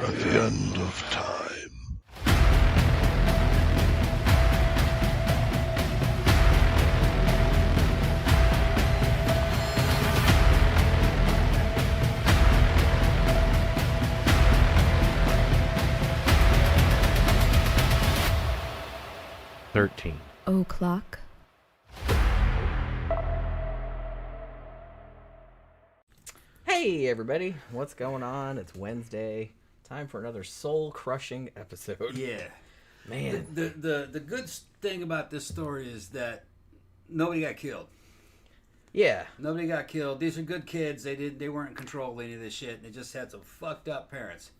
at the end of time. O'clock. Hey everybody, what's going on? It's Wednesday. Time for another soul-crushing episode. Yeah. Man. The good thing about this story is that nobody got killed. Yeah. Nobody got killed. These are good kids. They weren't in control of any of this shit. And they just had some fucked up parents.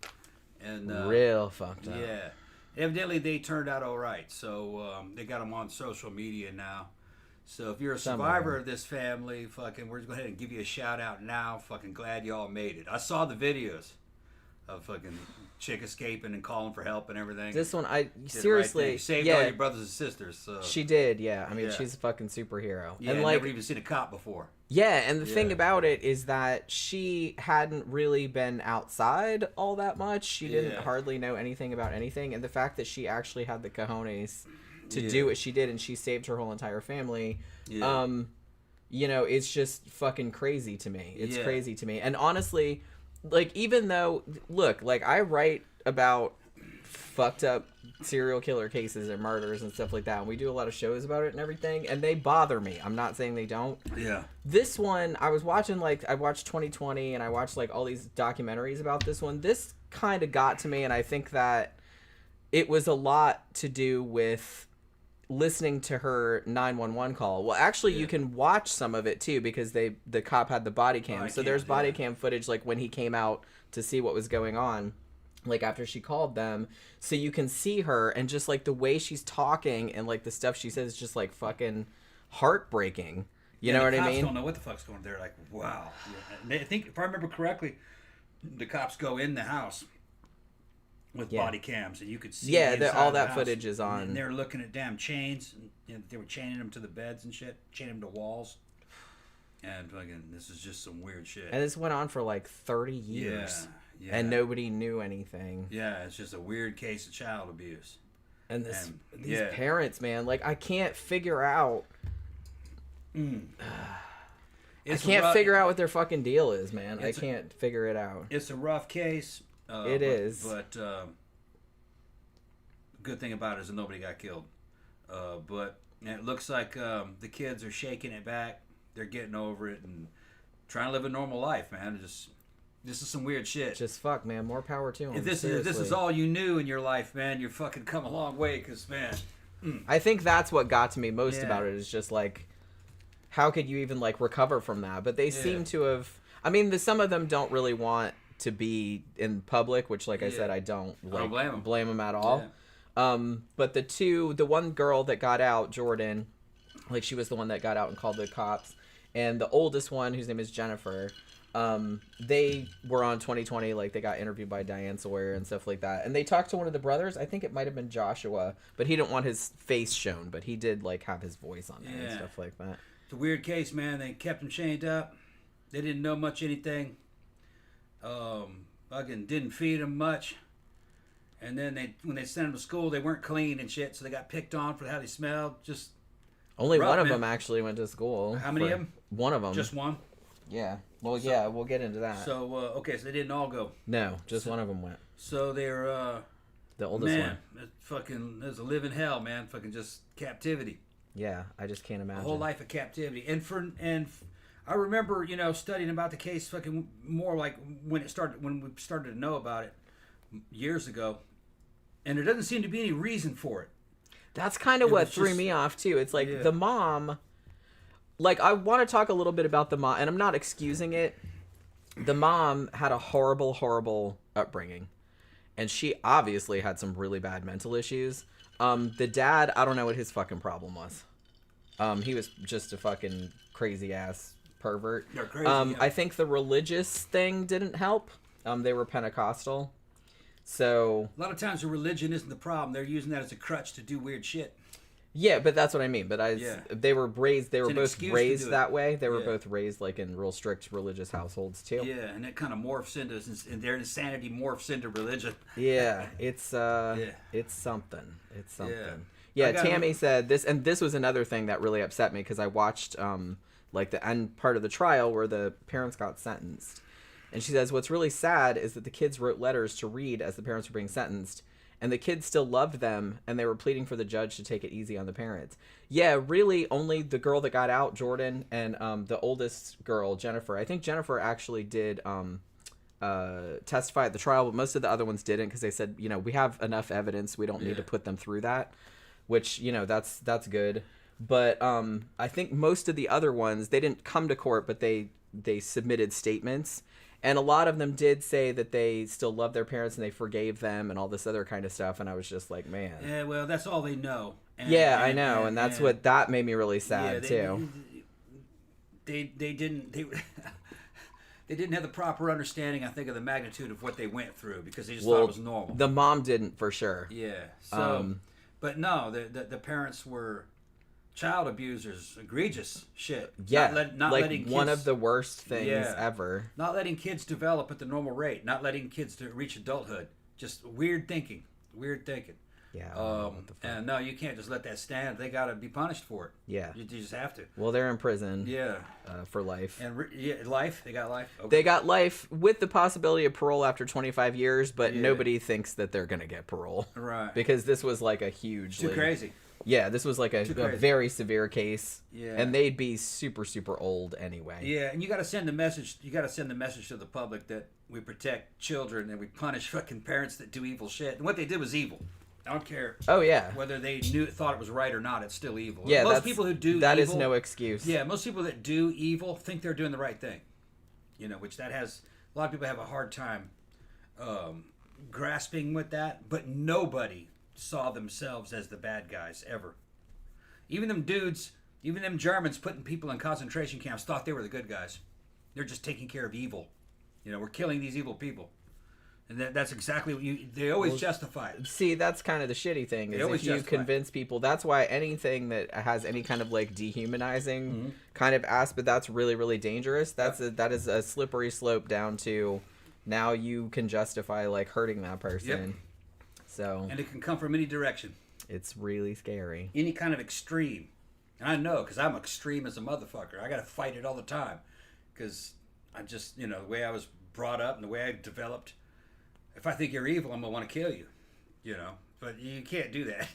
And Real fucked up. Yeah. Evidently they turned out all right. So they got them on social media now. So if you're a survivor of this family, fucking, we're just going to go ahead and give you a shout out now. Fucking glad y'all made it. I saw the videos of fucking chick escaping and calling for help and everything. This one, I Did seriously, the right thing. Saved all your brothers and sisters. So. She did, yeah. I mean, Yeah. she's a fucking superhero. Yeah, and I've like, never even seen a cop before. yeah, and the thing Yeah. about it is that she hadn't really been outside all that much. She didn't Yeah. hardly know anything about anything, and the fact that she actually had the cojones to Yeah. do what she did, and she saved her whole entire family. Yeah. You know, it's just fucking crazy to me. It's Yeah. crazy to me. And honestly, like, even though, look, like, I write about fucked up serial killer cases and murders and stuff like that, and we do a lot of shows about it and everything, and they bother me. I'm not saying they don't. Yeah. This one, I was watching, like, I watched 2020, and I watched, like, all these documentaries about this one. This kind of got to me, and I think that it was a lot to do with listening to her 911 call. Well, actually, you can watch some of it too, because the cop had the body cam. So there's body cam footage, like when he came out to see what was going on, like after she called them. So you can see her, and just like the way she's talking and like the stuff she says is just like fucking heartbreaking. You know what I mean? The cops don't know what the fuck's going on. They're like, wow. Yeah. I think, if I remember correctly, the cops go in the house with body cams, and you could see all that footage is on. And they're looking at damn chains. And they were chaining them to the beds and shit, chaining them to walls. And fucking, this is just some weird shit. And this went on for like 30 years. Yeah. And nobody knew anything. Yeah, it's just a weird case of child abuse. And these parents, man, like, I can't figure out. I can't figure out what their fucking deal is, man. I can't figure it out. It's a rough case. It is. But the good thing about it is that nobody got killed. But it looks like the kids are shaking it back. They're getting over it and trying to live a normal life, man. This is some weird shit. Just fuck, man. More power to them. If this is all you knew in your life, man, you're fucking come a long way. Because, man. I think that's what got to me most about it, is just like, how could you even like recover from that? But they seem to have. I mean, some of them don't really want to be in public, which, like I said, I don't blame them at all. Yeah. But the one girl that got out, Jordan, like, she was the one that got out and called the cops, and the oldest one, whose name is Jennifer, they were on 2020, like, they got interviewed by Diane Sawyer and stuff like that, and they talked to one of the brothers. I think it might have been Joshua, but he didn't want his face shown, but he did like have his voice on there and stuff like that. It's a weird case, man. They kept him chained up. They didn't know much anything. Fucking didn't feed them much, and then when they sent them to school, they weren't clean and shit, so they got picked on for how they smelled. Just only rough, one of man. them actually went to school. How many of them? One of them. Just one. Yeah. Well, yeah, we'll get into that. So okay, so they didn't all go. No, just one of them went. So they're the oldest man, one. It's fucking, there's a living hell, man. Fucking just captivity. Yeah, I just can't imagine. A whole life of captivity, and I remember, studying about the case fucking more, like when we started to know about it years ago, and there doesn't seem to be any reason for it. That's kind of what threw me off too. It's like the mom, like, I want to talk a little bit about the mom, and I'm not excusing it. The mom had a horrible, horrible upbringing, and she obviously had some really bad mental issues. The dad, I don't know what his fucking problem was. He was just a fucking crazy ass pervert. They're crazy. Yeah. I think the religious thing didn't help. They were Pentecostal. So a lot of times the religion isn't the problem. They're using that as a crutch to do weird shit. Yeah, but that's what I mean. But they were raised. They were both raised that way. They were both raised like in real strict religious households too. Yeah, and it kind of morphs into, and their insanity morphs into religion. Yeah, it's something. It's something. Yeah, Tammy said this, and this was another thing that really upset me because I watched like the end part of the trial where the parents got sentenced, and she says what's really sad is that the kids wrote letters to read as the parents were being sentenced. And the kids still loved them, and they were pleading for the judge to take it easy on the parents. Yeah, really, only the girl that got out, Jordan, and the oldest girl, Jennifer. I think Jennifer actually did testify at the trial, but most of the other ones didn't because they said, we have enough evidence. We don't need to put them through that, which, that's good. But I think most of the other ones, they didn't come to court, but they submitted statements. And a lot of them did say that they still love their parents and they forgave them and all this other kind of stuff. And I was just like, man. Yeah, well, that's all they know. I know. And that's what that made me really sad, too. They didn't... They didn't have the proper understanding, I think, of the magnitude of what they went through because they just thought it was normal. The mom didn't, for sure. Yeah. So, but no, the parents were... child abusers, egregious shit. Yeah, not letting kids, one of the worst things ever. Not letting kids develop at the normal rate. Not letting kids to reach adulthood. Just weird thinking. Yeah. And no, you can't just let that stand. They got to be punished for it. Yeah. You just have to. Well, they're in prison. Yeah. For life. And life. They got life. Okay. They got life with the possibility of parole after 25 years, but nobody thinks that they're gonna get parole. Right. Because this was like a huge. Too crazy. Yeah, this was like a very severe case. Yeah. And they'd be super, super old anyway. Yeah, and you got to send the message. You got to send the message to the public that we protect children and we punish fucking parents that do evil shit. And what they did was evil. I don't care. Oh yeah. Whether they thought it was right or not, it's still evil. Yeah, most people who do that evil, is no excuse. Yeah, most people that do evil think they're doing the right thing. Which that has a lot of people have a hard time grasping with that. But nobody saw themselves as the bad guys ever. Even them dudes, even them Germans putting people in concentration camps thought they were the good guys. They're just taking care of evil. We're killing these evil people. And that's exactly what they always justify it. See, that's kind of the shitty thing. Is if you convince people, that's why anything that has any kind of like dehumanizing kind of aspect, that's really, really dangerous. That is a slippery slope down to now you can justify like hurting that person. Yep. So. And it can come from any direction. It's really scary. Any kind of extreme. And I know, because I'm extreme as a motherfucker. I got to fight it all the time. Because I just, the way I was brought up and the way I developed, if I think you're evil, I'm going to want to kill you. But you can't do that.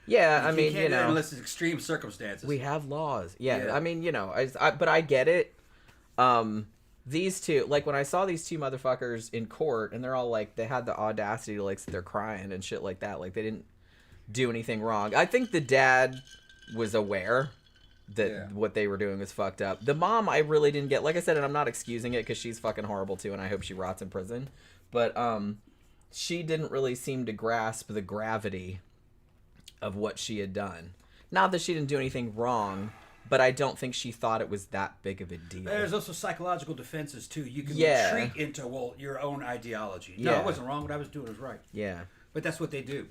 Yeah, I mean, unless it's extreme circumstances. We have laws. Yeah. I mean, but I get it. These two, like when I saw these two motherfuckers in court and they're all like, they had the audacity to like sit there crying and shit like that. Like they didn't do anything wrong. I think the dad was aware that what they were doing was fucked up. The mom, I really didn't get. Like I said, and I'm not excusing it because she's fucking horrible too, and I hope she rots in prison. But she didn't really seem to grasp the gravity of what she had done. Not that she didn't do anything wrong, but I don't think she thought it was that big of a deal. There's also psychological defenses too. You can retreat into your own ideology. No, it wasn't wrong. What I was doing was right. Yeah. But that's what they do.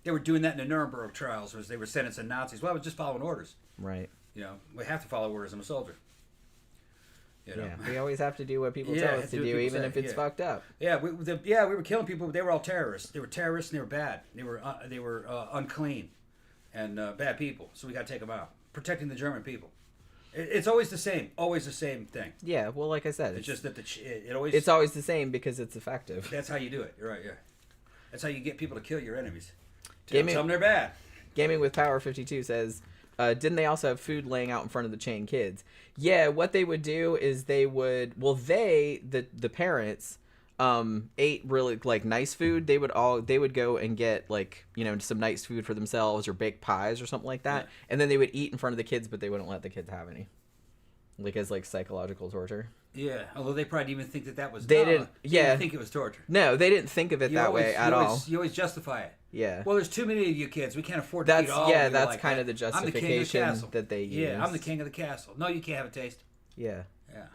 They were doing that in the Nuremberg trials, as they were sentencing Nazis. Well, I was just following orders. Right. We have to follow orders. I'm a soldier. Yeah, we always have to do what people tell us to do, even if it's fucked up. Yeah, we were killing people. But they were all terrorists. They were terrorists and they were bad. They were unclean and bad people. So we got to take them out. Protecting the German people. It's always the same. Always the same thing. Yeah, well, like I said, it's just that it's always the same because it's effective. That's how you do it. You're right. Yeah, that's how you get people to kill your enemies. Tell them they're bad. Gaming with Power 52 says, didn't they also have food laying out in front of the chained kids? Yeah, what they would do is they would, the parents ate really like nice food. They would go and get like, some nice food for themselves or baked pies or something like that. Yeah. And then they would eat in front of the kids, but they wouldn't let the kids have any. Like as like psychological torture. Yeah, although they probably didn't even think that was. They didn't think it was torture. No, they didn't think of it that way at all. You always justify it. Yeah. Well, there's too many of you kids. We can't afford to feed all of you. Yeah, that's like kind that. of the justification that they use. Yeah, I'm the king of the castle. No, you can't have a taste. Yeah. Yeah.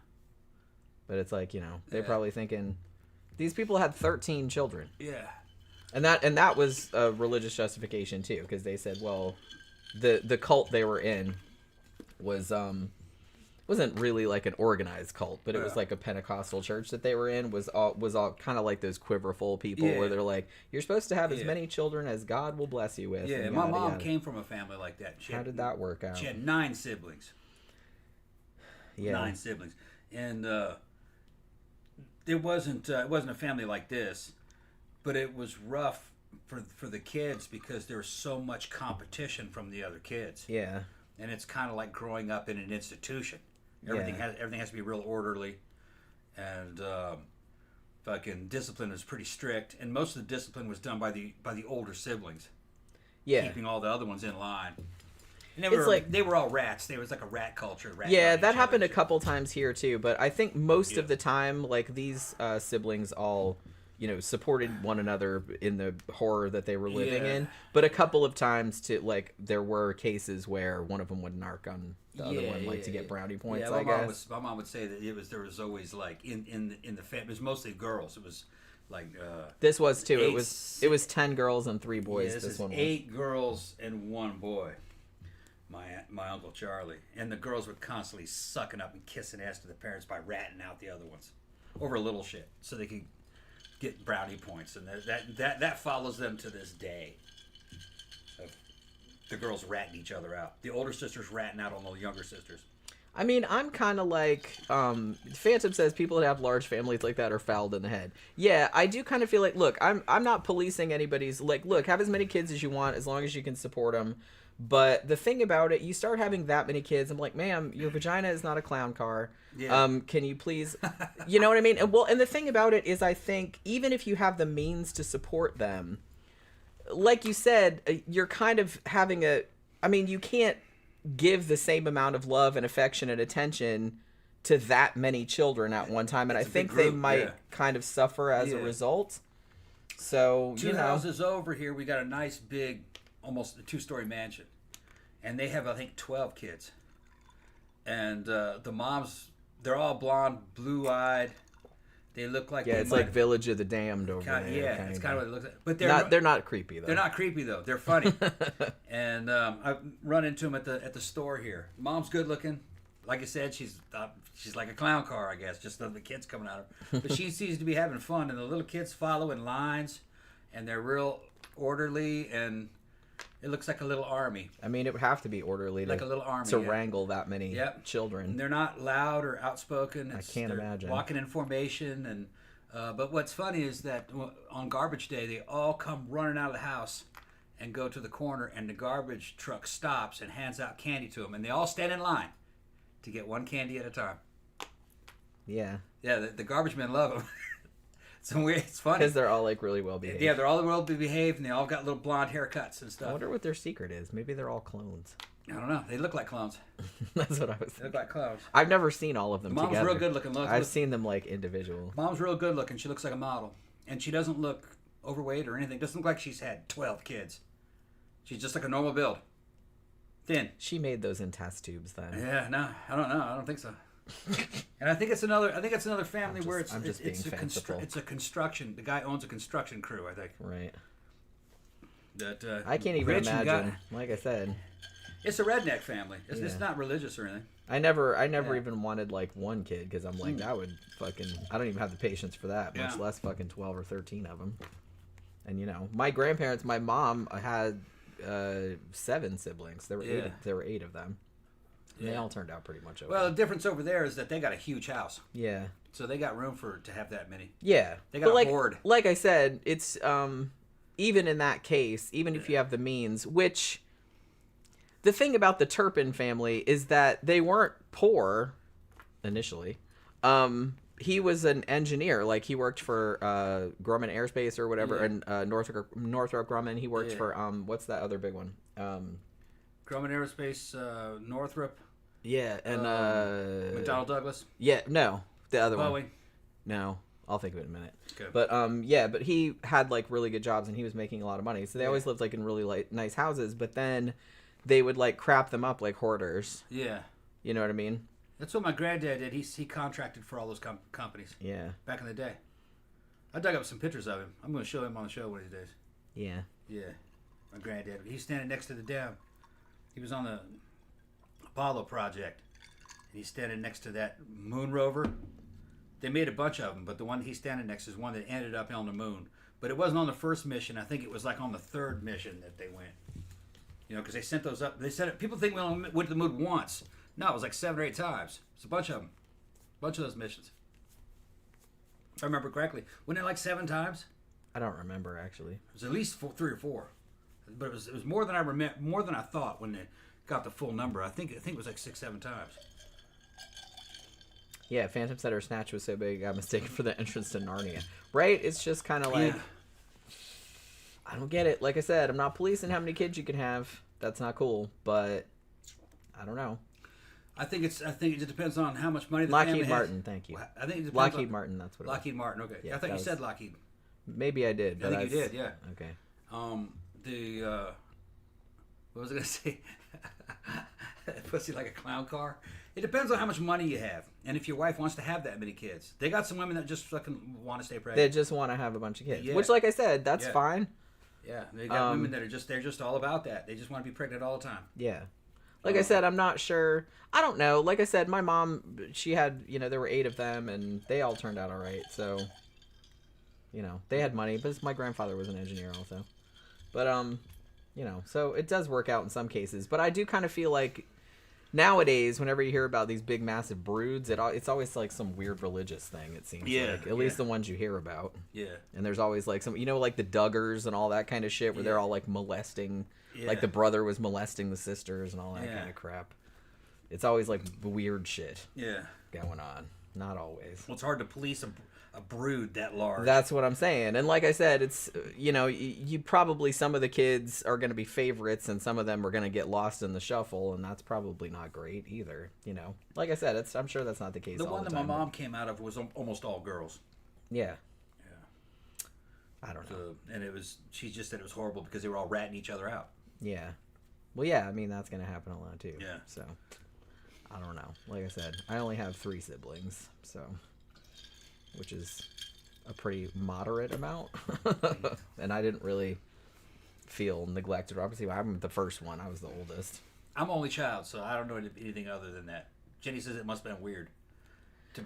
But it's like, they're probably thinking, these people had 13 children. Yeah. And that was a religious justification too, because they said, well, the cult they were in was wasn't really like an organized cult, but it was like a Pentecostal church that they were in. Was all kind of like those quiverful people where they're like, you're supposed to have as many children as God will bless you with. Yeah, and my mom came from a family like that. How did that work out? She had 9 siblings. Yeah, 9 siblings, and it wasn't a family like this, but it was rough for the kids because there was so much competition from the other kids. Yeah, and it's kind of like growing up in an institution. Everything has to be real orderly, and fucking discipline is pretty strict. And most of the discipline was done by the older siblings. Yeah, keeping all the other ones in line. And they were all rats. There was like a rat culture. That happened a couple times here too. But I think most of the time, like these siblings all, supported one another in the horror that they were living in. But a couple of times, there were cases where one of them would narc on the other one, to get brownie points. My mom would say that there was always like in the family. It was mostly girls. It was like this was too. It was 10 girls and 3 boys. Yeah, this one was 8 girls and 1 boy. My Uncle Charlie, and the girls were constantly sucking up and kissing ass to the parents by ratting out the other ones over little shit, so they could get brownie points, and that follows them to this day. Of the girls ratting each other out, the older sisters ratting out on the younger sisters. I mean, I'm kind of like, Phantom says people that have large families like that are fouled in the head. Yeah, I do kind of feel like, look, I'm not policing anybody's, look, have as many kids as you want as long as you can support them. But the thing about it, you start having that many kids, I'm like, ma'am, your vagina is not a clown car. Yeah. Can you please, you know what I mean? And the thing about it is, I think even if you have the means to support them, like you said, you're kind of having you can't give the same amount of love and affection and attention to that many children at one time. And I think they might kind of suffer as a result. So, 2 houses over here, we got a nice big, almost a 2-story mansion, and they have, I think, 12 kids, and the moms, they're all blonde, blue-eyed. They look like it's like Village of the Damned over there. Yeah, it's kind of what it looks like. But they're not creepy though. They're not creepy though. They're funny. And I run into them at the store here. Mom's good looking. Like I said, she's like a clown car, I guess. Just the kids coming out of her. But she seems to be having fun, and the little kids follow in lines, and they're real orderly, and it looks like a little army. I mean, it would have to be orderly like a little army to wrangle that many children. And they're not loud or outspoken. I can't imagine. Walking in formation. And but what's funny is that on garbage day, they all come running out of the house and go to the corner, and the garbage truck stops and hands out candy to them. And they all stand in line to get one candy at a time. Yeah. Yeah, the garbage men love them. It's funny. Because they're all really well behaved. Yeah, they're all well behaved, and they all got little blonde haircuts and stuff. I wonder what their secret is. Maybe they're all clones. I don't know. They look like clowns. That's what I was thinking. They look like clowns. I've never seen all of them together. Mom's real good looking. I've seen them individual. Mom's real good looking. She looks like a model. And she doesn't look overweight or anything. Doesn't look like she's had 12 kids. She's just like a normal build. Thin. She made those in test tubes then. Yeah, no. I don't know. I don't think so. And I think it's another family where it's a construction. The guy owns a construction crew, I think. Right. That I can't even imagine. Like I said, it's a redneck family. It's not religious or anything. I never even wanted one kid because I'm like that would fucking. I don't even have the patience for that. Much less fucking 12 or 13 of them. And my grandparents, my mom had 7 siblings. There were 8 of them. Yeah. They all turned out pretty much okay. Well, the difference over there is that they got a huge house. Yeah. So they got room to have that many. Yeah. They got a board. Like I said, it's even in that case, even if you have the means, which the thing about the Turpin family is that they weren't poor initially. He was an engineer. He worked for Grumman Aerospace or whatever, and Northrop Grumman. He worked for what's that other big one? Grumman Aerospace, Northrop. Yeah, and McDonnell Douglas. Yeah, no, the other Boeing. one. No, I'll think of it in a minute. Okay. But but he had really good jobs and he was making a lot of money. So they always lived in really nice houses, but then they would crap them up like hoarders. Yeah. You know what I mean? That's what my granddad did. He contracted for all those companies. Yeah. Back in the day. I dug up some pictures of him. I'm going to show him on the show one of these days. Yeah. Yeah. My granddad. He's standing next to the dam. He was on the Apollo project. And he's standing next to that moon rover. They made a bunch of them, but the one he's standing next to is one that ended up on the moon. But it wasn't on the first mission. I think it was like on the third mission that they went. You know, because they sent those up. They said it, people think we only went to the moon once. No, it was like 7 or 8 times. It's a bunch of them. A bunch of those missions. If I remember correctly. Wasn't it like 7 times? I don't remember, actually. It was at least 3 or 4. But it was more than I remember, more than I thought when they got the full number. I think it was like 6, 7 times. Yeah, Phantom Center Snatch was so big, I got mistaken for the entrance to Narnia. Right? It's just kind of like, I don't get it. Like I said, I'm not policing how many kids you can have. That's not cool. But I don't know. I think it just depends on how much money the family Lockheed has. Martin, thank you. I think it depends Lockheed on, Martin, that's what it was. Lockheed Martin, okay. Yeah, I thought you that said was- Lockheed. Maybe I did. I But think you did, yeah. Okay. What was I going to say? Pussy like a clown car. It depends on how much money you have, and if your wife wants to have that many kids. They got some women that just fucking want to stay They pregnant. just want to have a bunch of kids. Yeah. Which, like I said, that's Yeah. fine. Yeah, they got women that are they're just all about that. They just want to be pregnant all the time. Yeah. Like I said, I'm not sure. I don't know. Like I said, my mom, she had, there were 8 of them, and they all turned out all right. So, they had money. But my grandfather was an engineer also. But, so it does work out in some cases. But I do kind of feel like nowadays, whenever you hear about these big, massive broods, it's always like some weird religious thing, it seems like. At least the ones you hear about. Yeah. And there's always like some, like the Duggars and all that kind of shit where they're all like molesting. Like the brother was molesting the sisters and all that kind of crap. It's always like weird shit going on. Not always. Well, it's hard to police a brood that large. That's what I'm saying. And like I said, it's, you probably, some of the kids are going to be favorites and some of them are going to get lost in the shuffle. And that's probably not great either. Like I said, I'm sure that's not the case all the time. The one that my mom came out of was almost all girls. Yeah. I don't know. And she just said it was horrible because they were all ratting each other out. Yeah. Well, yeah, I mean, that's going to happen a lot, too. Yeah. So, I don't know. Like I said, I only have 3 siblings, so, which is a pretty moderate amount. And I didn't really feel neglected. Obviously, I'm the first one. I was the oldest. I'm only child, so I don't know anything other than that. Jenny says it must have been weird.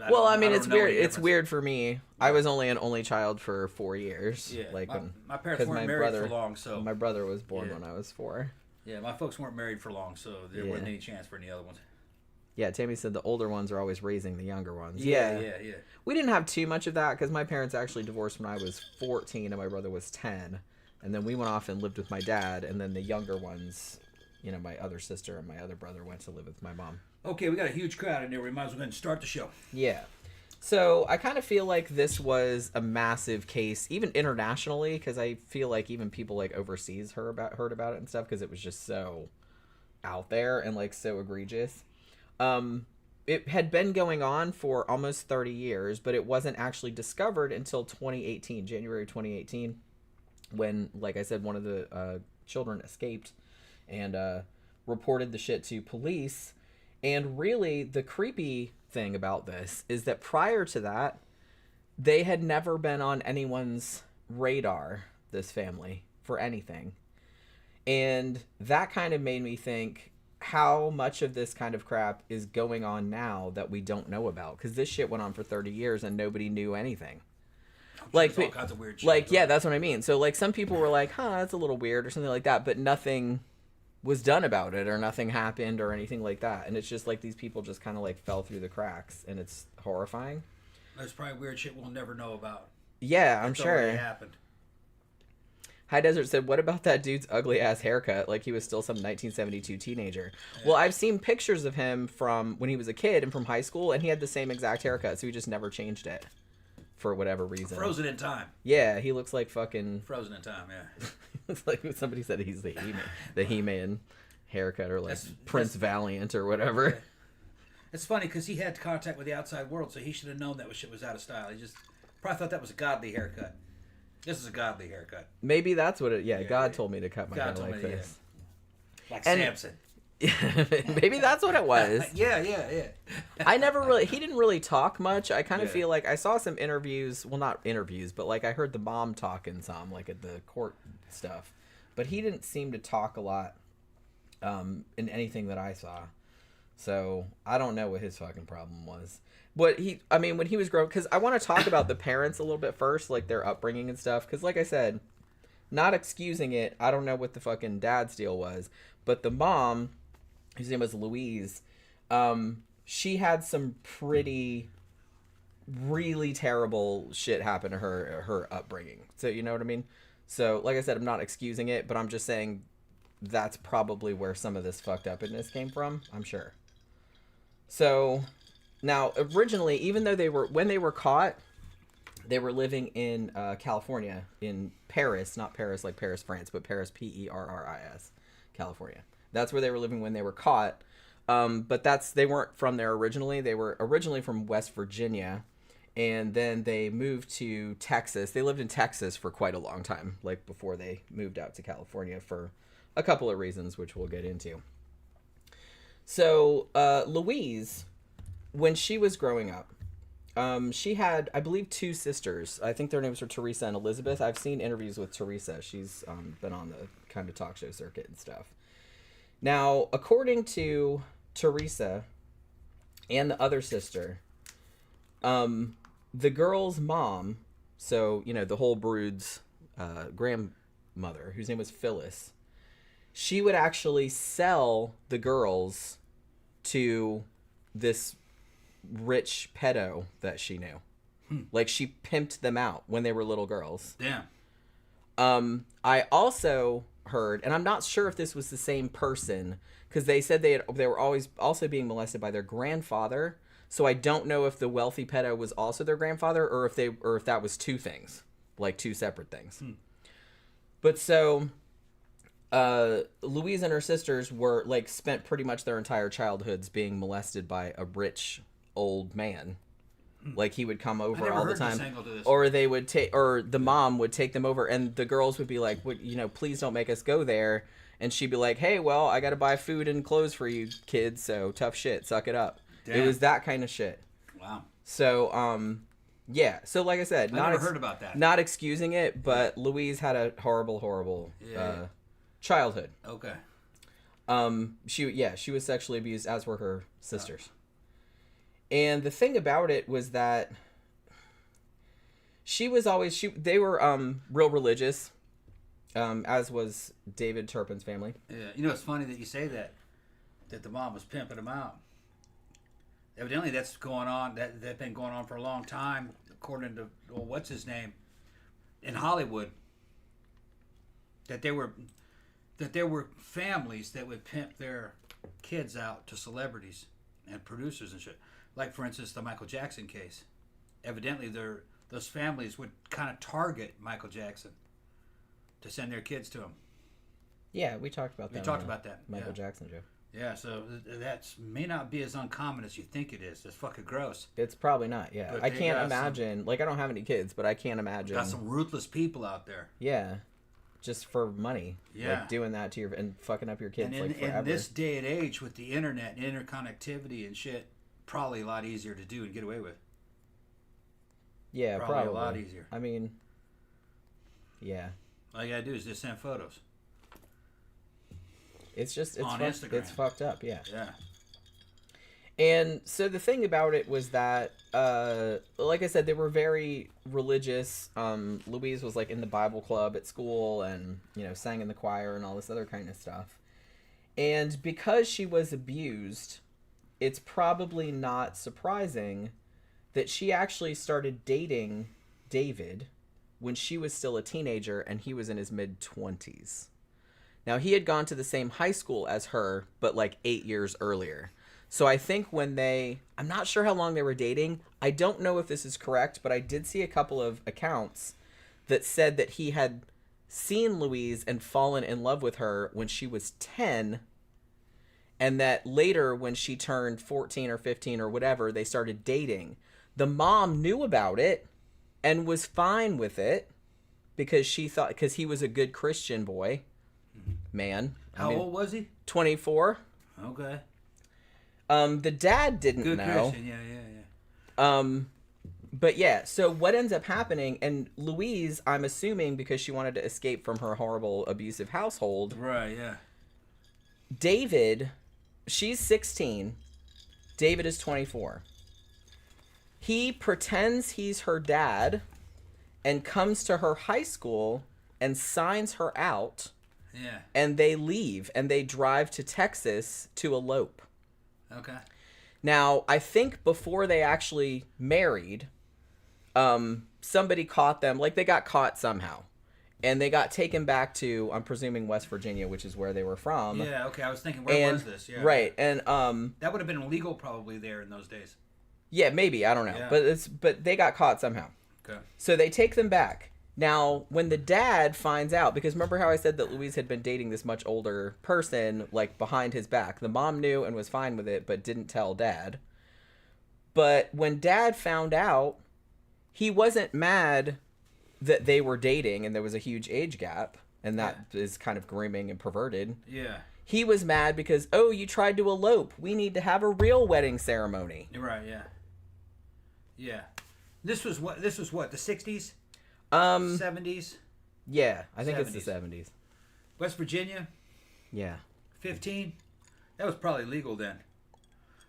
Well, I mean, it's weird. It's weird for me. I was only an only child for 4 years. Yeah, like my parents weren't married for long, so my brother was born when I was 4. Yeah, my folks weren't married for long, so there wasn't any chance for any other ones. Yeah, Tammy said the older ones are always raising the younger ones. Yeah. We didn't have too much of that because my parents actually divorced when I was 14 and my brother was 10, and then we went off and lived with my dad, and then the younger ones, my other sister and my other brother went to live with my mom. Okay, we got a huge crowd in there. We might as well go ahead and start the show. Yeah. So I kind of feel like this was a massive case, even internationally, because I feel like even people like overseas heard about it and stuff because it was just so out there and like so egregious. It had been going on for almost 30 years, but it wasn't actually discovered until 2018, January 2018, when, like I said, one of the children escaped and reported the shit to police. And really, the creepy thing about this is that prior to that, they had never been on anyone's radar, this family, for anything. And that kind of made me think how much of this kind of crap is going on now that we don't know about. Because this shit went on for 30 years and nobody knew anything. Like, all kinds of weird shit. Like, yeah, that's what I mean. So, like, some people were like, that's a little weird or something like that, but nothing was done about it or nothing happened or anything like that. And it's just like these people just kind of like fell through the cracks and it's horrifying. There's probably weird shit we'll never know about. Yeah, I'm It's sure. already happened. High Desert said, what about that dude's ugly ass haircut? Like he was still some 1972 teenager. Yeah. Well, I've seen pictures of him from when he was a kid and from high school, and he had the same exact haircut, so he just never changed it for whatever reason. Frozen in time. Yeah, he looks like fucking... Frozen in time, yeah. It's like somebody said he's the He-Man haircut, or like Prince Valiant or whatever. Yeah. It's funny because he had contact with the outside world, so he should have known that shit was out of style. He just probably thought that was a godly haircut. This is a godly haircut. Maybe that's what it... Yeah, God told me to cut my hair like this. Yeah. Like Samson. Maybe that's what it was. Yeah. I never really... He didn't really talk much. I kind of feel like I saw some interviews... Well, not interviews, but like I heard the mom talking some, like at the court stuff. But he didn't seem to talk a lot in anything that I saw. So I don't know what his fucking problem was. But when he was growing, because I want to talk about the parents a little bit first, like their upbringing and stuff. Because like I said, not excusing it, I don't know what the fucking dad's deal was. But the mom, whose name was Louise, she had some pretty, really terrible shit happen to her upbringing. So you know what I mean? So like I said, I'm not excusing it, but I'm just saying that's probably where some of this fucked upness came from, I'm sure. So now originally, even though when they were caught, they were living in California, in Perris, not Paris like Paris, France, but Perris, Perris, California. That's where they were living when they were caught. But they weren't from there originally. They were originally from West Virginia, and then they moved to Texas. They lived in Texas for quite a long time, like before they moved out to California for a couple of reasons, which we'll get into. So Louise, when she was growing up, she had, I believe, 2 sisters. I think their names were Teresa and Elizabeth. I've seen interviews with Teresa. She's been on the kind of talk show circuit and stuff. Now, according to Teresa and the other sister, the girl's mom, so, you know, the whole brood's grandmother, whose name was Phyllis, she would actually sell the girls to this rich pedo that she knew. Like, she pimped them out when they were little girls. Damn. I also heard, and I'm not sure if this was the same person, because they said they were always also being molested by their grandfather. So I don't know if the wealthy pedo was also their grandfather, or if that was 2 things, like 2 separate things. But so Louise and her sisters were like spent pretty much their entire childhoods being molested by a rich old man. Like, he would come over all the time, or they would or the mom would take them over, and the girls would be like, you know, please don't make us go there. And she'd be like, hey, well, I got to buy food and clothes for you kids, so tough shit, suck it up. Damn. It was that kind of shit. Wow. So, yeah. So, like I said, I never heard about that. Not excusing it, but Louise had a horrible childhood. Okay. She was sexually abused, as were her sisters. And the thing about it was that they were real religious, as was David Turpin's family. Yeah, you know, it's funny that you say that the mom was pimping them out. Evidently, that's going on. That's been going on for a long time, according to what's his name in Hollywood. That there were families that would pimp their kids out to celebrities and producers and shit. Like, for instance, the Michael Jackson case. Evidently, those families would kind of target Michael Jackson to send their kids to him. Yeah, we talked about that. We talked about that. Michael Jackson joke. Yeah, so that may not be as uncommon as you think it is. It's fucking gross. It's probably not, yeah. I can't imagine. Like, I don't have any kids, but I can't imagine. Got some ruthless people out there. Yeah. Just for money. Yeah. Like, doing that to and fucking up your kids, and like, forever. In this day and age, with the internet and interconnectivity and shit, probably a lot easier to do and get away with. Yeah, probably. A lot easier. I mean, yeah. All you gotta do is just send photos. It's Instagram. It's fucked up, yeah. Yeah. And so the thing about it was that, like I said, they were very religious. Louise was like in the Bible club at school, and, you know, sang in the choir and all this other kind of stuff. And because she was abused, it's probably not surprising that she actually started dating David when she was still a teenager and he was in his mid-20s. Now, he had gone to the same high school as her, but like 8 years earlier. So I think I'm not sure how long they were dating. I don't know if this is correct, but I did see a couple of accounts that said that he had seen Louise and fallen in love with her when she was 10, and that later when she turned 14 or 15 or whatever, they started dating. The mom knew about it and was fine with it because he was a good Christian boy. Man. How old was he? 24. Okay. The dad didn't Good know. Christian, yeah. But yeah, so what ends up happening, and Louise, I'm assuming because she wanted to escape from her horrible abusive household. Right, yeah. David, she's 16. David is 24. He pretends he's her dad and comes to her high school and signs her out. Yeah. And they leave and they drive to Texas to elope. Okay. Now, I think before they actually married, somebody caught them. Like, they got caught somehow. And they got taken back to, I'm presuming, West Virginia, which is where they were from. Yeah, okay. I was thinking, where was this? Yeah. Right. And that would have been illegal probably there in those days. yeah, maybe. I don't know. Yeah. But they got caught somehow. Okay. So they take them back. Now, when the dad finds out, because remember how I said that Louise had been dating this much older person, like, behind his back. The mom knew and was fine with it, but didn't tell dad. But when dad found out, he wasn't mad that they were dating and there was a huge age gap, and that is kind of grooming and perverted. Yeah. He was mad because, oh, you tried to elope. We need to have a real wedding ceremony. You're right, yeah. Yeah. This was what, the 60s? 70s? Yeah, I think 70s. it's the 70s. West Virginia? Yeah. 15? That was probably legal then.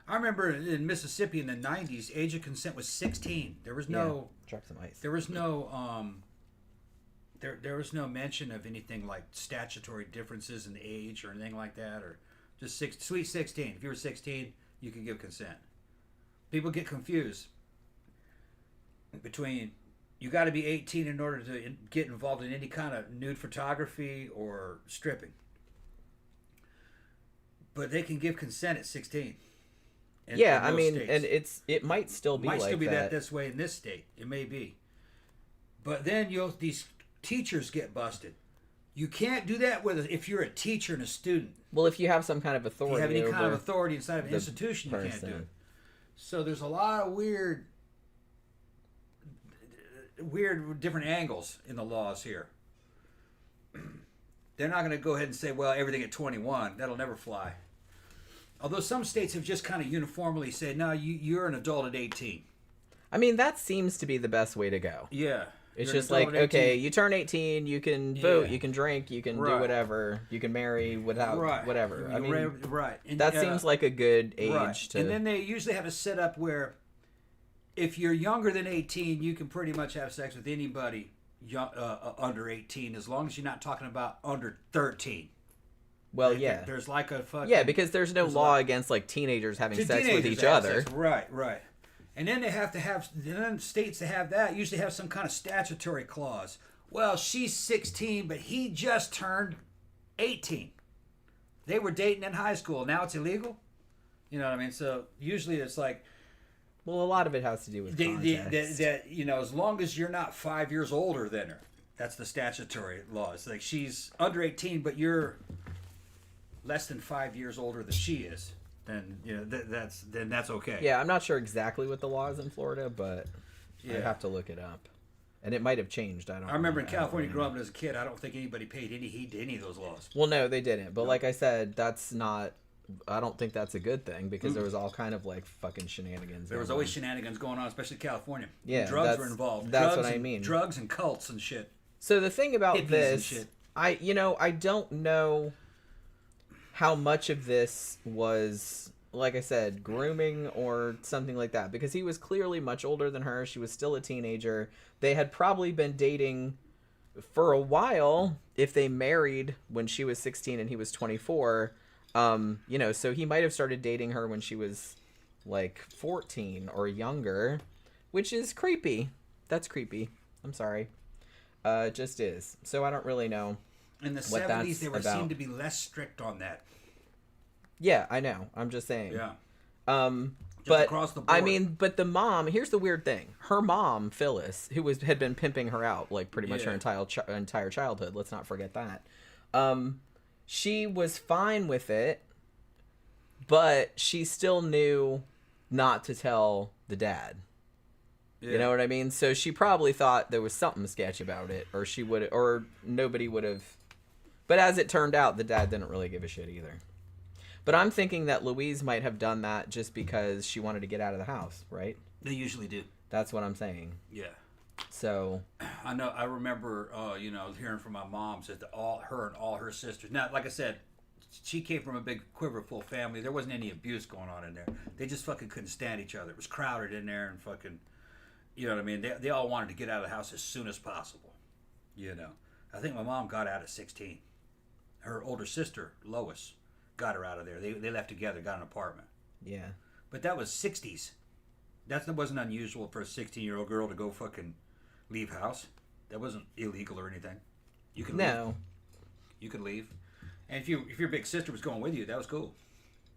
I remember in Mississippi in the 90s, age of consent was 16. There was no... Drop some ice. There was no... There was no mention of anything like statutory differences in age or anything like that, or just sweet 16. If you were 16, you could give consent. People get confused between... You got to be 18 in order to get involved in any kind of nude photography or stripping. But they can give consent at 16. Yeah, I mean, states. and it might still be Might like still be that. this way in this state. It may be. But then these teachers get busted. You can't do that if you're a teacher and a student. Well, if you have some kind of If authority, you have any kind of over authority inside of an the institution, you can't do person. it. So there's a lot of weird different angles in the laws here. They're not going to go ahead and say, well, everything at 21. That'll never fly. Although some states have just kind of uniformly said, no, you're an adult at 18. I mean, that seems to be the best way to go. Yeah. It's You're an just like, adult at 18. okay, you turn 18, you can vote, Yeah. you can drink, you can do Right. whatever, you can marry without Right. whatever. I mean, right. And, that seems like a good age right. to... And then they usually have a setup where if you're younger than 18, you can pretty much have sex with anybody under 18, as long as you're not talking about under 13. Well, yeah. There's like a fucking... Yeah, because there's no law against, like, teenagers having To sex with teenagers each to have other. sex. Right. And then they have to have... Then states that have that usually have some kind of statutory clause. Well, she's 16, but he just turned 18. They were dating in high school. Now it's illegal? You know what I mean? So usually it's like... Well, a lot of it has to do with context. As long as you're not 5 years older than her. That's the statutory law. It's like she's under 18, but you're less than 5 years older than she is. Then that's okay. Yeah, I'm not sure exactly what the law is in Florida, but I have to look it up. And it might have changed. I remember in California growing up as a kid, I don't think anybody paid any heed to any of those laws. Well, no, they didn't. But like I said, that's not... I don't think that's a good thing, because there was all kind of, like, fucking shenanigans. There was always shenanigans going on, especially California. Yeah, drugs were involved. That's drugs what I mean. Drugs and cults and shit. So the thing about Hippies this, and shit. I don't know how much of this was, like I said, grooming or something like that, because he was clearly much older than her. She was still a teenager. They had probably been dating for a while if they married when she was 16 and he was 24. So he might have started dating her when she was like 14 or younger, which is creepy. That's creepy. I'm sorry. It just is. So I don't really know. In the what 70s, they that's seemed about. to be less strict on that. Yeah, I know. I'm just saying. Yeah. But across the board. I mean, but the mom. Here's the weird thing. Her mom, Phyllis, who had been pimping her out like pretty much her entire childhood. Let's not forget that. She was fine with it, but she still knew not to tell the dad. Yeah. You know what I mean? So she probably thought there was something sketch about it, or nobody would have. But as it turned out, the dad didn't really give a shit either. But I'm thinking that Louise might have done that just because she wanted to get out of the house, right? They usually do. That's what I'm saying. Yeah. So I know. I remember, hearing from my mom that all her sisters. Now, like I said, she came from a big quiverful family. There wasn't any abuse going on in there. They just fucking couldn't stand each other. It was crowded in there and fucking, you know what I mean? They all wanted to get out of the house as soon as possible. You know, I think my mom got out at 16. Her older sister, Lois, got her out of there. They left together, got an apartment. Yeah. But that was 60s. That wasn't unusual for a 16-year-old girl to go fucking leave house. That wasn't illegal or anything. You could leave. You could leave. And if your big sister was going with you, that was cool.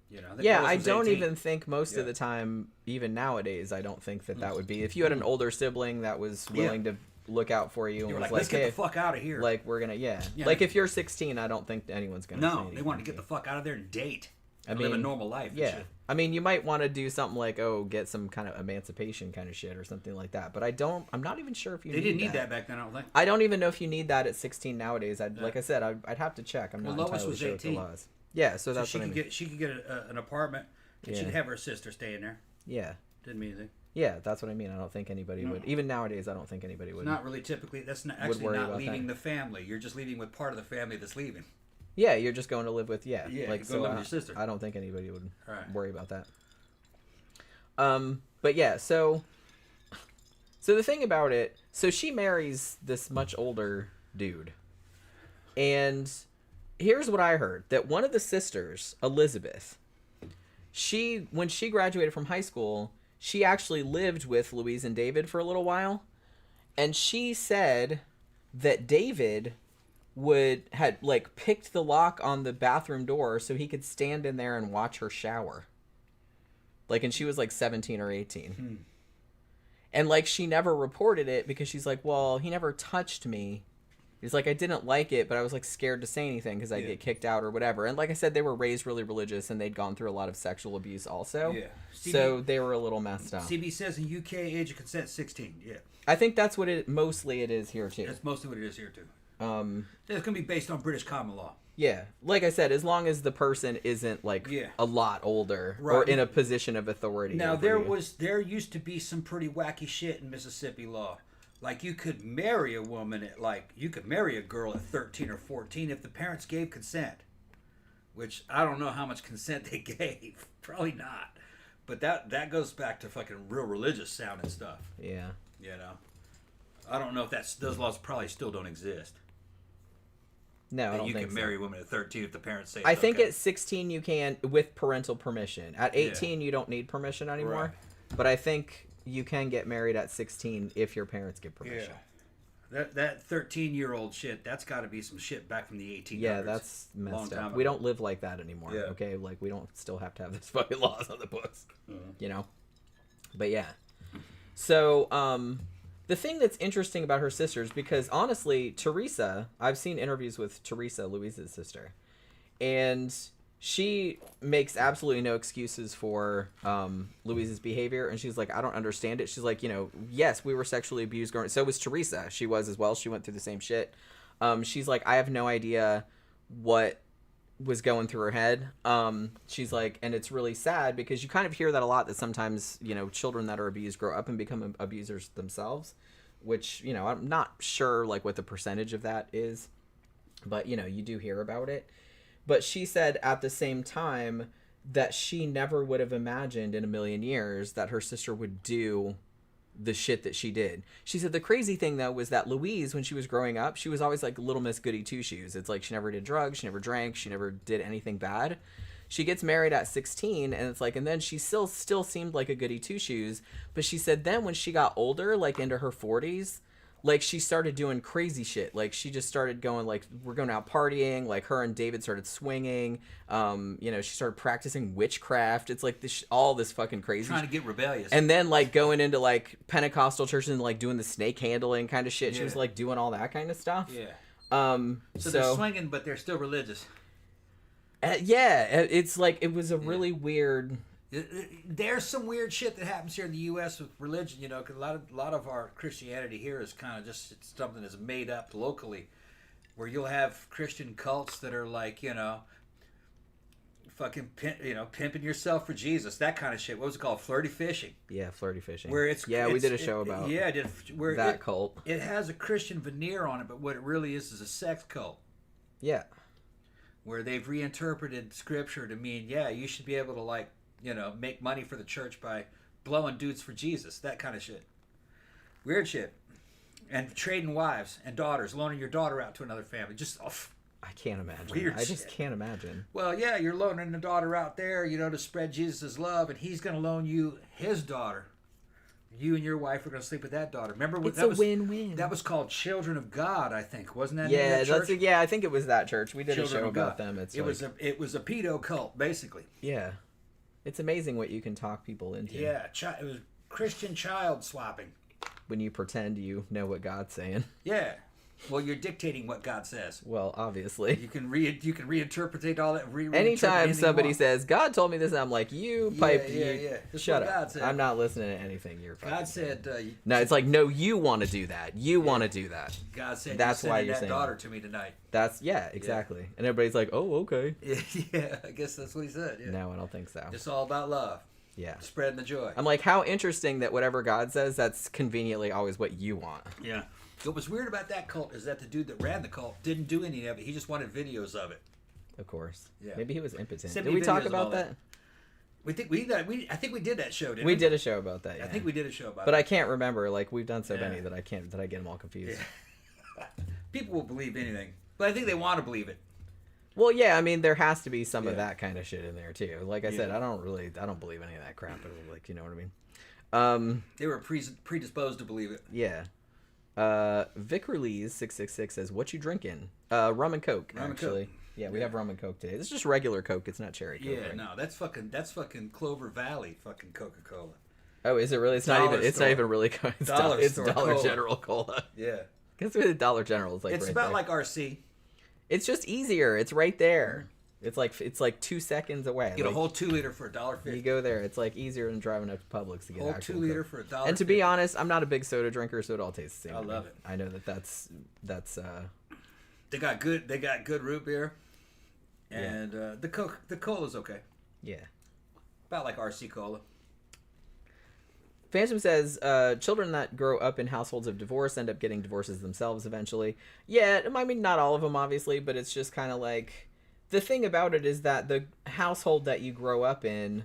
You know. Yeah, I don't even think most of the time, even nowadays, I don't think that would be. If you had an older sibling that was willing to look out for you and was like, like, let's get the fuck out of here. Like, we're gonna, like, if you're 16, I don't think anyone's gonna say anything. They wanted to get the fuck out of there and date. I mean, live a normal life. Yeah. And shit. I mean, you might want to do something like, get some kind of emancipation kind of shit or something like that. But I'm not even sure if you They didn't need that back then, I don't think. I don't even know if you need that at 16 nowadays. Like I said, I'd have to check. I'm not Lois entirely was sure 18. what the law is. Yeah, so that's she what I mean. She could get an apartment. And she'd have her sister stay in there. Yeah. Didn't mean anything. Yeah, that's what I mean. I don't think anybody would. Even nowadays, I don't think anybody would. Not really typically. That's not actually not leaving the family. You're just leaving with part of the family that's leaving. Yeah, you're just going to live with, like, so live with your sister. I don't think anybody would worry about that. But yeah, so the thing about it, so she marries this much older dude. And here's what I heard, that one of the sisters, Elizabeth, when she graduated from high school, she actually lived with Louise and David for a little while. And she said that David had like picked the lock on the bathroom door so he could stand in there and watch her shower. Like, and she was like 17 or 18. And like, she never reported it because she's like, well, he never touched me. He's like, I didn't like it, but I was like scared to say anything because I'd get kicked out or whatever. And like I said, they were raised really religious and they'd gone through a lot of sexual abuse also. Yeah. So they were a little messed up. CB says in UK, age of consent 16. Yeah. I think that's what it is here too. That's mostly what it is here too. It's gonna be based on British common law. Yeah, like I said, as long as the person isn't like a lot older or in a position of authority. Now there used to be some pretty wacky shit in Mississippi law. Like, you could marry a woman you could marry a girl at 13 or 14 if the parents gave consent. Which I don't know how much consent they gave. Probably not. But that goes back to fucking real religious sounding stuff. Yeah. You know. I don't know if those laws probably still don't exist. No, I don't think so. You can marry a woman at 13 if the parents say it's I think at 16 you can with parental permission. At 18 you don't need permission anymore. Right. But I think you can get married at 16 if your parents give permission. Yeah. That 13-year-old shit, that's got to be some shit back from the 1800s. Yeah, that's messed up. We don't live like that anymore. Yeah. Okay, like we don't still have to have those fucking laws on the books. You know? But yeah. So, the thing that's interesting about her sisters, because honestly, Teresa, I've seen interviews with Teresa, Louise's sister, and she makes absolutely no excuses for Louise's behavior, and she's like, I don't understand it. She's like, yes, we were sexually abused growing up. So was Teresa. She was as well. She went through the same shit. She's like, I have no idea what was going through her head. She's like, and it's really sad because you kind of hear that a lot, that sometimes, children that are abused grow up and become abusers themselves, which, I'm not sure like what the percentage of that is, but you do hear about it. But she said at the same time that she never would have imagined in a million years that her sister would do the shit that she did. She said the crazy thing though was that Louise, when she was growing up, she was always like Little Miss Goody Two Shoes. It's like she never did drugs, she never drank, she never did anything bad. She gets married at 16, and it's like, and then she still seemed like a goody two shoes. But she said then when she got older, like into her 40s, like she started doing crazy shit. Like she just started going, like, we're going out partying. Like her and David started swinging. She started practicing witchcraft. It's like all this fucking crazy. Trying to get rebellious. And then like going into like Pentecostal churches and like doing the snake handling kind of shit. Yeah. She was like doing all that kind of stuff. Yeah. So they're swinging, but they're still religious. It's like, it was a really weird. There's some weird shit that happens here in the U.S. with religion, because a lot of our Christianity here is kind of just something that's made up locally, where you'll have Christian cults that are like, fucking, pimping yourself for Jesus, that kind of shit. What was it called? Flirty fishing. Yeah, flirty fishing. Where we did a show about that cult. It has a Christian veneer on it, but what it really is a sex cult. Yeah. where they've reinterpreted scripture to mean, yeah, you should be able to, like, you know, make money for the church by blowing dudes for Jesus, that kind of shit. Weird shit. And trading wives and daughters, loaning your daughter out to another family. Just, I can't imagine. Weird I just shit. can't imagine. Well, yeah, you're loaning the daughter out there, you know, to spread Jesus' love, and he's going to loan you his daughter. You and your wife are going to sleep with that daughter. Remember what It's a win-win. That was called Children of God, I think, wasn't that? Yeah, that church? yeah. I think it was that church. We did Children a show of about God. them. It was a pedo cult, basically. Yeah, it's amazing what you can talk people into. Yeah, it was Christian child swapping. When you pretend you know what God's saying. Yeah. Well, you're dictating what God says. Well, obviously. You can reinterpret all that. Anytime somebody says, God told me this, I'm like, pipe. Yeah. Shut up. I'm not listening to anything you're fucking God said... no, it's like, no, you want to do that. You want to do that. God said, that's why you're that saying daughter to me tonight. Exactly. Yeah. And everybody's like, oh, okay. Yeah, I guess that's what he said. Yeah. No, I don't think so. It's all about love. Yeah. Spreading the joy. I'm like, how interesting that whatever God says, that's conveniently always what you want. Yeah. What was weird about that cult is that the dude that ran the cult didn't do any of it. He just wanted videos of it. Of course. Yeah. Maybe he was impotent. Send Did me we talk videos of about all that? I think we did that show, didn't we? We did a show about that. Yeah. I think we did a show about it. But I can't remember. Like, we've done so many that I get them all confused. Yeah. People will believe anything, but I think they want to believe it. Well, yeah, I mean, there has to be some of that kind of shit in there too. Like I said, I don't believe any of that crap. Like, you know what I mean? They were predisposed to believe it. Yeah. Vic Release 666 says, "What you drinking?" Rum and Coke. Actually, yeah, we have rum and Coke today. This is just regular Coke. It's not cherry Coke. Yeah, right? no, that's fucking Clover Valley fucking Coca-Cola. Oh, is it really? It's not even really Coke. It's Dollar General Cola. Yeah. Guess what? Dollar General is like. It's right about there. like RC. It's just easier. It's right there. It's like 2 seconds away. Get like, a whole 2 liter for $1.50. You go there. It's like easier than driving up to Publix to get whole actual 2 liter Coke. for $1.50. And to be honest, I'm not a big soda drinker, so it all tastes the same. I to me. love it. I know that's. They got good root beer, and the cola's okay. Yeah. About like RC Cola. Phantom says, children that grow up in households of divorce end up getting divorces themselves eventually. Yeah, I mean, not all of them, obviously, but it's just kind of like... The thing about it is that the household that you grow up in,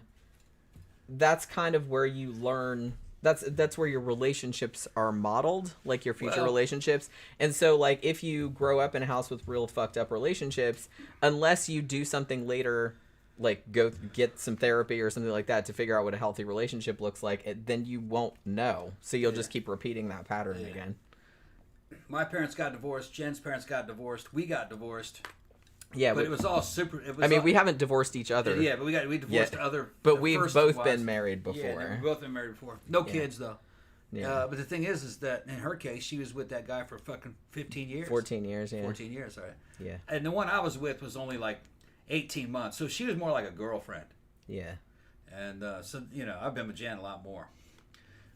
that's kind of where you learn... That's where your relationships are modeled, like your future relationships. And so, like, if you grow up in a house with real fucked up relationships, unless you do something later... like go get some therapy or something like that to figure out what a healthy relationship looks like, then you won't know. So you'll just keep repeating that pattern again. My parents got divorced. Jen's parents got divorced. We got divorced. Yeah, but it was all super. We haven't divorced each other. Yeah, but we divorced other. But we've both been married before. Yeah, we've both been married before. No kids though. Yeah. But the thing is that in her case, she was with that guy for fucking 15 years. 14 years. Yeah. 14 years. All right. Yeah. And the one I was with was only like 18 months, so she was more like a girlfriend. Yeah. And so, you know, I've been with Jan a lot more.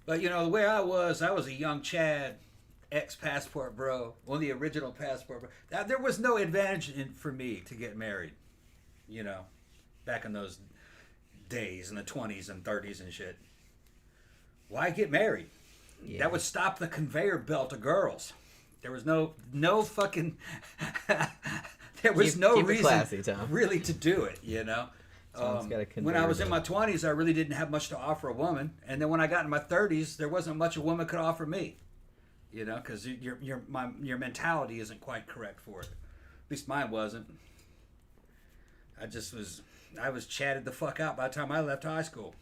But, you know, the way I was a young Chad, ex-passport bro, one of the original passport bro. There was no advantage for me to get married, you know, back in those days, in the 20s and 30s and shit. Why get married? Yeah. That would stop the conveyor belt of girls. There was no fucking... There was no reason classy, really to do it, you know. When I was in my 20s, I really didn't have much to offer a woman, and then when I got in my 30s, there wasn't much a woman could offer me, you know, because your mentality isn't quite correct for it. At least mine wasn't. I was chatted the fuck out by the time I left high school.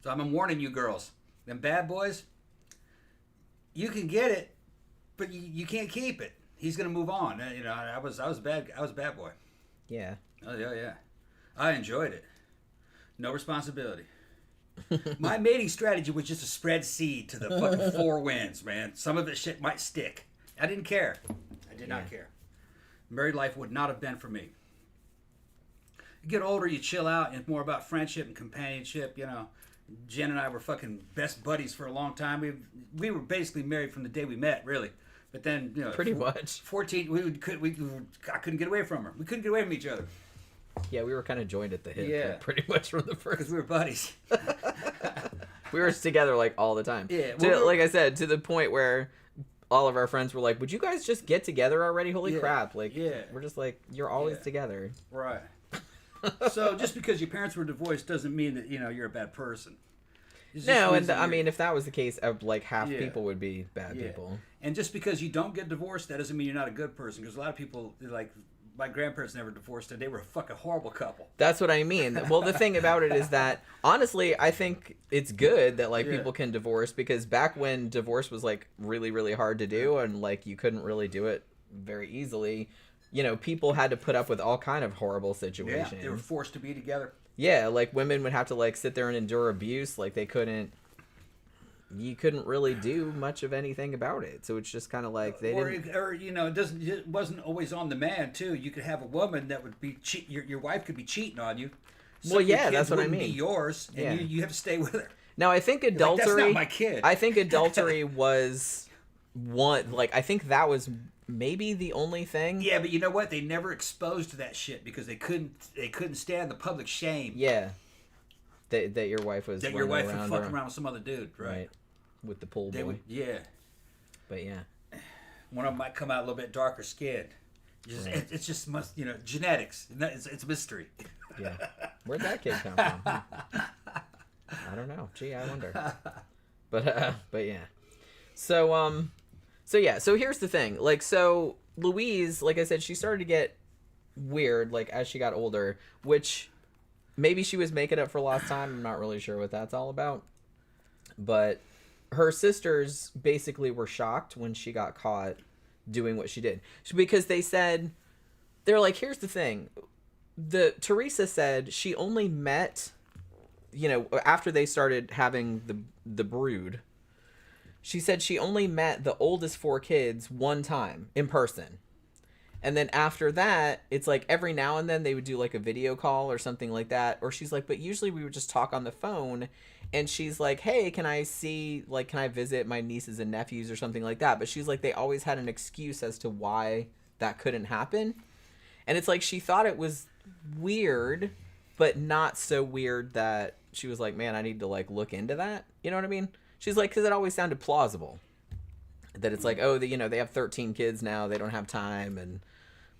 So I'm warning you girls, them bad boys, you can get it, but you can't keep it. He's gonna move on. You know, I was a bad boy. Yeah. Oh yeah. I enjoyed it. No responsibility. My mating strategy was just to spread seed to the fucking 4 winds, man. Some of the shit might stick. I didn't care. I did not care. Married life would not have been for me. You get older, you chill out, and it's more about friendship and companionship. You know, Jen and I were fucking best buddies for a long time. We were basically married from the day we met, really. But then, you know, pretty much 14. I couldn't get away from her. We couldn't get away from each other. Yeah, we were kind of joined at the hip. Yeah, pretty much from the first. Because we were buddies. We were together like all the time. Yeah, like I said, to the point where all of our friends were like, would you guys just get together already? Holy crap. Like, yeah. we're just like, you're always together. Right. So just because your parents were divorced doesn't mean that, you're a bad person. No, and I mean, if that was the case, like half people would be bad people. And just because you don't get divorced, that doesn't mean you're not a good person. Because a lot of people, like, my grandparents never divorced, and they were a fucking horrible couple. That's what I mean. Well, the thing about it is that, honestly, I think it's good that, like, people can divorce, because back when divorce was, like, really, really hard to do, and, like, you couldn't really do it very easily, people had to put up with all kind of horrible situations. Yeah, they were forced to be together. Yeah, like, women would have to, like, sit there and endure abuse. Like, you couldn't really do much of anything about it. So it's just kind of like it wasn't always on the man too. You could have a woman that would be your wife could be cheating on you. So well, yeah, that's what I mean. Be yours, and you have to stay with her. Now I think adultery. Like, that's not my kid. I think adultery was one. Like, I think that was maybe the only thing. Yeah, but you know what? They never exposed that shit because they couldn't stand the public shame. Yeah. That your wife was fucking around with some other dude, right? With the pool boy. But yeah. One of them might come out a little bit darker skinned. It's just genetics. It's a mystery. Yeah. Where'd that kid come from? I don't know. Gee, I wonder. But yeah. So here's the thing. Like, so Louise, like I said, she started to get weird, like, as she got older, which maybe she was making up for lost time. I'm not really sure what that's all about. But her sisters basically were shocked when she got caught doing what she did. Because they're like, here's the thing. Teresa said she only met, after they started having the brood, she said she only met the oldest 4 kids one time in person. And then after that, it's like every now and then they would do like a video call or something like that. Or she's like, but usually we would just talk on the phone. And she's like, hey, can I visit my nieces and nephews or something like that? But she's like, they always had an excuse as to why that couldn't happen. And it's like she thought it was weird, but not so weird that she was like, man, I need to like look into that. You know what I mean? She's like, because it always sounded plausible. That it's like, oh, they have 13 kids now. They don't have time and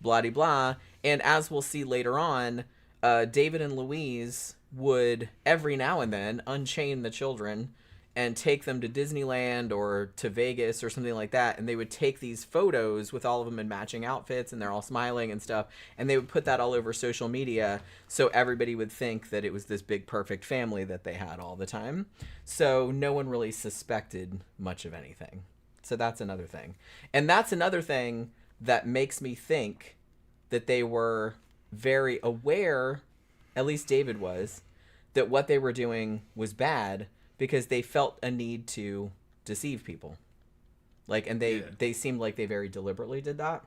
blah-de-blah. And as we'll see later on, David and Louise would every now and then unchain the children and take them to Disneyland or to Vegas or something like that. And they would take these photos with all of them in matching outfits and they're all smiling and stuff. And they would put that all over social media so everybody would think that it was this big perfect family that they had all the time. So no one really suspected much of anything. So that's another thing. And that's another thing that makes me think that they were very aware, at least David was, that what they were doing was bad because they felt a need to deceive people. Like, and they seemed like they very deliberately did that,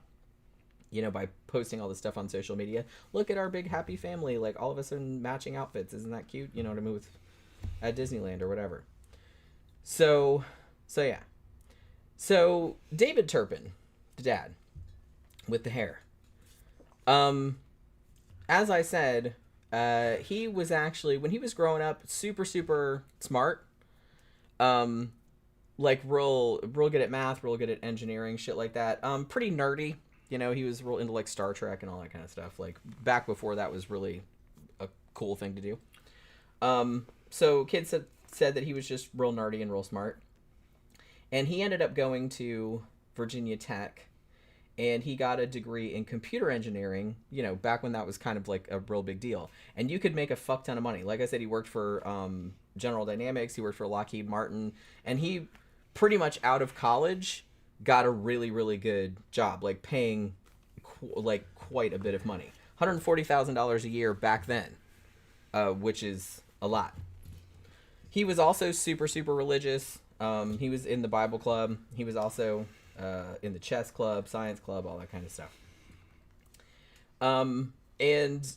by posting all this stuff on social media. Look at our big happy family. Like, all of us are in matching outfits. Isn't that cute? You know what I mean? At Disneyland or whatever. So yeah. So David Turpin, the dad, with the hair. As I said, he was actually, when he was growing up, super, super smart. Like real good at math, real good at engineering, shit like that. Pretty nerdy. He was real into like Star Trek and all that kind of stuff. Like back before that was really a cool thing to do. So kids said that he was just real nerdy and real smart. And he ended up going to Virginia Tech, and he got a degree in computer engineering, back when that was kind of like a real big deal. And you could make a fuck ton of money. Like I said, he worked for General Dynamics, he worked for Lockheed Martin, and he pretty much out of college got a really, really good job, like paying quite a bit of money. $140,000 a year back then, which is a lot. He was also super, super religious. He was in the Bible club. He was also in the chess club, science club, all that kind of stuff. And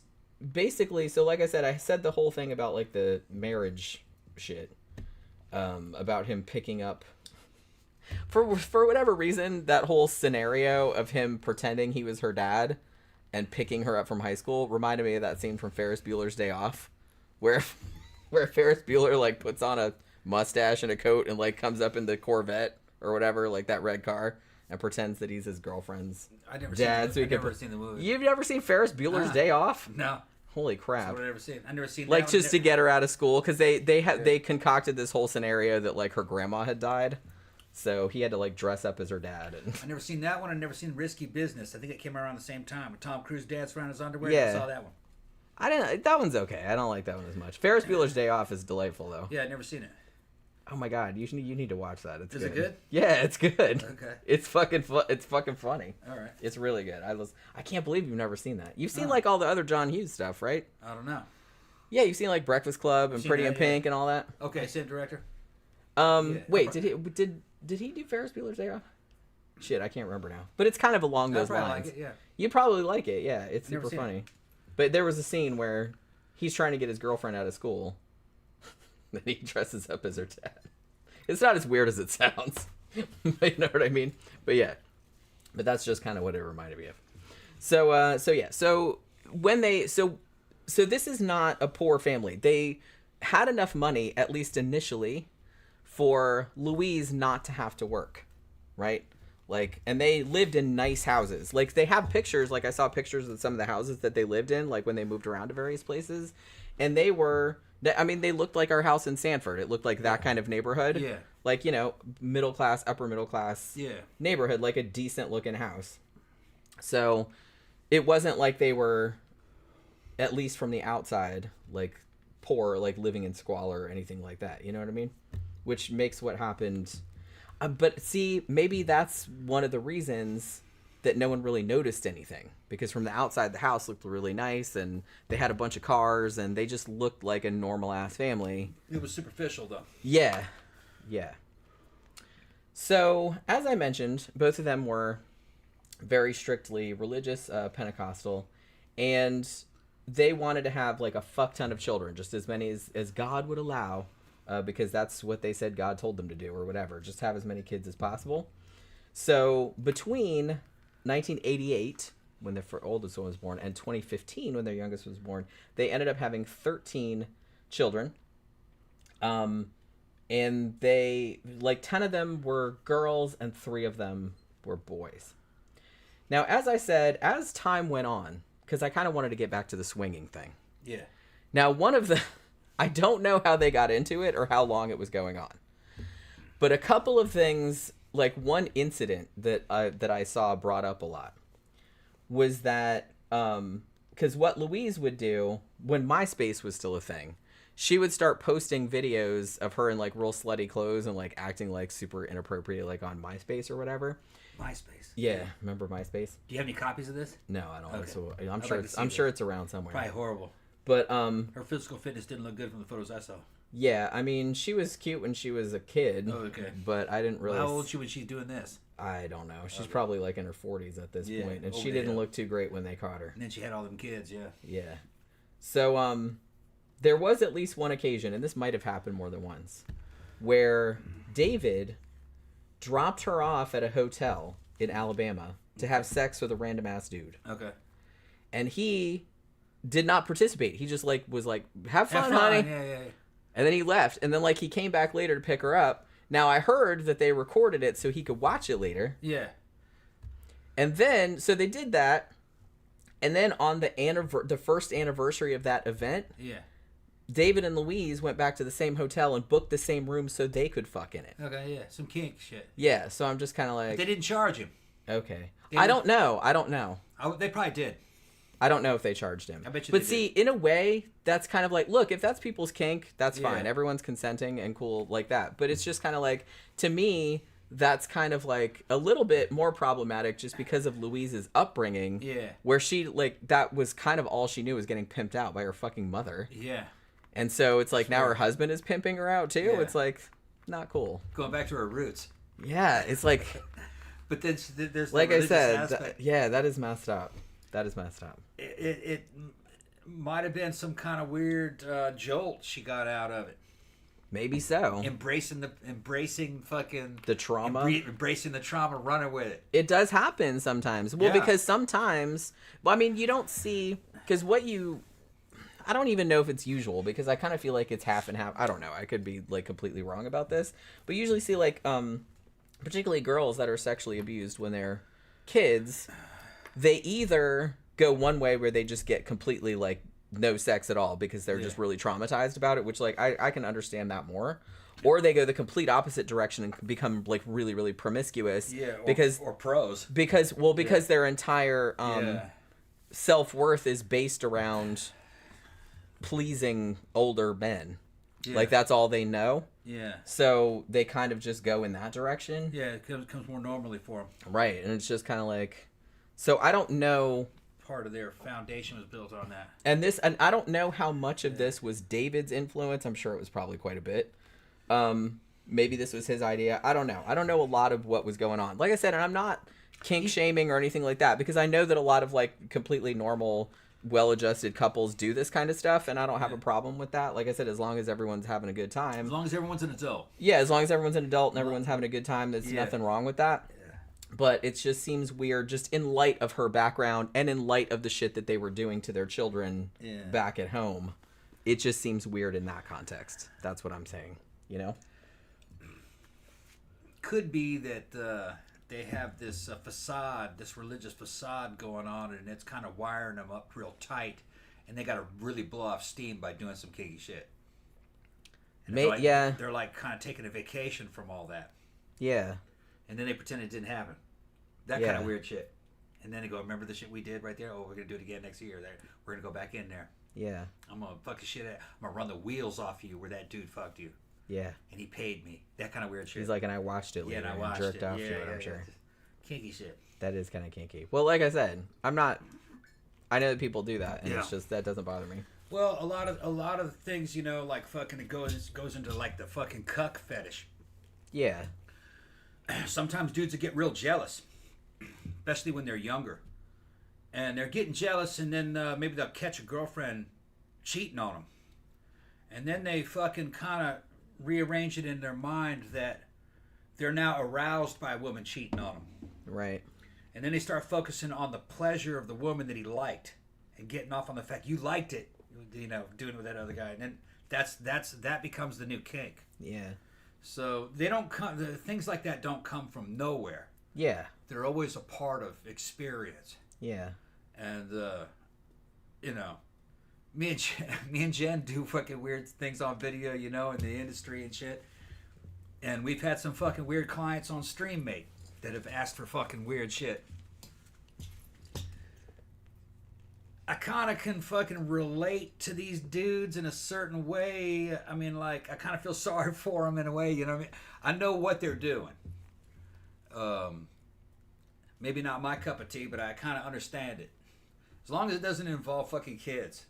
basically, so like I said, I said the whole thing about like the marriage shit, about him picking up, for whatever reason, that whole scenario of him pretending he was her dad and picking her up from high school reminded me of that scene from Ferris Bueller's Day Off, where Ferris Bueller like puts on a mustache and a coat and like comes up in the Corvette or whatever, like that red car, and pretends that he's his girlfriend's I've never dad. I've never seen the movie. You've never seen Ferris Bueller's Day Off? No. Holy crap! That's what I've never seen. I've never seen like that just to get her out of school because they concocted this whole scenario that like her grandma had died, so he had to like dress up as her dad. And I've never seen that one. I've never seen Risky Business. I think it came around the same time. With Tom Cruise danced around his underwear. Yeah. I saw that one. I didn't. That one's okay. I don't like that one as much. Ferris Bueller's Day Off is delightful though. Yeah, I've never seen it. Oh my god, you need to watch that. It's Is good. it good? Yeah, it's good. Okay. It's fucking It's fucking funny. All right. It's really good. I can't believe you've never seen that. You've seen like all the other John Hughes stuff, right? I don't know. Yeah, you've seen like Breakfast Club and Pretty in Pink and all that. Okay, same director. Wait, did he do Ferris Bueller's Day Off? Shit, I can't remember now. But it's kind of along those lines. Like it, yeah. You probably like it. Yeah, it's Never super seen funny. it. But there was a scene where he's trying to get his girlfriend out of school, and he dresses up as her dad. It's not as weird as it sounds. You know what I mean? But yeah. But that's just kind of what it reminded me of. So this is not a poor family. They had enough money, at least initially, for Louise not to have to work, right? Like, and they lived in nice houses. Like, they have pictures, like I saw pictures of some of the houses that they lived in, like when they moved around to various places. And they looked like our house in Sanford. It looked like that kind of neighborhood. Yeah. Like, you know, middle class, upper middle class neighborhood, like a decent looking house. So it wasn't like they were, at least from the outside, like poor, like living in squalor or anything like that. You know what I mean? Which makes what happened. But see, maybe that's one of the reasons that no one really noticed anything, because from the outside the house looked really nice and they had a bunch of cars and they just looked like a normal ass family. It was superficial though. Yeah. So as I mentioned, both of them were very strictly religious, Pentecostal, and they wanted to have like a fuck ton of children, just as many as God would allow, because that's what they said God told them to do or whatever, just have as many kids as possible. So between 1988, when their oldest one was born, and 2015, when their youngest was born, they ended up having 13 children. And they, like 10 of them were girls and 3 of them were boys. Now, as I said, as time went on, because I kind of wanted to get back to the swinging thing. Yeah. Now, one of the, I don't know how they got into it or how long it was going on, but a couple of things, like one incident that I saw brought up a lot was that, because what Louise would do when MySpace was still a thing, she would start posting videos of her in like real slutty clothes and like acting like super inappropriate, like on MySpace or whatever. MySpace. Yeah, remember MySpace? Do you have any copies of this? No, I don't. Okay. So I'm sure it's around somewhere. Probably horrible. But her physical fitness didn't look good from the photos I saw. Yeah, I mean, she was cute when she was a kid. Oh, okay. But I didn't really. How old is she when she's doing this? I don't know. She's probably like in her 40s at this point, and she didn't look too great when they caught her. And then she had all them kids, yeah. Yeah. So there was at least one occasion, and this might have happened more than once, where David dropped her off at a hotel in Alabama to have sex with a random ass dude. Okay. And he did not participate. He just like was like, have fun, honey. Yeah. And then he left. And then like he came back later to pick her up. Now I heard that they recorded it so he could watch it later. Yeah. And then so they did that. And then on the first anniversary of that event, yeah, David and Louise went back to the same hotel and booked the same room so they could fuck in it. Okay, yeah, some kink shit. Yeah, so I'm just kind of like, but they didn't charge him. Okay. I don't know. They probably did. I don't know if they charged him. I bet you But they see, did. in a way, that's kind of like, look, if that's people's kink, that's Yeah. fine. Everyone's consenting and cool like that. But it's just kind of like, to me, that's kind of like a little bit more problematic just because of Louise's upbringing. Yeah. Where she, like, that was kind of all she knew was getting pimped out by her fucking mother. Yeah. And so it's like now her husband is pimping her out too. Yeah. It's like, not cool. Going back to her roots. Yeah, it's like... But then there's like I said, yeah, that is messed up. That is messed up. It might have been some kind of weird jolt she got out of it. Maybe so. Embracing fucking the trauma. Embracing the trauma, running with it. It does happen sometimes. Well, Yeah. because sometimes, well, I mean, you don't see, because I don't even know if it's usual, because I kind of feel like it's half and half. I don't know. I could be like completely wrong about this, but you usually see like particularly girls that are sexually abused when they're kids, they either go one way where they just get completely like no sex at all because they're just really traumatized about it, which like I can understand that more. Or they go the complete opposite direction and become like really, really promiscuous. Yeah, or pros. Because their entire self-worth is based around pleasing older men. Yeah. Like that's all they know. Yeah. So they kind of just go in that direction. Yeah, it comes more normally for them. Right, and it's just kind of like, so I don't know. Part of their foundation was built on that. And I don't know how much of this was David's influence. I'm sure it was probably quite a bit. Maybe this was his idea. I don't know. I don't know a lot of what was going on. Like I said, and I'm not kink shaming or anything like that because I know that a lot of like completely normal, well-adjusted couples do this kind of stuff, and I don't have a problem with that. Like I said, as long as everyone's having a good time. As long as everyone's an adult. Yeah, as long as everyone's an adult and everyone's having a good time, there's nothing wrong with that. Yeah. But it just seems weird just in light of her background and in light of the shit that they were doing to their children back at home. It just seems weird in that context. That's what I'm saying. You know, could be that they have this facade, this religious facade going on, and it's kind of wiring them up real tight, and they got to really blow off steam by doing some kinky shit. And they're like kind of taking a vacation from all that. Yeah, and then they pretend it didn't happen. That kind of weird shit. And then they go, "Remember the shit we did right there? Oh, we're gonna do it again next year. We're gonna go back in there. Yeah, I'm gonna fuck the shit out. I'm gonna run the wheels off you where that dude fucked you." Yeah. And he paid me. That kind of weird shit. He's like, and I watched it later and I watched jerked off to it, I'm sure. Kinky shit. That is kind of kinky. Well, like I said, I know that people do that, and it's just, that doesn't bother me. Well, a lot of things, you know, like fucking it goes into like the fucking cuck fetish. Yeah. Sometimes dudes will get real jealous, especially when they're younger. And they're getting jealous, and then maybe they'll catch a girlfriend cheating on them. And then they fucking kind of rearrange it in their mind that they're now aroused by a woman cheating on them. Right. And then they start focusing on the pleasure of the woman that he liked and getting off on the fact you liked it, you know, doing it with that other guy. And then that becomes the new kink. Yeah. So they don't come, things like that don't come from nowhere. Yeah. They're always a part of experience. Yeah. And, you know, me and Jen do fucking weird things on video, you know, in the industry and shit. And we've had some fucking weird clients on StreamMate that have asked for fucking weird shit. I kind of can fucking relate to these dudes in a certain way. I mean, like, I kind of feel sorry for them in a way, you know what I mean? I know what they're doing. Maybe not my cup of tea, but I kind of understand it. As long as it doesn't involve fucking kids.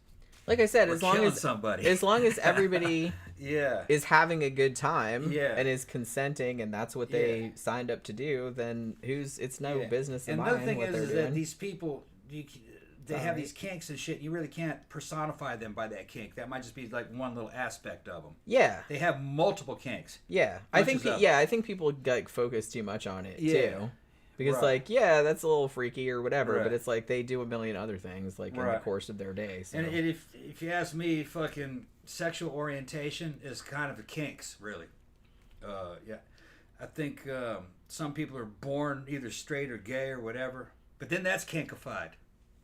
Like I said, as long as everybody is having a good time and is consenting, and that's what they signed up to do, then it's no business of mine. And another thing is that these people, they have these kinks and shit. You really can't personify them by that kink. That might just be like one little aspect of them. Yeah, they have multiple kinks. Yeah, I think people like focus too much on it too. Because, that's a little freaky or whatever, but it's like they do a million other things, like, in the course of their day. So. And if you ask me, fucking sexual orientation is kind of the kinks, really. I think some people are born either straight or gay or whatever, but then that's kinkified.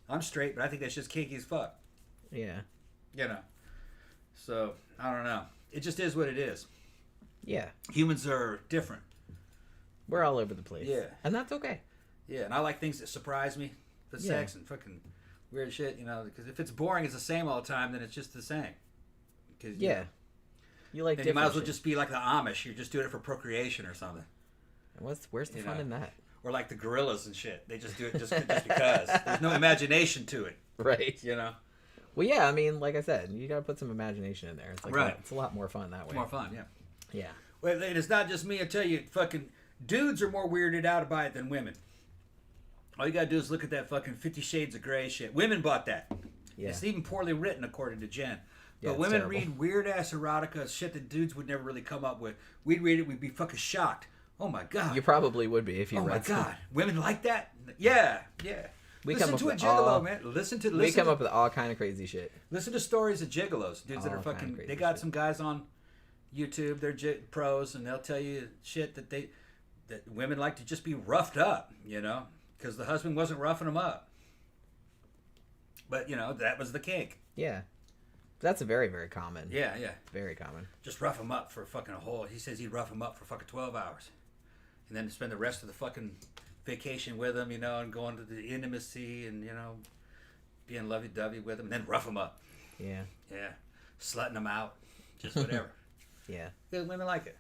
I'm straight, but I think that's just kinky as fuck. Yeah. You know. So, I don't know. It just is what it is. Yeah. Humans are different. We're all over the place. Yeah. And that's okay. Yeah, and I like things that surprise me. The sex and fucking weird shit, you know, because if it's boring, it's the same all the time, then it's just the same. You like different. You might as well just be like the Amish. You're just doing it for procreation or something. Where's the fun in that? Or like the gorillas and shit. They just do it just because. There's no imagination to it. Right. You know? Well, yeah, I mean, like I said, you got to put some imagination in there. It's like it's a lot more fun that way. It's more fun, yeah. Yeah. Well, it's not just me. I tell you, fucking dudes are more weirded out by it than women. All you gotta do is look at that fucking 50 Shades of Grey shit. Women bought that. Yeah. It's even poorly written, according to Jen. But women read weird-ass erotica, shit that dudes would never really come up with. We'd read it, we'd be fucking shocked. Oh, my God. You probably would be if you read it. Oh, my God. Women like that? Yeah. Listen to a gigolo, man. We come up with all kind of crazy shit. Listen to stories of gigolos. Dudes that are fucking... They got some guys on YouTube. They're pros, and they'll tell you shit that they... that women like to just be roughed up, you know, because the husband wasn't roughing them up. But, you know, that was the kink. Yeah. That's very, very common. Yeah. Very common. Just rough him up for fucking a whole... He says he'd rough him up for fucking 12 hours. And then spend the rest of the fucking vacation with him, you know, and going to the intimacy and, you know, being lovey-dovey with him. And then rough him up. Yeah. Yeah. Slutting him out. Just whatever. Yeah. Good women like it.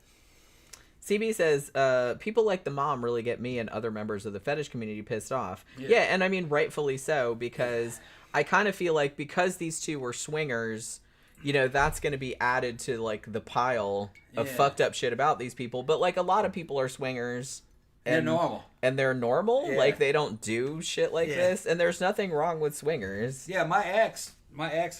CB says, people like the mom really get me and other members of the fetish community pissed off. Yeah, and I mean, rightfully so, because I kind of feel like because these two were swingers, you know, that's going to be added to, like, the pile of fucked up shit about these people. But, like, a lot of people are swingers. And, they're normal. And they're normal. Yeah. Like, they don't do shit like this. And there's nothing wrong with swingers. Yeah, my ex,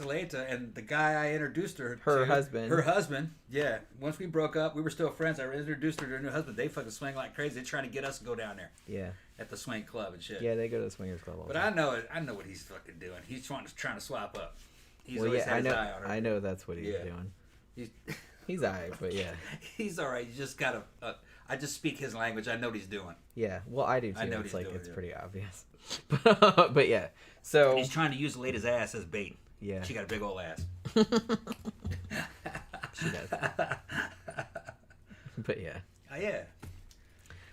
Aleta, and the guy I introduced her to. Her husband, yeah. Once we broke up, we were still friends. I introduced her to her new husband. They fucking swing like crazy. They're trying to get us to go down there. Yeah. At the swing club and shit. Yeah, they go to the swingers club all the But time. I know what he's fucking doing. He's trying to swap up. He's always had his eye on her. I know that's what he's doing. He's alright, but yeah. He's alright. You just gotta... I just speak his language. I know what he's doing. Yeah, well, I do too. I know it's what like, he's doing, it's yeah. pretty obvious. But yeah, so... And he's trying to use Lada's ass as bait. Yeah. She got a big old ass. She does. But yeah. Yeah.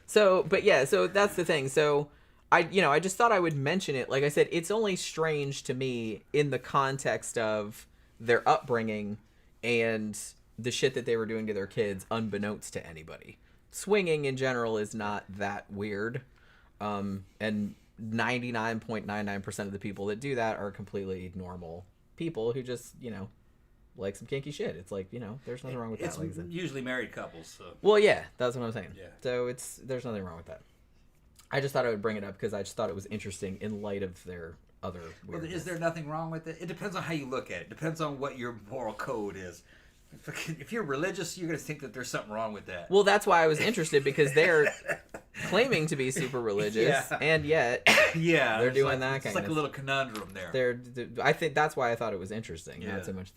So that's the thing. So I just thought I would mention it. Like I said, it's only strange to me in the context of their upbringing and the shit that they were doing to their kids unbeknownst to anybody. Swinging in general is not that weird. And 99.99% of the people that do that are completely normal people who just, you know, like some kinky shit. It's like, you know, there's nothing wrong with that. It's like usually married couples. So. Well, yeah, that's what I'm saying. Yeah. So there's nothing wrong with that. I just thought I would bring it up because I just thought it was interesting in light of their other weirdness. Well, is there nothing wrong with it? It depends on how you look at it. It depends on what your moral code is. If you're religious, you're going to think that there's something wrong with that. Well, that's why I was interested, because they're claiming to be super religious, and yet they're doing that kind of... It's like a little conundrum there. I think that's why I thought it was interesting, not so much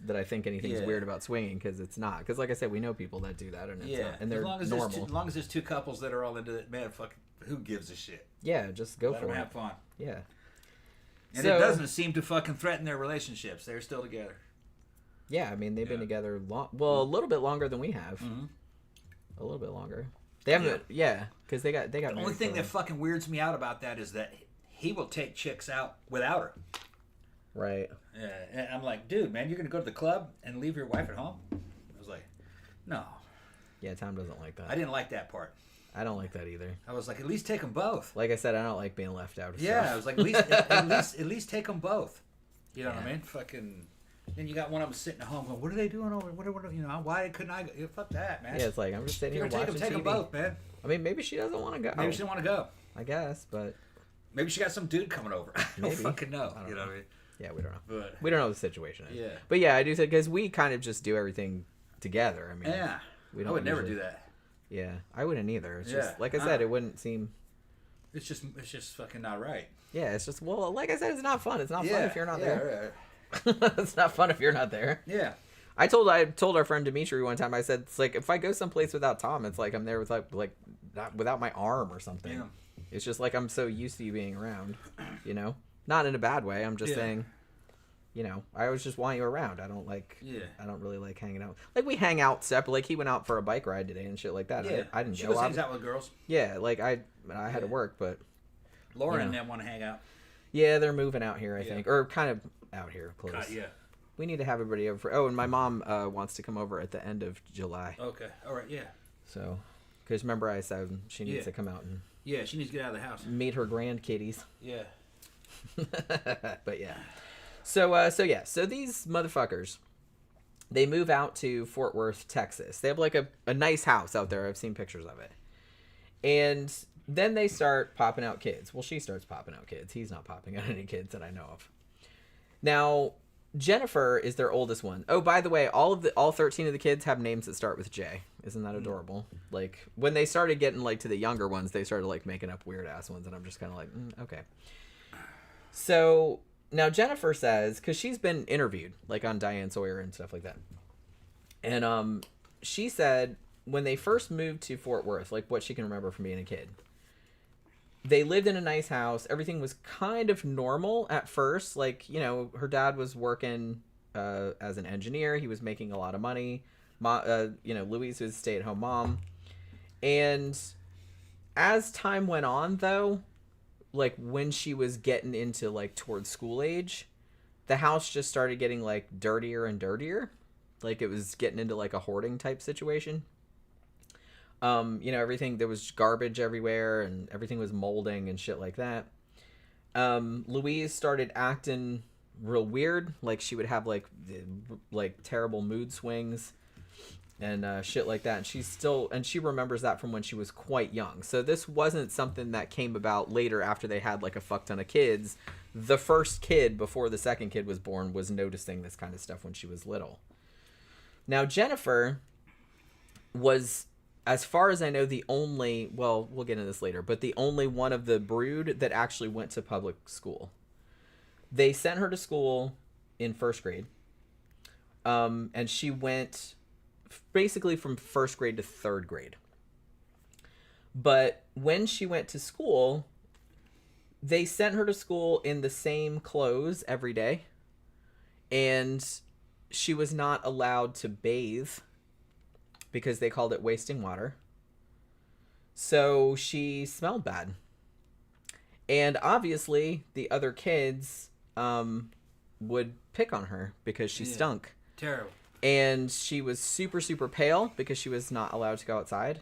that I think anything's weird about swinging, because it's not. Because like I said, we know people that do that, and it's not, and they're normal. As long as there's two couples that are all into it, man, fuck, who gives a shit? Yeah, just go for it. Let them have fun. Yeah. And it doesn't seem to fucking threaten their relationships. They're still together. Yeah, I mean, they've been together a little bit longer than we have. Mm-hmm. A little bit longer. They haven't, because they got The married. only thing that fucking weirds me out about that is that he will take chicks out without her. Right. Yeah, and I'm like, dude, man, you're gonna go to the club and leave your wife at home? I was like, no. Yeah, Tom doesn't like that. I didn't like that part. I don't like that either. I was like, at least take them both. Like I said, I don't like being left out of stuff. I was like, at least take them both. You know what I mean? Fucking. Then you got one of them sitting at home going, what are they doing over? What you know? Why couldn't I go? Fuck that, man. Yeah, it's like, I'm just sitting here watching TV. Take them both, man. I mean, maybe she doesn't want to go. Maybe she doesn't want to go. I guess, but maybe she got some dude coming over. I don't fucking know. You know what I mean? Yeah, we don't know. But we don't know what the situation is. Yeah. But yeah, I do say, because we kind of just do everything together. I mean, yeah. We don't I would never do that. Yeah, I wouldn't either. It's just, like I said, it wouldn't seem... It's just fucking not right. Yeah, it's just, well, like I said, it's not fun. It's not fun if you're not there. Right. It's not fun if you're not there. Yeah. I told our friend Dimitri one time, I said, it's like, if I go someplace without Tom, it's like I'm there with like not, without my arm or something. Yeah. It's just like I'm so used to you being around, you know? Not in a bad way. I'm just saying, you know, I always just want you around. I don't really like hanging out. Like, we hang out separate. Like, he went out for a bike ride today and shit like that. Yeah. I didn't she go out. She hangs out with girls. Yeah, like, I had to work, but... Laura and them want to hang out. Yeah, they're moving out here, I think. Or kind of out here, close. Yeah. We need to have everybody over for... Oh, and my mom wants to come over at the end of July. Okay. All right, yeah. So, because remember I said she needs to come out and... Yeah, she needs to get out of the house. Meet her grandkitties. Yeah. But yeah. So these motherfuckers, they move out to Fort Worth, Texas. They have like a nice house out there. I've seen pictures of it. And then they start popping out kids. Well, she starts popping out kids. He's not popping out any kids that I know of. Now, Jennifer is their oldest one. Oh, by the way, all 13 of the kids have names that start with J. Isn't that adorable? Like, when they started getting like to the younger ones, they started like making up weird ass ones, and I'm just kind of like, okay. So now Jennifer says, because she's been interviewed like on Diane Sawyer and stuff like that, and she said when they first moved to Fort Worth, like what she can remember from being a kid, they lived in a nice house. Everything was kind of normal at first. Like, you know, her dad was working as an engineer. He was making a lot of money. You know, Louise was a stay-at-home mom. And as time went on, though, like when she was getting into like towards school age, the house just started getting like dirtier and dirtier. Like it was getting into like a hoarding type situation. You know, everything, there was garbage everywhere and everything was molding and shit like that. Louise started acting real weird. Like she would have like terrible mood swings and shit like that. And she remembers that from when she was quite young. So this wasn't something that came about later after they had like a fuck ton of kids. The first kid before the second kid was born was noticing this kind of stuff when she was little. Now, Jennifer was, as far as I know, the only, well, we'll get into this later, but the only one of the brood that actually went to public school. They sent her to school in first grade. And she went basically from first grade to third grade. But when she went to school, they sent her to school in the same clothes every day. And she was not allowed to bathe because they called it wasting water. So she smelled bad. And obviously the other kids would pick on her because she stunk. Terrible. And she was super, super pale because she was not allowed to go outside.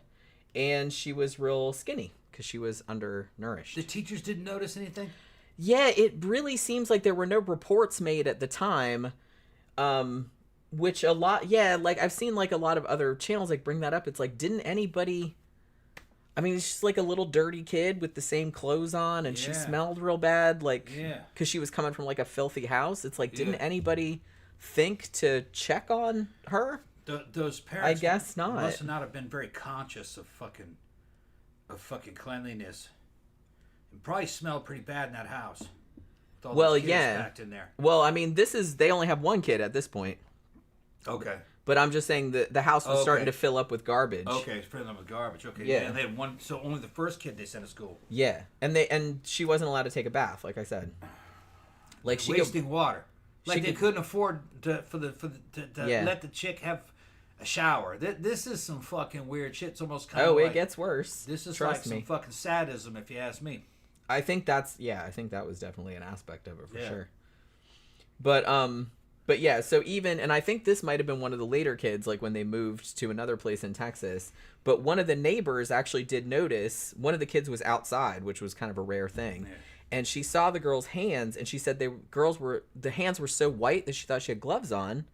And she was real skinny because she was undernourished. The teachers didn't notice anything? Yeah, it really seems like there were no reports made at the time. Which a lot, yeah, like I've seen like a lot of other channels like bring that up. It's like, didn't anybody, I mean, it's just like a little dirty kid with the same clothes on and she smelled real bad, like, because she was coming from like a filthy house. It's like, didn't anybody think to check on her? Those parents, I guess not. Must not have been very conscious of fucking cleanliness. It probably smelled pretty bad in that house. With all those kids packed in there. Well, I mean, they only have one kid at this point. Okay. But I'm just saying that the house was starting to fill up with garbage. Okay, it's filling up with garbage. Okay. Yeah. And they had one, so only the first kid they sent to school. Yeah. And she wasn't allowed to take a bath, like I said. Like she wasting water. Like they couldn't afford to let the chick have a shower. This is some fucking weird shit. It's almost kind of it gets worse. This is Trust like some fucking sadism, if you ask me. I think that was definitely an aspect of it for sure. But yeah, so even, and I think this might have been one of the later kids, like when they moved to another place in Texas, but one of the neighbors actually did notice, one of the kids was outside, which was kind of a rare thing. Yeah. And she saw the girl's hands, and she said the hands were so white that she thought she had gloves on.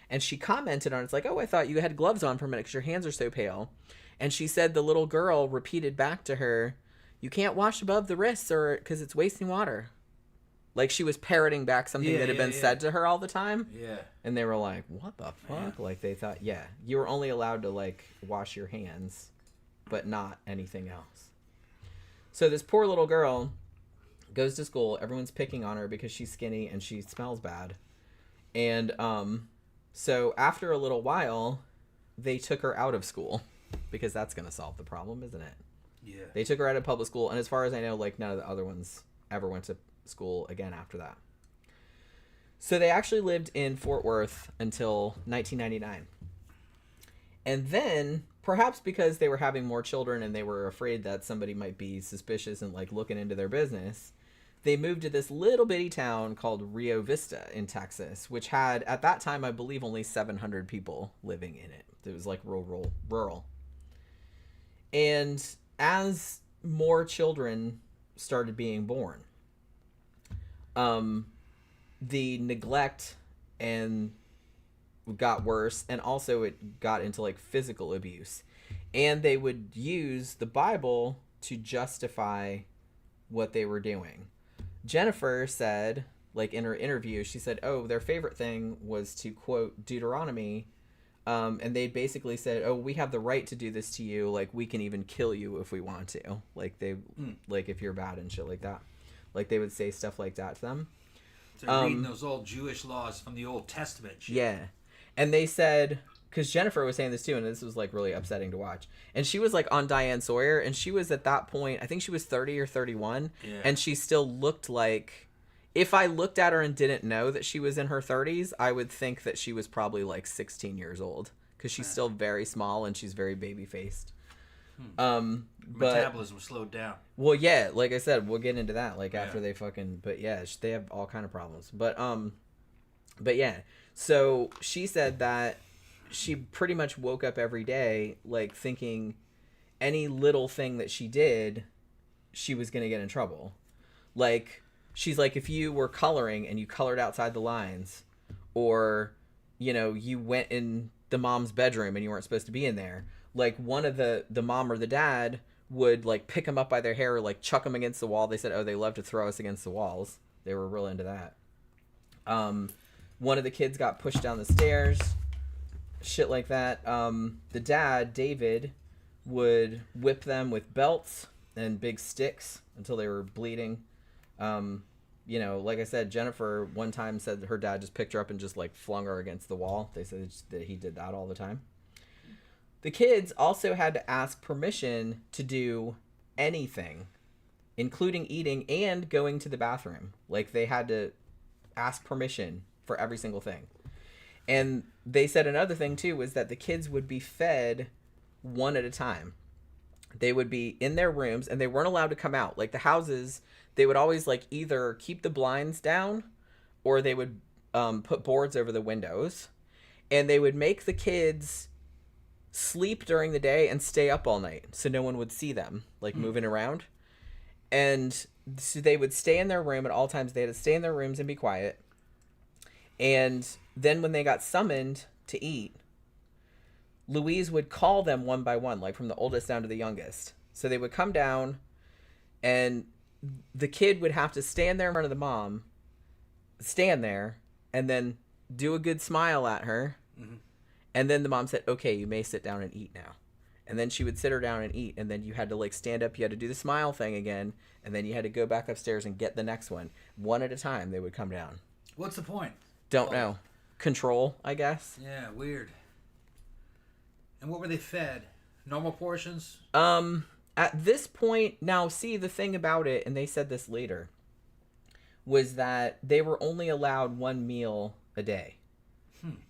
And she commented on it. It's like, oh, I thought you had gloves on for a minute because your hands are so pale. And she said the little girl repeated back to her, you can't wash above the wrists or because it's wasting water. Like she was parroting back something that had been said to her all the time. Yeah. And they were like, what the fuck? Yeah. Like they thought, you were only allowed to like wash your hands, but not anything else. So this poor little girl goes to school. Everyone's picking on her because she's skinny and she smells bad. And so after a little while, they took her out of school because that's going to solve the problem, isn't it? Yeah. They took her out of public school. And as far as I know, like none of the other ones ever went to school again after that. So they actually lived in Fort Worth until 1999. And then, perhaps because they were having more children and they were afraid that somebody might be suspicious and like looking into their business, they moved to this little bitty town called Rio Vista in Texas, which had, at that time, I believe only 700 people living in it. It was like rural. And as more children started being born, the neglect and got worse, and also it got into like physical abuse, and they would use the Bible to justify what they were doing. Jennifer said, like in her interview, she said, oh, their favorite thing was to quote Deuteronomy, and they basically said, oh, we have the right to do this to you, like we can even kill you if we want to, like they like if you're bad and shit like that. Like, they would say stuff like that to them. So reading those old Jewish laws from the Old Testament shit. Yeah. And they said, because Jennifer was saying this too, and this was like really upsetting to watch. And she was like on Diane Sawyer, and she was at that point, I think she was 30 or 31, and she still looked like, if I looked at her and didn't know that she was in her 30s, I would think that she was probably like 16 years old, because she's still very small and she's very baby faced. But metabolism slowed down. Well, yeah, like I said, we'll get into that after they fucking. But yeah, they have all kind of problems. But yeah. So she said that she pretty much woke up every day like thinking any little thing that she did, she was gonna get in trouble. Like she's like, if you were coloring and you colored outside the lines, or you went in the mom's bedroom and you weren't supposed to be in there. Like one of the mom or the dad would like pick them up by their hair, or like chuck them against the wall. They said, they love to throw us against the walls. They were real into that. One of the kids got pushed down the stairs, shit like that. The dad, David, would whip them with belts and big sticks until they were bleeding. Like I said, Jennifer one time said that her dad just picked her up and just like flung her against the wall. They said that he did that all the time. The kids also had to ask permission to do anything, including eating and going to the bathroom. Like, they had to ask permission for every single thing. And they said another thing, too, was that the kids would be fed one at a time. They would be in their rooms, and they weren't allowed to come out. Like, the houses, they would always, like, either keep the blinds down, or they would put boards over the windows. And they would make the kids sleep during the day and stay up all night so no one would see them like moving around. And so they would stay in their room at all times. They had to stay in their rooms and be quiet. And then when they got summoned to eat, Louise would call them one by one, like from the oldest down to the youngest. So they would come down, and the kid would have to stand there in front of the mom, stand there, and then do a good smile at her. And then the mom said, okay, you may sit down and eat now. And then she would sit her down and eat. And then you had to like stand up. You had to do the smile thing again. And then you had to go back upstairs and get the next one. One at a time, they would come down. What's the point? Don't know. Control, I guess. Yeah, weird. And what were they fed? Normal portions? At this point, now see, the thing about it, and they said this later, was that they were only allowed one meal a day.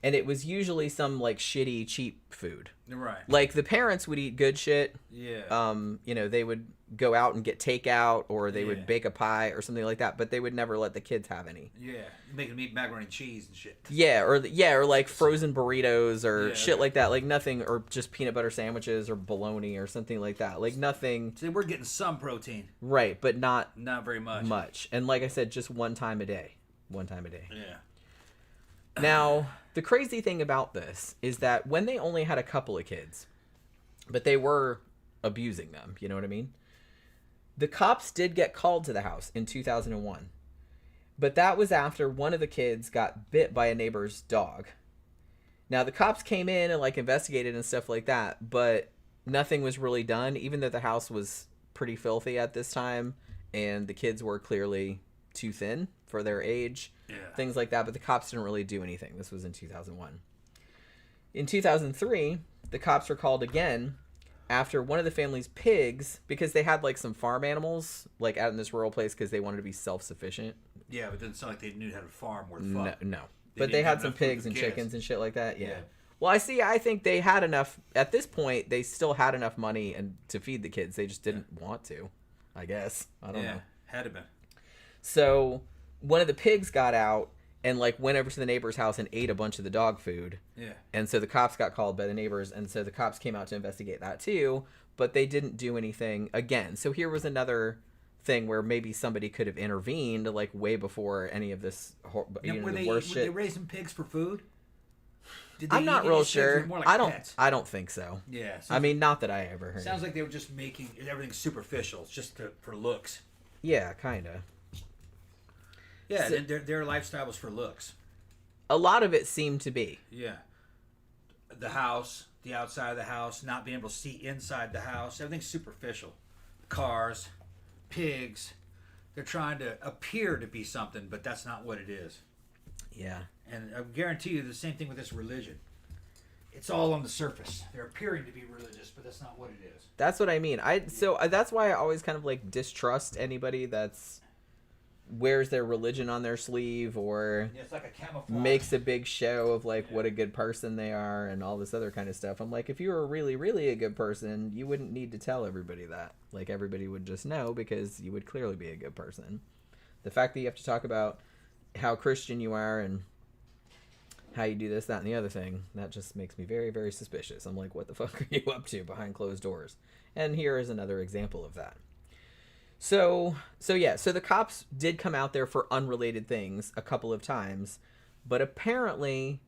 And it was usually some like shitty, cheap food. Right. Like the parents would eat good shit. Yeah. They would go out and get takeout, or they would bake a pie or something like that, but they would never let the kids have any. Yeah. Make them eat macaroni and cheese and shit. Yeah, or like frozen burritos or shit like that. Like nothing, or just peanut butter sandwiches or bologna or something like that. Like nothing. See, we're getting some protein. Right, but not very much. And like I said, just one time a day. Yeah. Now, the crazy thing about this is that when they only had a couple of kids, but they were abusing them, you know what I mean? The cops did get called to the house in 2001. But that was after one of the kids got bit by a neighbor's dog. Now, the cops came in and like investigated and stuff like that, but nothing was really done, even though the house was pretty filthy at this time and the kids were clearly too thin for their age. Things like that, but the cops didn't really do anything. This was in 2001. In 2003, the cops were called again after one of the family's pigs, because they had like some farm animals like out in this rural place because they wanted to be self-sufficient. Yeah, but it didn't sound like they knew how to farm worth fuck. No. But they had some pigs and chickens and shit like that. Yeah. Well, I think they had enough at this point. They still had enough money and to feed the kids. They just didn't want to, I guess. I don't know. Had to be. So one of the pigs got out and like went over to the neighbor's house and ate a bunch of the dog food. Yeah. And so the cops got called by the neighbors, and so the cops came out to investigate that too, but they didn't do anything again. So here was another thing where maybe somebody could have intervened like way before any of this the worst shit. Were they raising pigs for food? I'm not real sure. Like I don't think so. Yeah. I mean, not that I ever heard. Sounds like they were just making everything superficial, just for looks. Yeah, kind of. Yeah, so, their lifestyle was for looks. A lot of it seemed to be. Yeah. The house, the outside of the house, not being able to see inside the house. Everything's superficial. Cars, pigs. They're trying to appear to be something, but that's not what it is. Yeah. And I guarantee you the same thing with this religion. it's all on the surface. They're appearing to be religious, but that's not what it is. That's what I mean. So that's why I always kind of like distrust anybody that's wears their religion on their sleeve or it's like a camouflage. Makes a big show of like what a good person they are and all this other kind of stuff. I'm like, if you were really, really a good person, you wouldn't need to tell everybody that. Like, everybody would just know because you would clearly be a good person. The fact that you have to talk about how Christian you are and how you do this, that, and the other thing, that just makes me very, very suspicious. I'm like, what the fuck are you up to behind closed doors? And here is another example of that. So the cops did come out there for unrelated things a couple of times, but apparently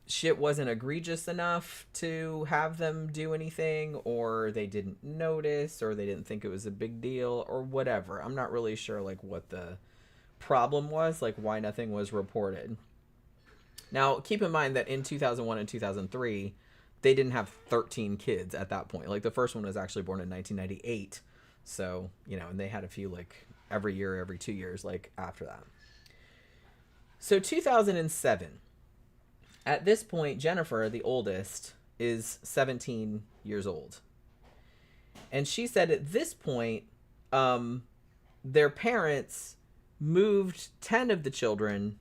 shit wasn't egregious enough to have them do anything, or they didn't notice, or they didn't think it was a big deal, or whatever. I'm not really sure like what the problem was, like why nothing was reported. Now, keep in mind that in 2001 and 2003, they didn't have 13 kids at that point. Like, the first one was actually born in 1998. So, you know, and they had a few, like, every year, every 2 years, like, after that. So, 2007. At this point, Jennifer, the oldest, is 17 years old. And she said at this point, their parents moved 10 of the children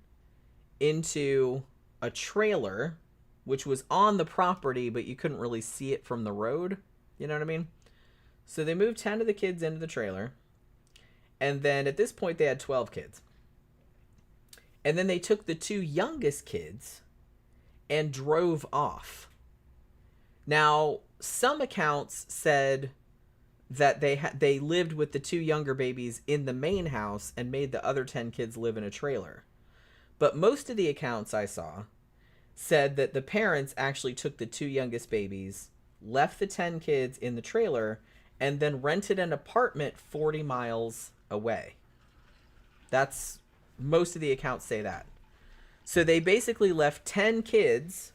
into a trailer, which was on the property, but you couldn't really see it from the road. You know what I mean? So they moved 10 of the kids into the trailer. And then at this point, they had 12 kids. And then they took the 2 youngest kids and drove off. Now, some accounts said that they lived with the 2 younger babies in the main house and made the other 10 kids live in a trailer. But most of the accounts I saw said that the parents actually took the 2 youngest babies, left the 10 kids in the trailer, and then rented an apartment 40 miles away. That's, most of the accounts say that. So they basically left 10 kids,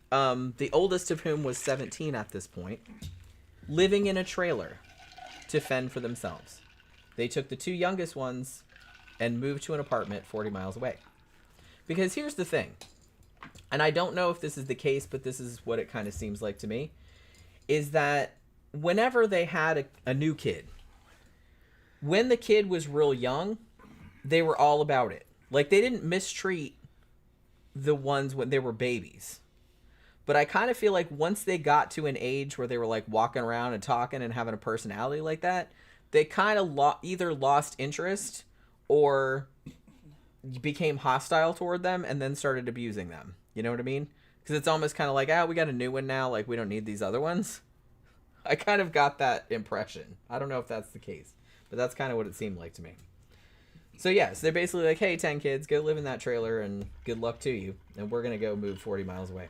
the oldest of whom was 17 at this point, living in a trailer to fend for themselves. They took the 2 youngest ones and moved to an apartment 40 miles away. Because here's the thing, and I don't know if this is the case, but this is what it kind of seems like to me, is that whenever they had a new kid, when the kid was real young, they were all about it. Like, they didn't mistreat the ones when they were babies. But I kind of feel like once they got to an age where they were, like, walking around and talking and having a personality like that, they kind of either lost interest or became hostile toward them and then started abusing them. You know what I mean? Because it's almost kind of like, we got a new one now, like, we don't need these other ones. I kind of got that impression. I don't know if that's the case, but that's kind of what it seemed like to me. So, yeah, so they're basically like, hey, 10 kids, go live in that trailer and good luck to you. And we're going to go move 40 miles away.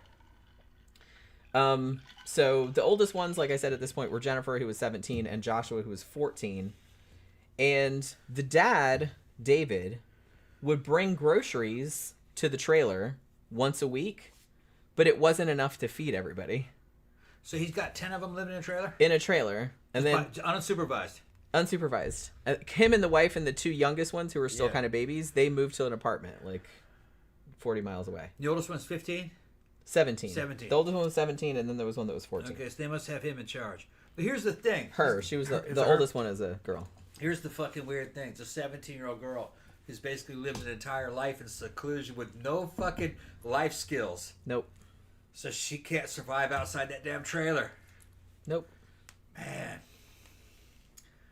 So the oldest ones, like I said, at this point were Jennifer, who was 17, and Joshua, who was 14. And the dad, David, would bring groceries to the trailer once a week, but it wasn't enough to feed everybody. So he's got 10 of them living in a trailer? In a trailer. And then unsupervised. Unsupervised. Him and the wife and the 2 youngest ones, who were still kind of babies, they moved to an apartment like 40 miles away. The oldest one's 15? 17. The oldest one was 17, and then there was one that was 14. Okay, so they must have him in charge. But here's the thing. She was the oldest one is a girl. Here's the fucking weird thing. It's a 17-year-old girl who's basically lived an entire life in seclusion with no fucking life skills. Nope. So she can't survive outside that damn trailer. Nope. Man.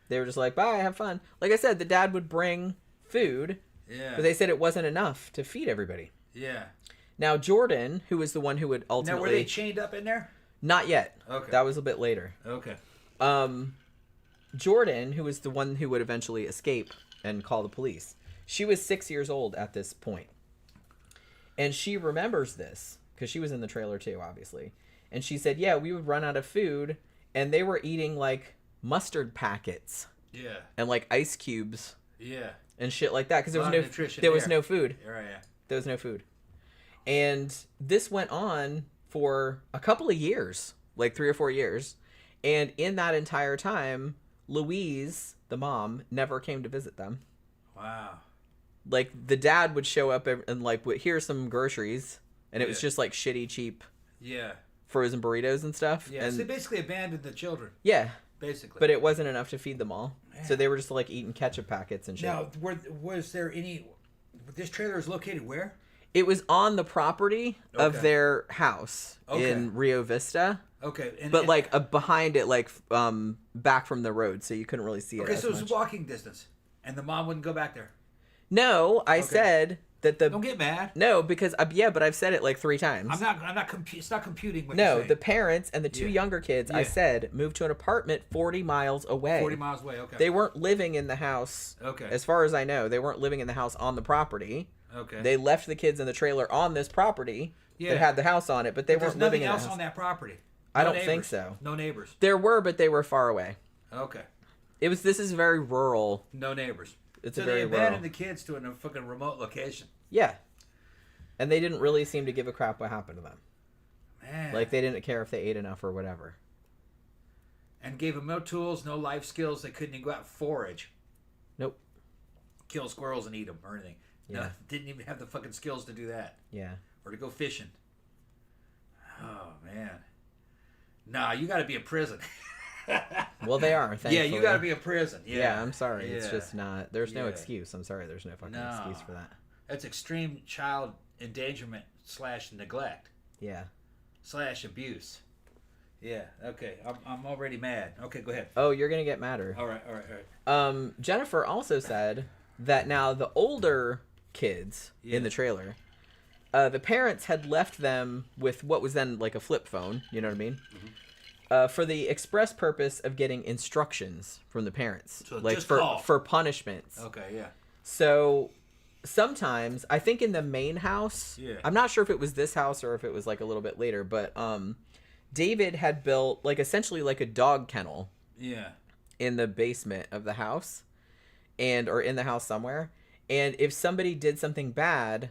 They were just like, bye, have fun. Like I said, the dad would bring food. Yeah. But they said it wasn't enough to feed everybody. Yeah. Now, Jordan, who was the one who would ultimately... Now, were they chained up in there? Not yet. Okay. That was a bit later. Okay. Jordan, who was the one who would eventually escape and call the police, she was 6 years old at this point. And she remembers this, because she was in the trailer too, obviously. And she said, yeah, we would run out of food, and they were eating, like, mustard packets. Yeah. And, like, ice cubes. Yeah. And shit like that, because there was no food. Right, yeah. There was no food. And this went on for a couple of years, like 3 or 4 years. And in that entire time, Louise, the mom, never came to visit them. Wow. Like, the dad would show up and, like, here's some groceries. And it was just, like, shitty, cheap Yeah. Frozen burritos and stuff. Yeah, and so they basically abandoned the children. Yeah. Basically. But it wasn't enough to feed them all. Man. So they were just like eating ketchup packets and shit. Now, was there any... This trailer is located where? It was on the property of their house in Rio Vista. Okay. But like behind it, like back from the road, so you couldn't really see it. Okay, so it was walking distance. And the mom wouldn't go back there. No, I said that the... Don't get mad. No, because but I've said it like 3 times. I'm not it's not computing what you're saying. No, the parents and the 2 younger kids, I said, moved to an apartment 40 miles away. 40 miles away, okay. They weren't living in the house. Okay. As far as I know, they weren't living in the house on the property. Okay. They left the kids in the trailer on this property that had the house on it, but they weren't living in the house. There's nothing else on that property. I don't think so. No neighbors. There were, but they were far away. Okay. This is very rural. No neighbors. It's so a very they abandoned rural. the kids to a fucking remote location. Yeah. And they didn't really seem to give a crap what happened to them. Man. Like, they didn't care if they ate enough or whatever. And gave them no tools, no life skills. They couldn't even go out and forage. Nope. Kill squirrels and eat them or anything. Yeah. No, didn't even have the fucking skills to do that. Yeah. Or to go fishing. Oh, man. Nah, you got to be in prison. Well, they are, thankfully. Yeah, you got to be in prison. Yeah, I'm sorry. Yeah. It's just not... There's no excuse. I'm sorry. There's no fucking excuse for that. That's extreme child endangerment / neglect. Yeah. / abuse. Yeah, okay. I'm already mad. Okay, go ahead. Oh, you're going to get madder. All right. Jennifer also said that now the older kids in the trailer, the parents had left them with what was then like a flip phone, you know what I mean? Mm-hmm. For the express purpose of getting instructions from the parents. So like just for punishments. Okay, yeah. So sometimes, I think in the main house, I'm not sure if it was this house or if it was like a little bit later, but David had built like essentially like a dog kennel. Yeah. In the basement of the house or in the house somewhere. And if somebody did something bad,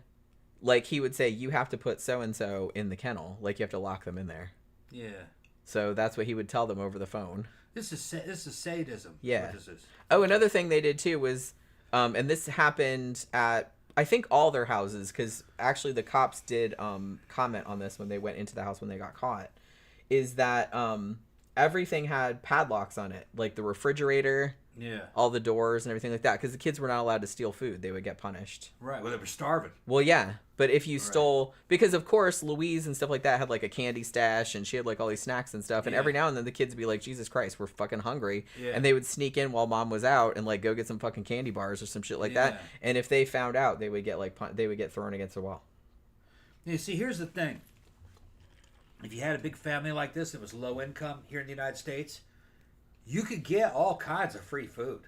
like he would say, you have to put so-and-so in the kennel. Like you have to lock them in there. Yeah. So that's what he would tell them over the phone. This is sadism. Yeah. What this is. Oh, another thing they did too was, and this happened at, I think all their houses, because actually the cops did comment on this when they went into the house when they got caught, is that everything had padlocks on it, like the refrigerator, all the doors and everything like that, because the kids were not allowed to steal food. They would get punished. Right, well, they were starving. Well, yeah, but if you stole, because of course Louise and stuff like that had like a candy stash, and she had like all these snacks and stuff, and every now and then the kids would be like, Jesus Christ, we're fucking hungry, and they would sneak in while mom was out and like go get some fucking candy bars or some shit like that, and if they found out, they would get like they would get thrown against the wall. You see, here's the thing. If you had a big family like this that was low income here in the United States, you could get all kinds of free food.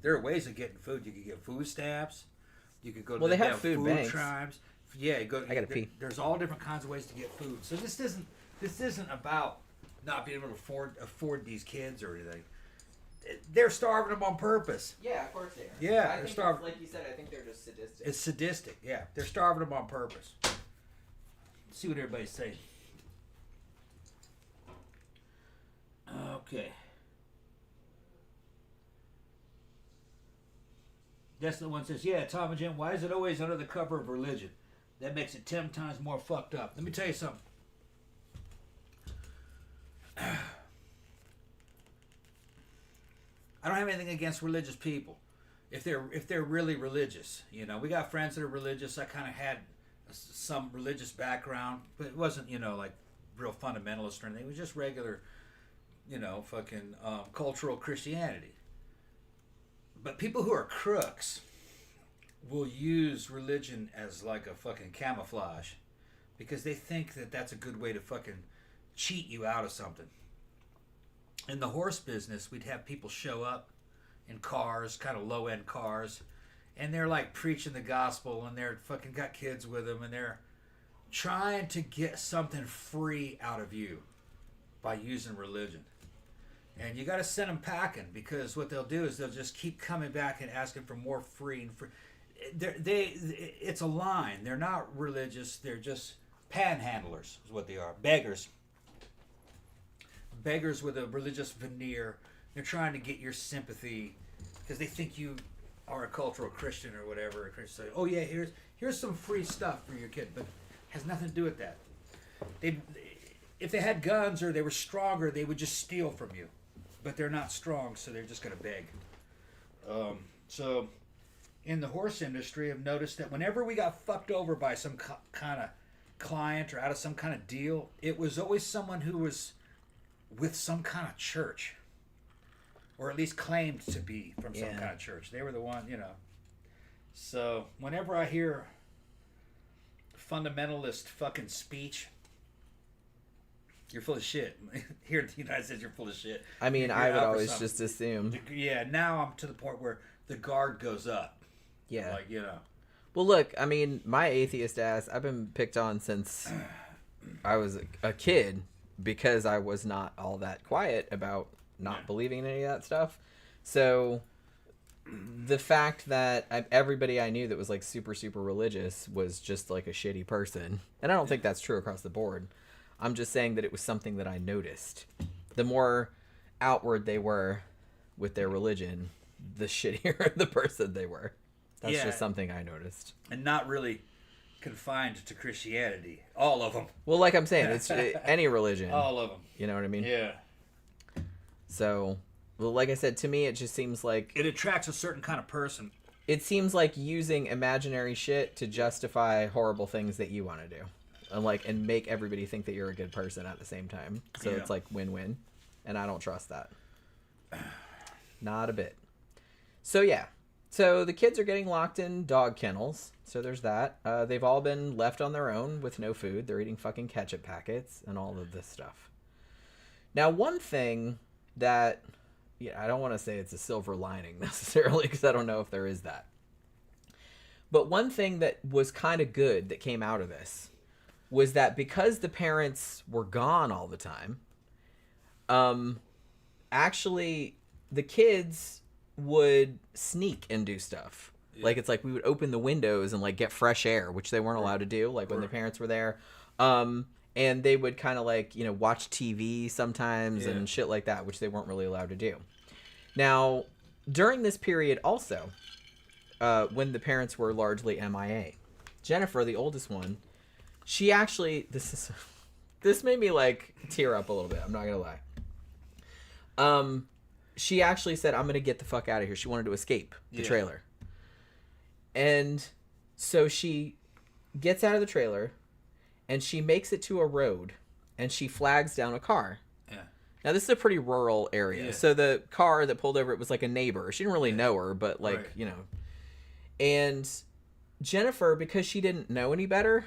There are ways of getting food. You could get food stamps. You could go to they have food banks. Tribes. Yeah, go. I gotta pee. There's all different kinds of ways to get food. So this isn't about not being able to afford these kids or anything. They're starving them on purpose. Yeah, of course they are. Yeah, they're starving. Like you said, I think they're just sadistic. It's sadistic. Yeah, they're starving them on purpose. Let's see what everybody's saying. Okay. That's the one that says, yeah, Tom and Jim, why is it always under the cover of religion? That makes it 10 times more fucked up. Let me tell you something. I don't have anything against religious people. If they're really religious, you know, we got friends that are religious. I kind of had some religious background, but it wasn't, you know, like real fundamentalist or anything. It was just regular, you know, fucking cultural Christianity. But people who are crooks will use religion as like a fucking camouflage because they think that that's a good way to fucking cheat you out of something. In the horse business, we'd have people show up in cars, kind of low-end cars, and they're like preaching the gospel, and they're fucking got kids with them, and they're trying to get something free out of you by using religion. And you got to send them packing because what they'll do is they'll just keep coming back and asking for more free and free. It's a line. They're not religious. They're just panhandlers is what they are. Beggars. Beggars with a religious veneer. They're trying to get your sympathy because they think you are a cultural Christian or whatever. So, oh yeah, here's some free stuff for your kid, but it has nothing to do with that. if they had guns or they were stronger, they would just steal from you. But they're not strong, so they're just going to beg. So, in the horse industry, I've noticed that whenever we got fucked over by some kind of client or out of some kind of deal, it was always someone who was with some kind of church. Or at least claimed to be from some kind of church. They were the one, So, whenever I hear fundamentalist fucking speech, you're full of shit. Here in the United States, you're full of shit. I mean, I would always just assume. Yeah, now I'm to the point where the guard goes up. Yeah. Like, Well, look, I mean, my atheist ass, I've been picked on since I was a kid because I was not all that quiet about not believing in any of that stuff. So the fact that everybody I knew that was like super, super religious was just like a shitty person. And I don't think that's true across the board. I'm just saying that it was something that I noticed. The more outward they were with their religion, the shittier the person they were. That's just something I noticed. And not really confined to Christianity. All of them. Well, like I'm saying, it's any religion. All of them. You know what I mean? Yeah. So, well, like I said, to me, it just seems like... It attracts a certain kind of person. It seems like using imaginary shit to justify horrible things that you want to do. And make everybody think that you're a good person at the same time. So it's like win-win. And I don't trust that. Not a bit. So, yeah. So the kids are getting locked in dog kennels. So there's that. They've all been left on their own with no food. They're eating fucking ketchup packets and all of this stuff. Now, one thing that, I don't want to say it's a silver lining necessarily because I don't know if there is that. But one thing that was kind of good that came out of this was that because the parents were gone all the time, actually the kids would sneak and do stuff. Yeah. Like, it's like we would open the windows and like get fresh air, which they weren't allowed to do, like when the parents were there. And they would kind of like, watch TV sometimes and shit like that, which they weren't really allowed to do. Now, during this period also, when the parents were largely MIA, Jennifer, the oldest one, she actually, this made me like tear up a little bit. I'm not going to lie. She actually said, I'm going to get the fuck out of here. She wanted to escape the trailer. And so she gets out of the trailer and she makes it to a road and she flags down a car. Yeah. Now, this is a pretty rural area. Yeah. So the car that pulled over, it was like a neighbor. She didn't really know her, but like, And Jennifer, because she didn't know any better,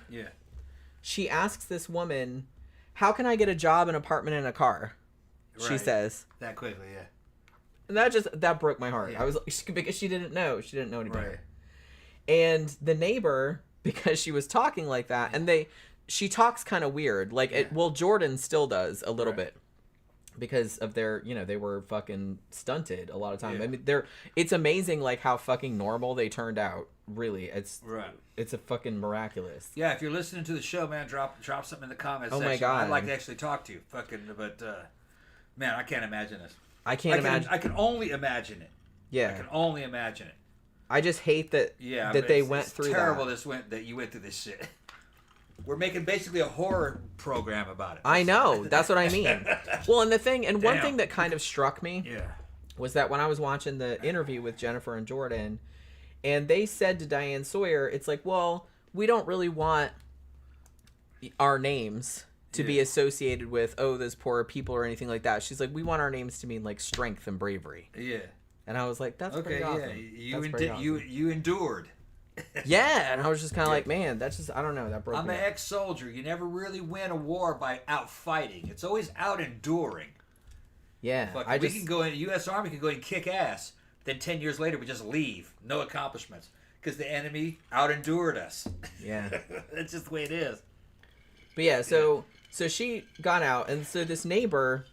she asks this woman, how can I get a job, an apartment, and a car? Right. She says. That quickly, yeah. And that broke my heart. I was like, because she didn't know any better. And the neighbor, because she was talking like that, and she talks kind of weird. Like, Jordan still does a little bit because of their, they were fucking stunted a lot of time. I mean, it's amazing like how fucking normal they turned out. Really, it's a fucking miraculous. Yeah, if you're listening to the show, man, drop something in the comments section. My God, I'd like to actually talk to you. But man, I can't imagine this. I can only imagine it. Yeah, I can only imagine it. I just hate that. Yeah, that they went through. Terrible. That you went through this shit. We're making basically a horror program about it. I know. That's what I mean. Well, and one thing that kind of struck me was that when I was watching the interview with Jennifer and Jordan, and they said to Diane Sawyer, it's like, well, we don't really want our names to be associated with, those poor people or anything like that. She's like, we want our names to mean like strength and bravery. Yeah. And I was like, that's pretty awesome. Yeah. You endured. Yeah, and I was just kind of like, man, that's just, I don't know, that broke me. I'm an ex-soldier. You never really win a war by out fighting. It's always out enduring. Yeah. We can go in, U.S. Army can go in and kick ass. Then 10 years later, we just leave. No accomplishments. Because the enemy out endured us. Yeah. That's just the way it is. But yeah, so she got out, and so this neighbor,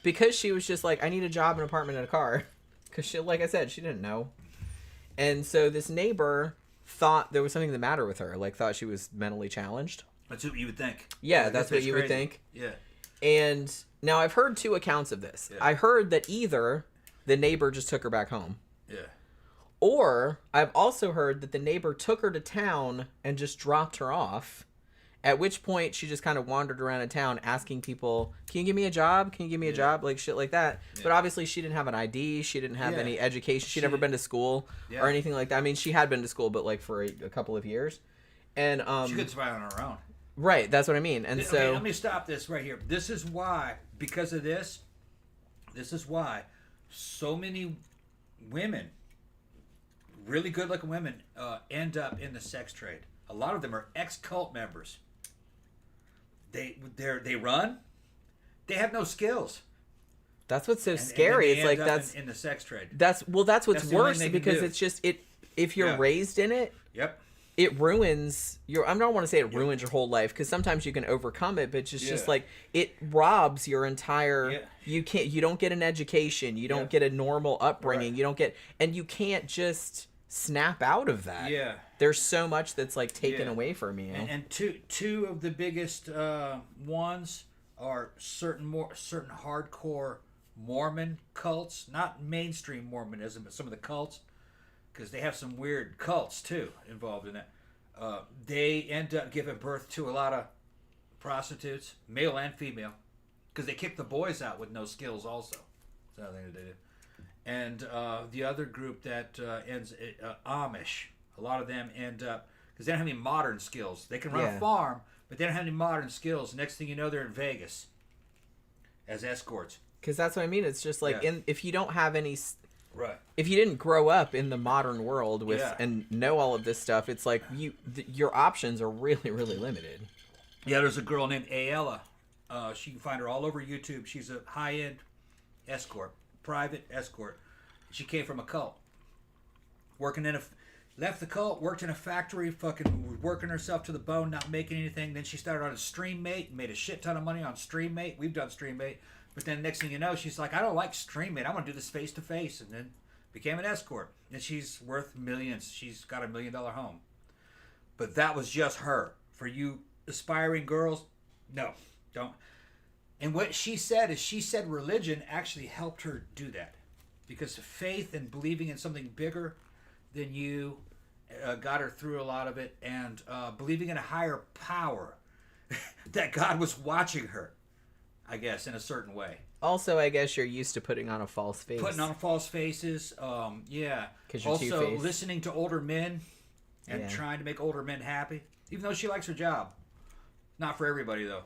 because she was just like, I need a job, an apartment, and a car. Because she, like I said, she didn't know. And so this neighbor thought there was something the matter with her, like thought she was mentally challenged. That's what you would think. Yeah, that's what you would think. Yeah. And now I've heard two accounts of this. Yeah. I heard that either the neighbor just took her back home. Yeah. Or I've also heard that the neighbor took her to town and just dropped her off At which point she just kind of wandered around in town asking people, "Can you give me a job? Can you give me a job?" Like shit like that. Yeah. But obviously she didn't have an ID. She didn't have any education. She'd never been to school or anything like that. I mean, she had been to school, but like for a couple of years. And she could survive on her own. Right. That's what I mean. And so let me stop this right here. This is why, because of this is why so many women, really good-looking women, end up in the sex trade. A lot of them are ex-cult members. They run. They have no skills. That's what's so scary. It's like that's in the sex trade. That's what's worse because it's just if you're raised in it. Yep. It ruins your. I don't want to say it ruins your whole life because sometimes you can overcome it, but it's just like it robs your entire. Yeah. You don't get an education. You don't get a normal upbringing. Right. You don't get, and you can't just snap out of that. Yeah. There's so much that's like taken away from you. And two of the biggest ones are certain hardcore Mormon cults, not mainstream Mormonism, but some of the cults. Because they have some weird cults too involved in it. They end up giving birth to a lot of prostitutes, male and female, because they kick the boys out with no skills. Also, that's another thing that they do. And the other group that ends Amish, a lot of them end up because they don't have any modern skills. They can run a farm, but they don't have any modern skills. Next thing you know, they're in Vegas as escorts. Because that's what I mean. It's just like if you don't have any. Right. If you didn't grow up in the modern world with and know all of this stuff, it's like your options are really, really limited. Yeah, there's a girl named Ayala. She can find her all over YouTube. She's a high-end escort, private escort. She came from a cult. Left the cult, worked in a factory, fucking working herself to the bone, not making anything. Then she started on a StreamMate, made a shit ton of money on StreamMate. We've done StreamMate. But then next thing you know, she's like, I don't like StreamMate. I want to do this face-to-face. And then became an escort. And she's worth millions. She's got $1 million home. But that was just her. For you aspiring girls, no, don't. And what she said is she said religion actually helped her do that. Because faith and believing in something bigger than you got her through a lot of it. And believing in a higher power that God was watching her. I guess, in a certain way. Also, I guess you're used to putting on a false face. Putting on false faces, yeah. Because you're also, two-faced. Listening to older men and trying to make older men happy. Even though she likes her job. Not for everybody, though.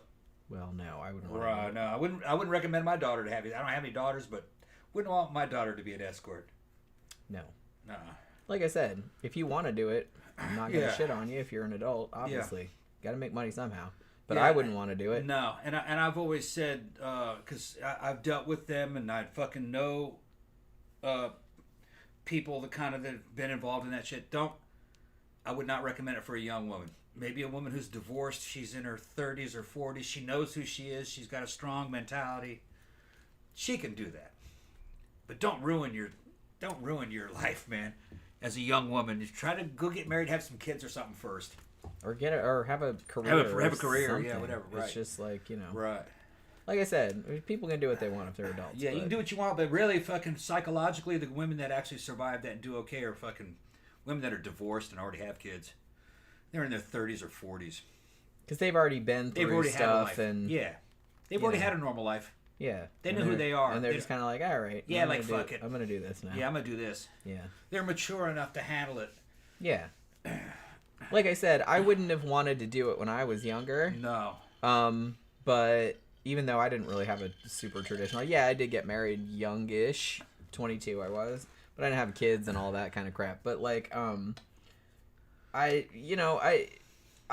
Well, no, I wouldn't. Right, no, I wouldn't recommend my daughter to have it. I don't have any daughters, but wouldn't want my daughter to be an escort. No. Nuh-uh. Like I said, if you want to do it, I'm not going to shit on you if you're an adult, obviously. Got to make money somehow. But I wouldn't want to do it. No, and I've always said, because I've dealt with them and I fucking know people that have been involved in that shit. I would not recommend it for a young woman. Maybe a woman who's divorced, she's in her 30s or 40s, she knows who she is, she's got a strong mentality. She can do that. But don't ruin your life, man. As a young woman, just try to go get married, have some kids or something first. Or have a career. Have a career, something. Yeah, whatever. Right. It's just like, Right. Like I said, people can do what they want if they're adults. Yeah, you can do what you want, but really, fucking psychologically, the women that actually survive that and do okay are fucking women that are divorced and already have kids. They're in their 30s or 40s. Because they've already been through stuff and they've already had a normal life. Yeah. They know who they are. And they're just kind of like, all right. Yeah, like, fuck it. I'm going to do this now. Yeah, I'm going to do this. Yeah. They're mature enough to handle it. Yeah. Like I said, I wouldn't have wanted to do it when I was younger. No. But even though I didn't really have a super traditional, I did get married youngish, 22 I was, but I didn't have kids and all that kind of crap. But like, I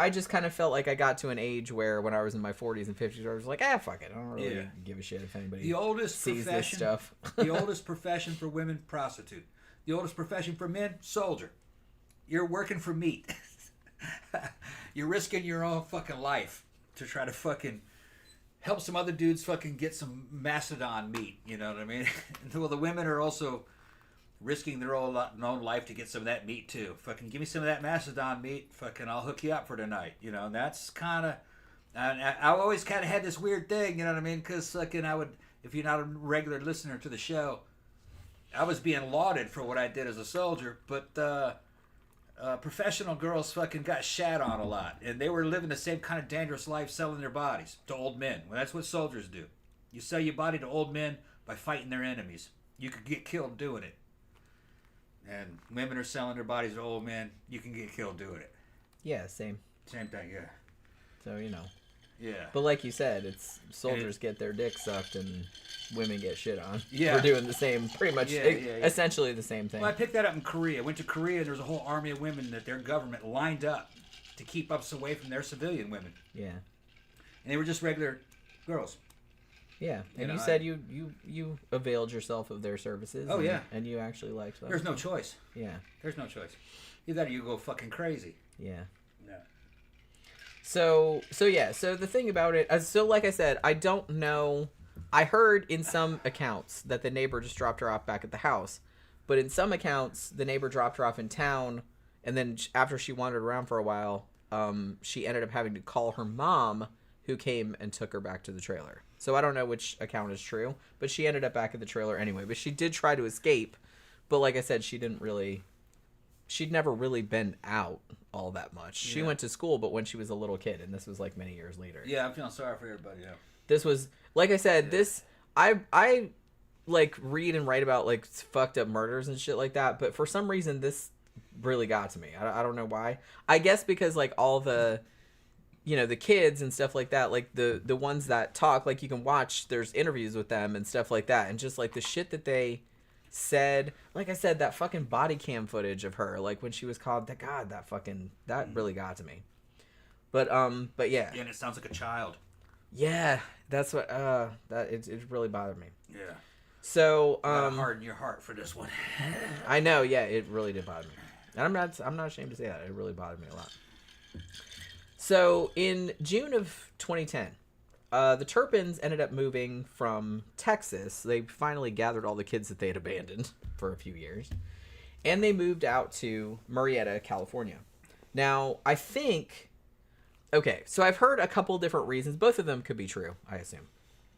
just kind of felt like I got to an age where when I was in my 40s and 50s, I was like, fuck it, I don't really give a shit if anybody sees this stuff. The oldest profession for women, prostitute. The oldest profession for men, soldier. You're working for meat. You're risking your own fucking life to try to fucking help some other dudes fucking get some mastodon meat. You know what I mean? Well, the women are also risking their own life to get some of that meat too. Fucking give me some of that mastodon meat. Fucking I'll hook you up for tonight. You know, and that's kind of... I always kind of had this weird thing, you know what I mean? Because fucking I would... If you're not a regular listener to the show, I was being lauded for what I did as a soldier, but... professional girls fucking got shat on a lot, and they were living the same kind of dangerous life, selling their bodies to old men. Well, that's what soldiers do. You sell your body to old men by fighting their enemies. You could get killed doing it. And women are selling their bodies to old men. You can get killed doing it. Yeah, same. Same thing, yeah. So, you know. Yeah. But like you said, it's soldiers get their dick sucked and women get shit on. Yeah. We're doing the same, pretty much, essentially the same thing. Well, I picked that up in Korea. I went to Korea, and there was a whole army of women that their government lined up to keep us away from their civilian women. Yeah. And they were just regular girls. Yeah, and you said you availed yourself of their services. Oh, yeah. And you actually liked them. There's no choice. Yeah. There's no choice. Either that or you go fucking crazy. Yeah. Yeah. So the thing about it, so like I said, I don't know. I heard in some accounts that the neighbor just dropped her off back at the house, but in some accounts the neighbor dropped her off in town, and then after she wandered around for a while, she ended up having to call her mom, who came and took her back to the trailer. So I don't know which account is true, but she ended up back at the trailer anyway. But she did try to escape, but like I said, she'd never really been out all that much. Yeah. She went to school, but when she was a little kid, and this was like many years later. Yeah, I'm feeling sorry for everybody. Yeah. This was, like I said, I like read and write about like fucked up murders and shit like that, but for some reason this really got to me. I don't know why. I guess because like all the, you know, the kids and stuff like that, like the ones that talk, like you can watch, there's interviews with them and stuff like that, and just like the shit that they said, like I said, that fucking body cam footage of her, like when she was called, that really got to me. But yeah. Yeah, and it sounds like a child. Yeah, that's what it really bothered me. Yeah. So harden your heart for this one. I know, yeah, it really did bother me. And I'm not ashamed to say that. It really bothered me a lot. So in June of 2010, the Turpins ended up moving from Texas. They finally gathered all the kids that they had abandoned for a few years, and they moved out to Murrieta, California. Now, I think, okay, so I've heard a couple different reasons. Both of them could be true, I assume.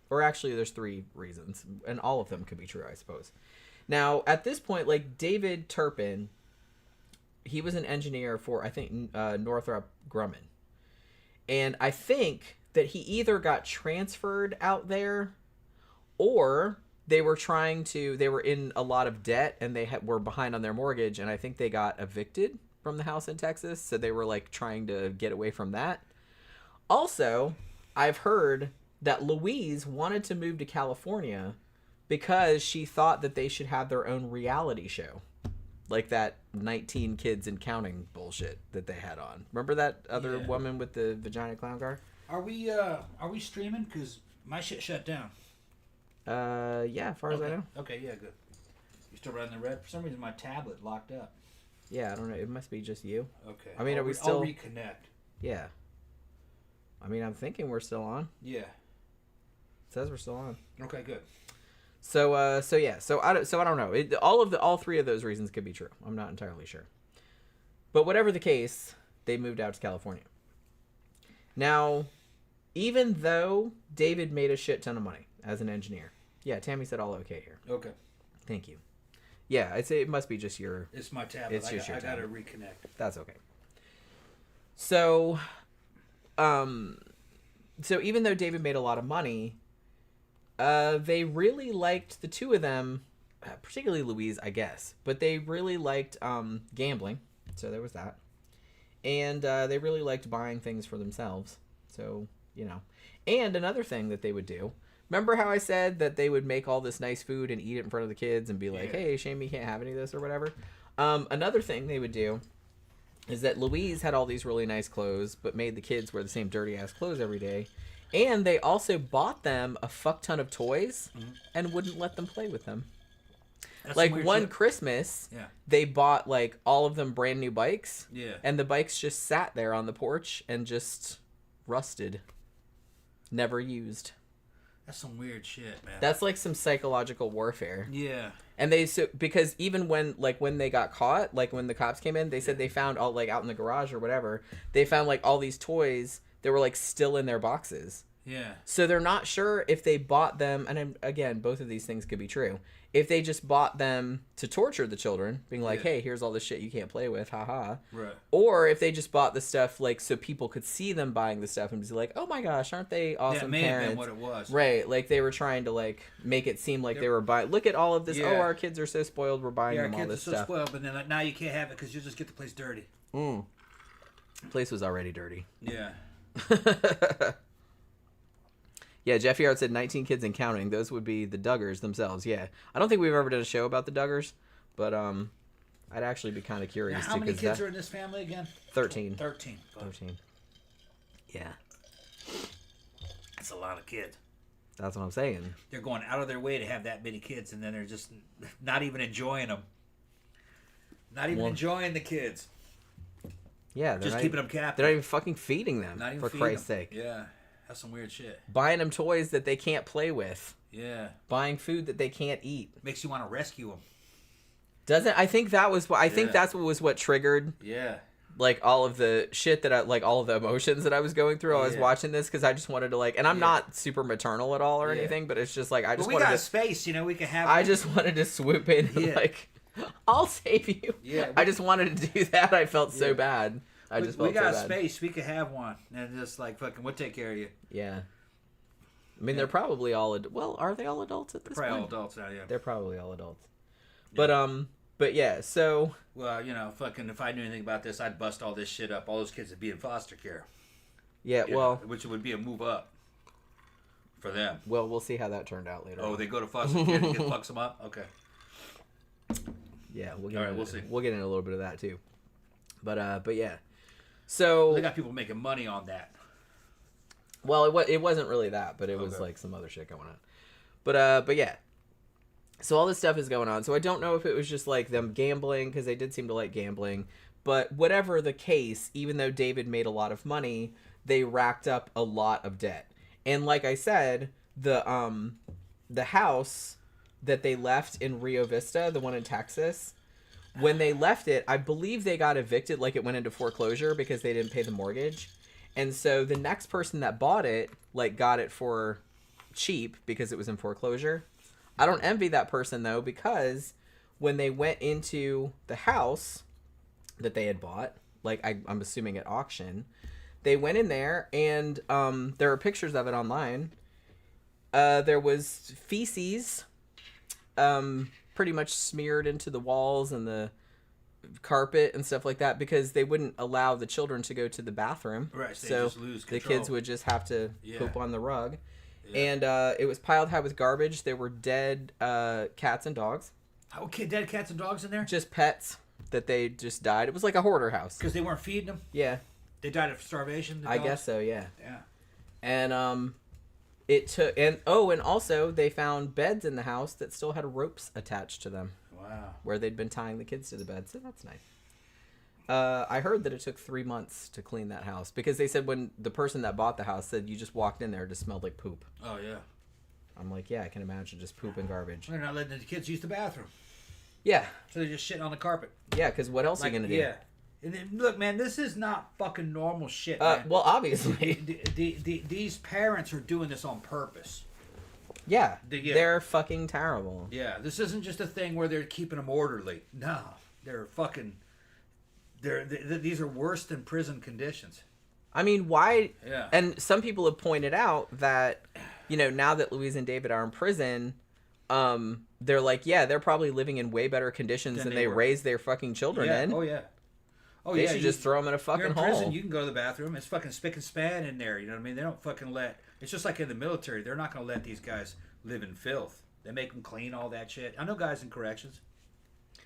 Or actually, there's 3 reasons, and all of them could be true, I suppose. Now, at this point, like David Turpin, he was an engineer for, I think, Northrop Grumman. And I think that he either got transferred out there, or they were in a lot of debt, and they were behind on their mortgage, and I think they got evicted from the house in Texas, so they were like trying to get away from that. Also, I've heard that Louise wanted to move to California because she thought that they should have their own reality show. Like that 19 kids and counting bullshit that they had on. Remember that other woman with the vagina clown car? Are we streaming? Because my shit shut down. Yeah, as far as I know. Okay, yeah, good. You still running the red? For some reason, my tablet locked up. Yeah, I don't know. It must be just you. Okay. I mean, are we still? I'll reconnect. Yeah. I mean, I'm thinking we're still on. Yeah. It says we're still on. Okay, good. So I don't know. All 3 of those reasons could be true. I'm not entirely sure. But whatever the case, they moved out to California. Now, even though David made a shit ton of money as an engineer. Yeah, Tammy said all okay here. Okay. Thank you. Yeah, I'd say it must be just your... It's my tablet. It's just your tablet. I gotta reconnect. That's okay. So, even though David made a lot of money, they really liked, the 2 of them, particularly Louise, I guess, but they really liked gambling, so there was that. And they really liked buying things for themselves, so, you know. And another thing that they would do, remember how I said that they would make all this nice food and eat it in front of the kids and be like, hey, shame you can't have any of this or whatever? Another thing they would do is that Louise had all these really nice clothes, but made the kids wear the same dirty-ass clothes every day. And they also bought them a fuck ton of toys and wouldn't let them play with them. That's like one Christmas, they bought like all of them brand new bikes. Yeah. And the bikes just sat there on the porch and just rusted. Never used. That's some weird shit, man. That's like some psychological warfare. Yeah. And because even when they got caught, like when the cops came in, they said they found all like out in the garage or whatever, they found like all these toys that were like still in their boxes. Yeah. So they're not sure if they bought them, and again, both of these things could be true. if they just bought them to torture the children, being like, Yeah. hey, here's all this shit you can't play with, haha. Right. Or if they just bought the stuff, like, so people could see them buying the stuff and be like, oh my gosh, aren't they awesome That may parents? have been what it was. Right, like they were trying to, like, make it seem like they were buying, look at all of this, Yeah. oh, our kids are so spoiled, we're buying Yeah, them our all kids this are so stuff. spoiled, but then like, now you can't have it because you'll just get the place dirty. The place was already dirty. Yeah. Yeah, Jeffy Hart said 19 kids and counting. Those would be the Duggars themselves. Yeah, I don't think we've ever done a show about the Duggars, but I'd actually be kind of curious. Now, how many kids are in this family again? 13. 13. 13. Yeah, That's a lot of kids. that's what I'm saying. They're going out of their way to have that many kids, and then they're just not even enjoying them. Not even enjoying the kids. Yeah, they're Just not keeping even, them captive. they're not even fucking feeding them, Not even for feeding Christ's them. sake. Yeah, that's some weird shit. Buying them toys that they can't play with. Yeah. Buying food that they can't eat. Makes you want to rescue them. Doesn't I think that was what I think Yeah. that's what triggered Yeah. like all of the shit that I like all of the emotions that I was going through. I was Yeah. watching this because I just wanted to like, and I'm Yeah. not super maternal at all or Yeah. anything, but it's just like I But just we wanted got to. space, you know. We can have. I just wanted to swoop in and Yeah. like, I'll save you. Yeah. I just wanted to do that. I felt so Yeah. bad. I just felt we got so bad. space. We could have one, and just like fucking, we'll take care of you. Yeah. I mean, they're probably all well. Are they all adults at this Probably all point? adults now, yeah. They're probably all adults. But yeah. So Well, you know, fucking, if I knew anything about this, I'd bust all this shit up. All those kids would be in foster care. yeah. you Well, know, which would be a move up for them. we'll see how that turned out later. Oh, on. they go to foster care and it fucks them up. Okay. Yeah, we'll get All right, into, we'll see. We'll get into a little bit of that too. But yeah. So They got people making money on that. well, it wasn't really that, but it was Okay. like some other shit going on. But yeah. So all this stuff is going on. So I don't know if it was just like them gambling because they did seem to like gambling. But whatever the case, even though David made a lot of money, they racked up a lot of debt. And like I said, the house that they left in Rio Vista, the one in Texas, when they left it, I believe they got evicted, like it went into foreclosure because they didn't pay the mortgage. And so the next person that bought it, like, got it for cheap because it was in foreclosure. I don't envy that person, though, because when they went into the house that they had bought, like, I'm assuming at auction, they went in there, and there are pictures of it online. There was feces pretty much smeared into the walls and the carpet and stuff like that because they wouldn't allow the children to go to the bathroom. Right, so they So just lose the control. kids would just have to Yeah. poop on the rug. Yeah. And it was piled high with garbage. There were dead cats and dogs. Okay, dead cats and dogs in there? Just pets that they just died. It was like a hoarder house. Because they weren't feeding them? Yeah, They died of starvation? the I dogs? guess so, yeah. Yeah. And it took and also they found beds in the house that still had ropes attached to them Wow. where they'd been tying the kids to the bed. So that's nice. I heard that it took 3 months to clean that house because they said when the person that bought the house said you just walked in there, it just smelled like poop. Oh, yeah. I'm like, yeah, I can imagine just poop and garbage. They're not letting the kids use the bathroom. Yeah, So they're just shitting on the carpet. yeah, because what else are you gonna do? Yeah. And then, look, man, this is not fucking normal shit, man. Well, obviously, These parents are doing this on purpose. yeah, Yeah. they're fucking terrible. Yeah, this isn't just a thing where they're keeping them orderly. No, they're fucking. These are worse than prison conditions. I mean, why? Yeah. And some people have pointed out that, you know, now that Louise and David are in prison, they're like, yeah, they're probably living in way better conditions than they were. raised their fucking children Yeah. in. Oh yeah. Oh They yeah. should just throw them in a fucking You're in hole. prison. You can go to the bathroom. It's fucking spick and span in there. You know what I mean? They don't fucking let. It's just like in the military. They're not gonna let these guys live in filth. They make them clean all that shit. I know guys in corrections.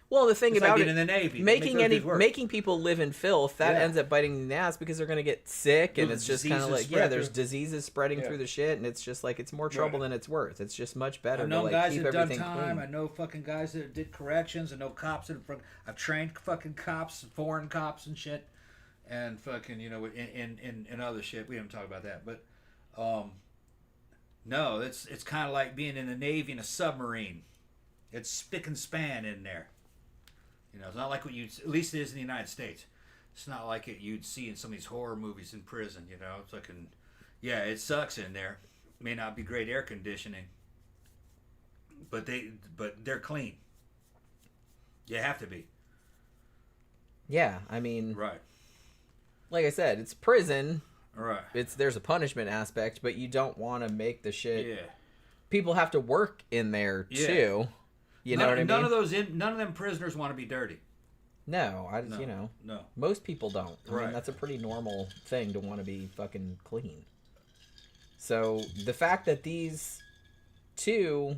Well, the thing It's like about being it, in the Navy. They make those dudes work. making people live in filth, that Yeah. ends up biting in the ass because they're gonna get sick, and Well, it's just kind of diseases like, yeah, spread there's through. diseases spreading Yeah. through the shit, and it's just like it's more trouble than it's worth. It's just much better I've to known like guys keep that have done everything time. I clean. know fucking guys that did corrections. I know cops that I've trained fucking cops, foreign cops and shit, and fucking in other shit. We haven't talked about that, but no, it's kind of like being in the Navy in a submarine. It's spick and span in there. You know, it's not like what you at least it is in the United States. It's not like it you'd see in some of these horror movies in prison. You know, it's fucking yeah, it sucks in there. May not be great air conditioning. but they're clean. You have to be. Yeah, I mean, right. Like I said, it's prison. Right. There's a punishment aspect, but you don't want to make the shit. Yeah. People have to work in there too. You know what I mean? None of them prisoners want to be dirty. No, No. most people don't. I Right. mean, that's a pretty normal thing to want to be fucking clean. So the fact that these two,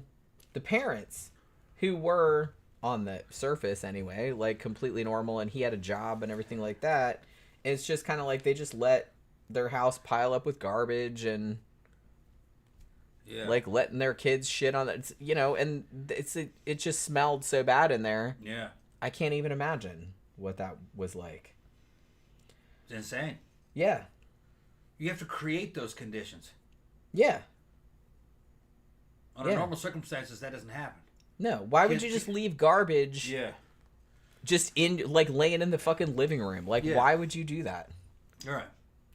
the parents, who were on the surface anyway, like completely normal, and he had a job and everything like that, it's just kind of like they just let their house pile up with garbage and like letting their kids shit on it, and it just smelled so bad in there. Yeah. I can't even imagine what that was like. It's insane. Yeah. You have to create those conditions. Yeah. Under normal circumstances, that doesn't happen. No. Why would you just leave garbage just in, like, laying in the fucking living room? Like, why would you do that? All right.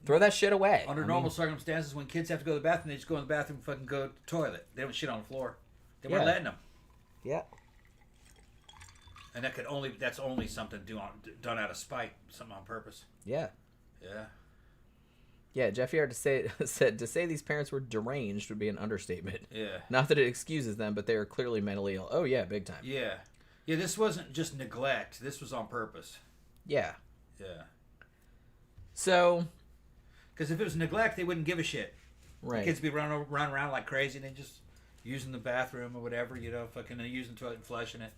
Throw that shit away. Under normal circumstances, when kids have to go to the bathroom, they just go in the bathroom and fucking go to the toilet. They don't shit on the floor. They weren't letting them. Yeah. And that's only something done out of spite, something on purpose. Yeah. Yeah. Yeah, Jeff Yard said to say these parents were deranged would be an understatement. Yeah. Not that it excuses them, but they are clearly mentally ill. Oh yeah, big time. Yeah. Yeah, this wasn't just neglect. This was on purpose. Yeah. Yeah. So, because if it was neglect, they wouldn't give a shit. Right. The kids would be running around like crazy, and they just using the bathroom or whatever, fucking using the toilet and flushing it.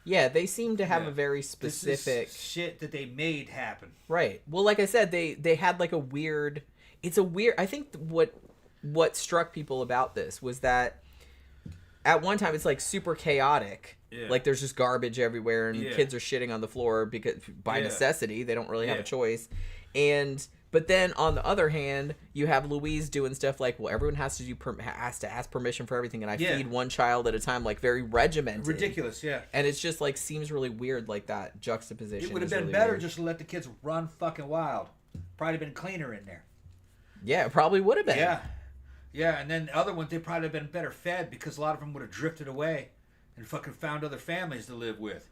Yeah, they seem to have a very specific... This is shit that they made happen. Right. Well, like I said, they had like a weird... It's a weird... I think what struck people about this was that at one time it's like super chaotic. Yeah. Like there's just garbage everywhere and kids are shitting on the floor because by necessity. They don't really have a choice. But then on the other hand, you have Louise doing stuff like, well, everyone has to ask permission for everything, and I feed one child at a time, like very regimented. Ridiculous, yeah. And it's just like seems really weird, like that juxtaposition. It would have been really better weird. just to let the kids run fucking wild. Probably been cleaner in there. Yeah, it probably would have been. Yeah, yeah. And then the other ones, they probably have been better fed because a lot of them would have drifted away and fucking found other families to live with.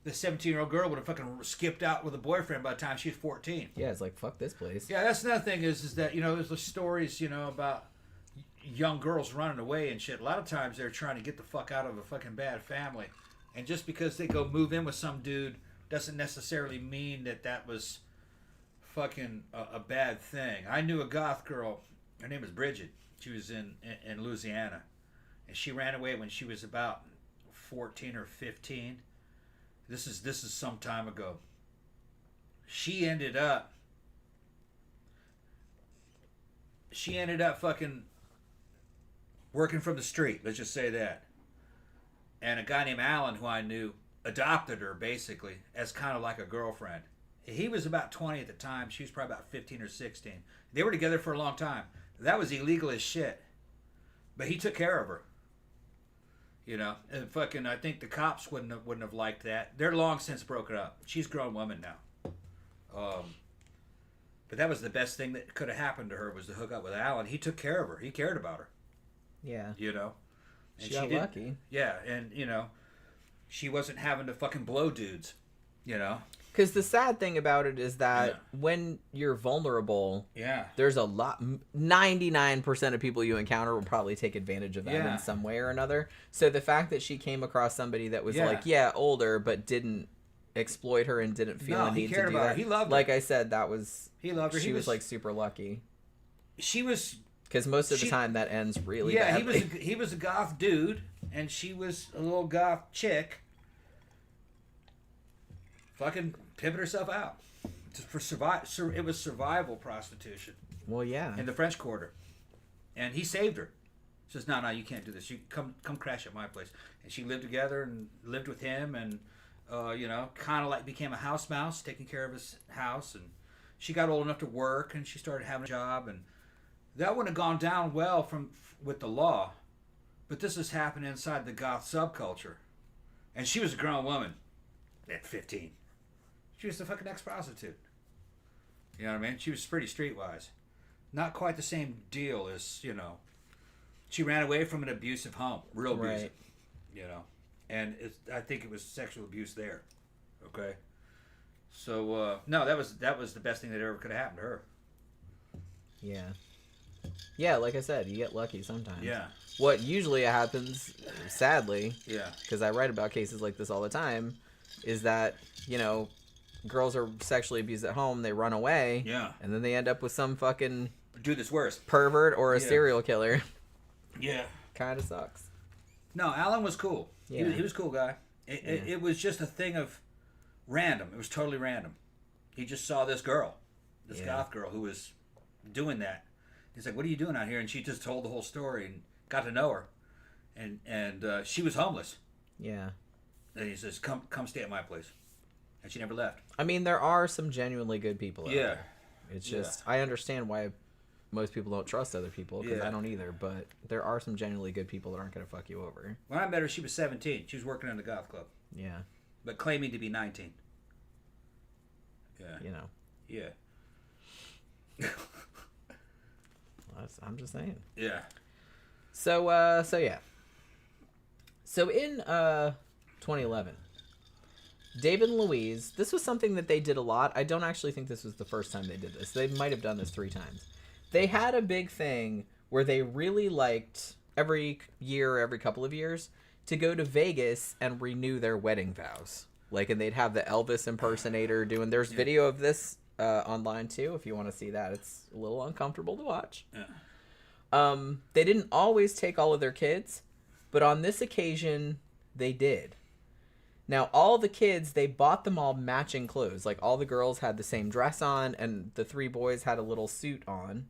The 17-year-old girl would have fucking skipped out with a boyfriend by the time she was 14. Yeah, it's like, fuck this place. Yeah, that's another thing is that, there's the stories, about young girls running away and shit. A lot of times they're trying to get the fuck out of a fucking bad family. And just because they go move in with some dude doesn't necessarily mean that was fucking a bad thing. I knew a goth girl. Her name was Bridget. She was in Louisiana. And she ran away when she was about 14 or 15. This is some time ago. She ended up fucking working from the street. Let's just say that. And a guy named Alan, who I knew, adopted her basically as kind of like a girlfriend. He was about 20 at the time. She was probably about 15 or 16. They were together for a long time. That was illegal as shit. But he took care of her. And fucking, I think the cops wouldn't have liked that. They're long since broken up. She's a grown woman now. But that was the best thing that could have happened to her was to hook up with Alan. He took care of her. He cared about her. Yeah. And she got lucky. Yeah, and she wasn't having to fucking blow dudes. Because the sad thing about it is that when you're vulnerable, there's a lot. 99% of people you encounter will probably take advantage of that in some way or another. So the fact that she came across somebody that was older, but didn't exploit her and didn't feel a need to do that. Her. He loved her. Like I said, he loved her. She was like super lucky. She was. Because most of the time that ends really badly. he was a goth dude, and she was a little goth chick. Fucking pimping herself out for it was survival prostitution. Well, yeah. In the French Quarter, and he saved her. He says, "No, you can't do this. You come crash at my place." And she lived together and lived with him, and kind of like became a house mouse, taking care of his house. And she got old enough to work, and she started having a job, and that wouldn't have gone down well with the law. But this is happening inside the goth subculture, and she was a grown woman at 15. She was the fucking ex-prostitute. You know what I mean? She was pretty streetwise. Not quite the same deal as, She ran away from an abusive home, real abusive, Right. you know, and I think it was sexual abuse there. Okay, so no, that was the best thing that ever could have happened to her. Yeah. Yeah, like I said, you get lucky sometimes. Yeah. What usually happens, sadly, Yeah. because I write about cases like this all the time, is that, you know, girls are sexually abused at home, they run away, Yeah. and then they end up with some fucking Do this worse. pervert or a Yeah. serial killer. Yeah. Kind of sucks. No, Alan was cool. Yeah. He was a cool guy. It was just a thing of random. It was totally random. He just saw this girl, this goth girl who was doing that. He's like, "What are you doing out here?" And she just told the whole story and got to know her. And she was homeless. Yeah. And he says, "Come stay at my place." And she never left. I mean, there are some genuinely good people out Yeah. there. It's just, I understand why most people don't trust other people, because I don't either, but there are some genuinely good people that aren't going to fuck you over. When I met her, she was 17. She was working in the goth club, Yeah. but claiming to be 19. Yeah. You know. Yeah. I'm just saying. Yeah. So yeah. So in 2011, David and Louise, this was something that they did a lot. I don't actually think this was the first time they did this. They might have done this 3 times. They had a big thing where they really liked every year, every couple of years, to go to Vegas and renew their wedding vows. Like, and they'd have the Elvis impersonator doing. There's video of this online too, if you want to see that. It's a little uncomfortable to watch. Yeah. They didn't always take all of their kids, but on this occasion, they did. Now, all the kids, they bought them all matching clothes. Like, all the girls had the same dress on, and the 3 boys had a little suit on.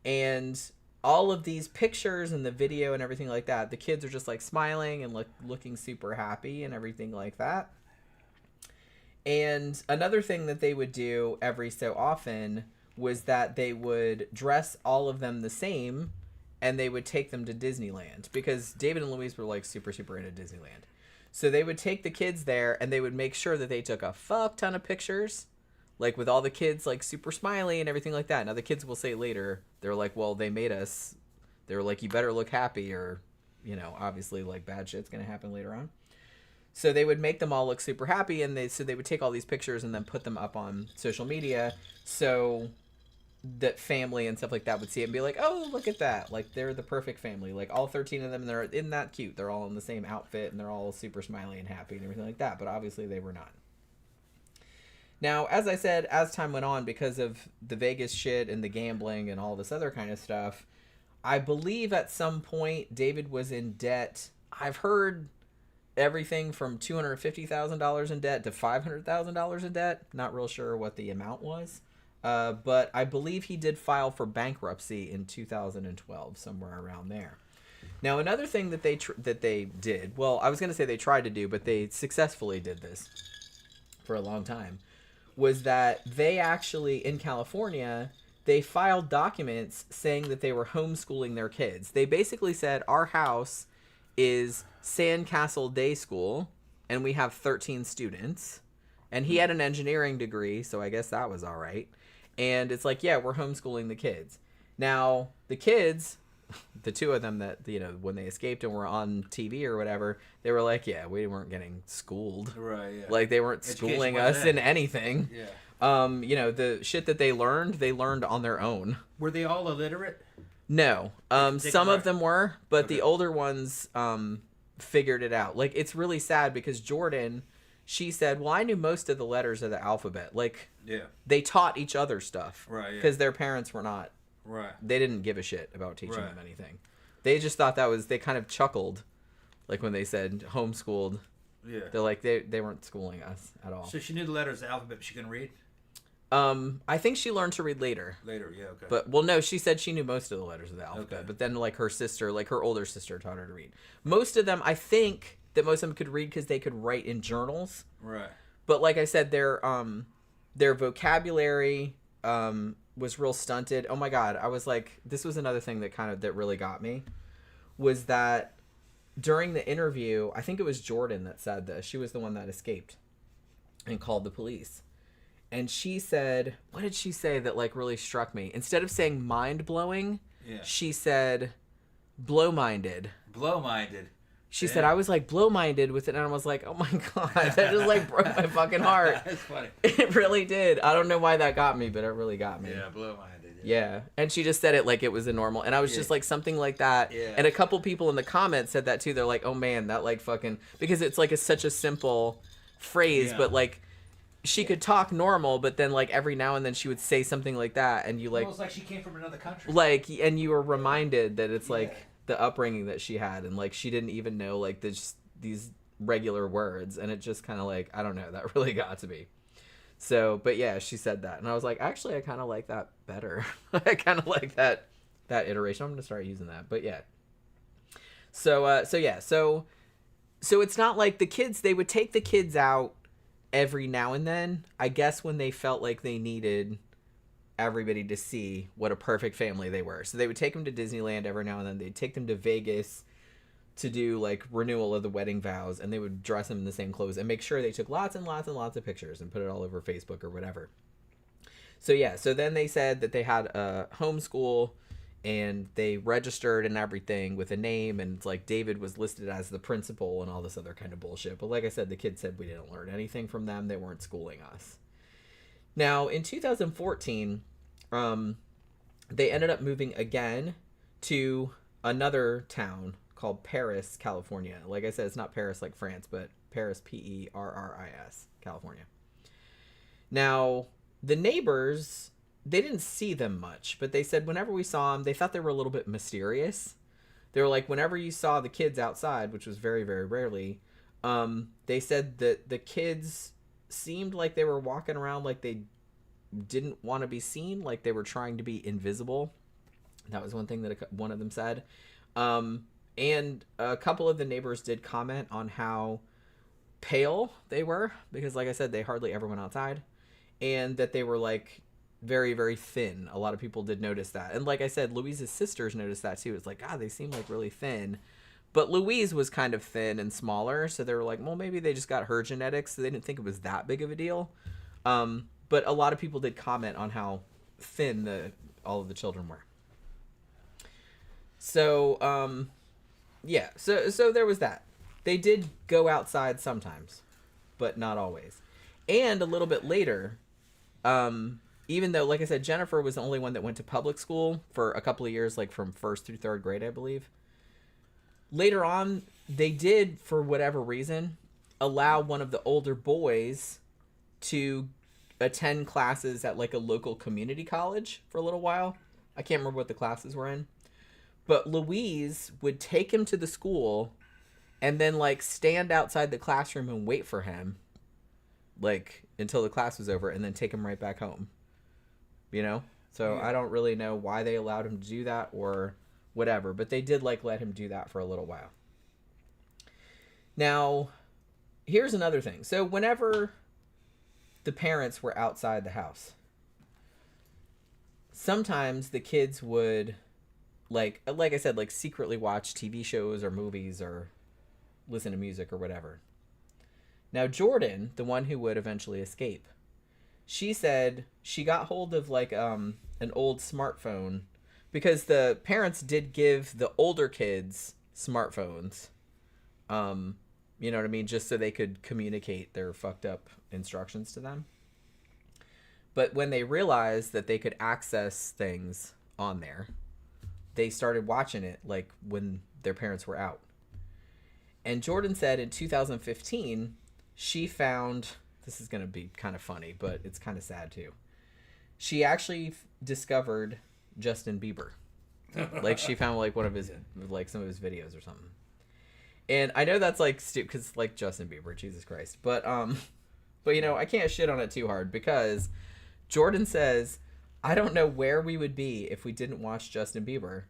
And all of these pictures and the video and everything like that, the kids are just, like, smiling and looking super happy and everything like that. And another thing that they would do every so often was that they would dress all of them the same, and they would take them to Disneyland, because David and Louise were, like, super, super into Disneyland. So they would take the kids there, and they would make sure that they took a fuck ton of pictures, like, with all the kids, like, super smiley and everything like that. Now, the kids will say later, they're like, well, they made us, they were like, you better look happy, or, you know, obviously, like, bad shit's gonna happen later on. So they would make them all look super happy, and they would take all these pictures and then put them up on social media, so that family and stuff like that would see it and be like, oh, look at that, like, they're the perfect family, like, all 13 of them, and they're in that cute, they're all in the same outfit, and they're all super smiley and happy and everything like that. But obviously they were not. Now, as I said, as time went on, because of the Vegas shit and the gambling and all this other kind of stuff, I believe at some point David was in debt. I've heard everything from $250,000 in debt to $500,000 in debt. Not real sure what the amount was. But I believe he did file for bankruptcy in 2012, somewhere around there. Now, another thing that they did, well, I was going to say they tried to do, but they successfully did this for a long time, was that they actually, in California, they filed documents saying that they were homeschooling their kids. They basically said, our house is Sandcastle Day School, and we have 13 students. And he had an engineering degree, so I guess that was all right. And it's like, yeah, we're homeschooling the kids. Now, the kids, the 2 of them that, you know, when they escaped and were on TV or whatever, they were like, yeah, we weren't getting schooled. Right, yeah. Like, they weren't schooling us in anything. Yeah. You know, the shit that they learned on their own. Were they all illiterate? No. Some of them were, but the older ones figured it out. Like, it's really sad because Jordan, she said, well, I knew most of the letters of the alphabet. Like, they taught each other stuff. Right, yeah. Because their parents were not. Right. They didn't give a shit about teaching them anything. They just thought that was, they kind of chuckled, like, when they said homeschooled. Yeah. They're like, they weren't schooling us at all. So she knew the letters of the alphabet, but she couldn't read? I think she learned to read later. Later, yeah, okay. But, well, no, she said she knew most of the letters of the alphabet. Okay. But then, like, her sister, like, her older sister taught her to read. Most of them, I think that most of them could read because they could write in journals. Right. But, like I said, their vocabulary was real stunted. Oh, my God. I was like, this was another thing that really got me, was that during the interview, I think it was Jordan that said this. She was the one that escaped and called the police. And she said, what did she say that, like, really struck me? Instead of saying mind-blowing, she said, blow-minded. Blow-minded. She said, I was like blow-minded with it, and I was like, oh my God, that just like broke my fucking heart. That's funny. It really did. I don't know why that got me, but it really got me. Yeah, blow-minded. Yeah. And she just said it like it was a normal, and I was just like something like that. Yeah. And a couple people in the comments said that too. They're like, oh man, that like fucking, because it's like such a simple phrase, but like she could talk normal, but then like every now and then she would say something like that, and you like, it was like she came from another country. Like, and you were reminded that it's like the upbringing that she had, and like she didn't even know like these regular words, and it just kind of like, I don't know, that really got to me. So, but yeah, she said that, and I was like, actually, I kind of like that better. I kind of like that iteration. I'm gonna start using that. But yeah. So it's not like the kids. They would take the kids out every now and then, I guess, when they felt like they needed everybody to see what a perfect family they were. So they would take them to Disneyland every now and then. They'd take them to Vegas to do like renewal of the wedding vows, and they would dress them in the same clothes and make sure they took lots and lots and lots of pictures and put it all over Facebook or whatever. So yeah, so then they said that they had a homeschool, and they registered and everything with a name, and it's like David was listed as the principal and all this other kind of bullshit. But like I said, the kids said we didn't learn anything from them. They weren't schooling us. Now, in 2014, they ended up moving again to another town called Perris, California. Like I said, it's not Paris like France, but Perris, Perris, California. Now, the neighbors, they didn't see them much, but they said whenever we saw them, they thought they were a little bit mysterious. They were like, whenever you saw the kids outside, which was very, very rarely, they said that the kids seemed like they were walking around like they didn't want to be seen, like they were trying to be invisible. That was one thing that one of them said. And a couple of the neighbors did comment on how pale they were, because like I said, they hardly ever went outside, and that they were like very, very thin. A lot of people did notice that. And like I said, Louise's sisters noticed that too. It's like, God, they seem like really thin. But Louise was kind of thin and smaller, so they were like, well, maybe they just got her genetics, so they didn't think it was that big of a deal. But a lot of people did comment on how thin all of the children were. So, yeah, so there was that. They did go outside sometimes, but not always. And a little bit later, even though, like I said, Jennifer was the only one that went to public school for a couple of years, like from 1st through 3rd grade, I believe. Later on, they did, for whatever reason, allow one of the older boys to attend classes at like a local community college for a little while. I can't remember what the classes were in. But Louise would take him to the school and then like stand outside the classroom and wait for him, like until the class was over, and then take him right back home. You know? So I don't really know why they allowed him to do that or whatever, but they did like let him do that for a little while. Now, here's another thing. So whenever the parents were outside the house, sometimes the kids would like I said, like secretly watch TV shows or movies or listen to music or whatever. Now, Jordan, the one who would eventually escape, she said she got hold of like an old smartphone, because the parents did give the older kids smartphones. You know what I mean? Just so they could communicate their fucked up instructions to them. But when they realized that they could access things on there, they started watching it like when their parents were out. And Jordan said in 2015, she found, this is going to be kind of funny, but it's kind of sad too. She actually discovered Justin Bieber. Like she found like one of his, like some of his videos or something. And I know that's like stupid, because like Justin Bieber, Jesus Christ. But you know, I can't shit on it too hard, because Jordan says, I don't know where we would be if we didn't watch Justin Bieber.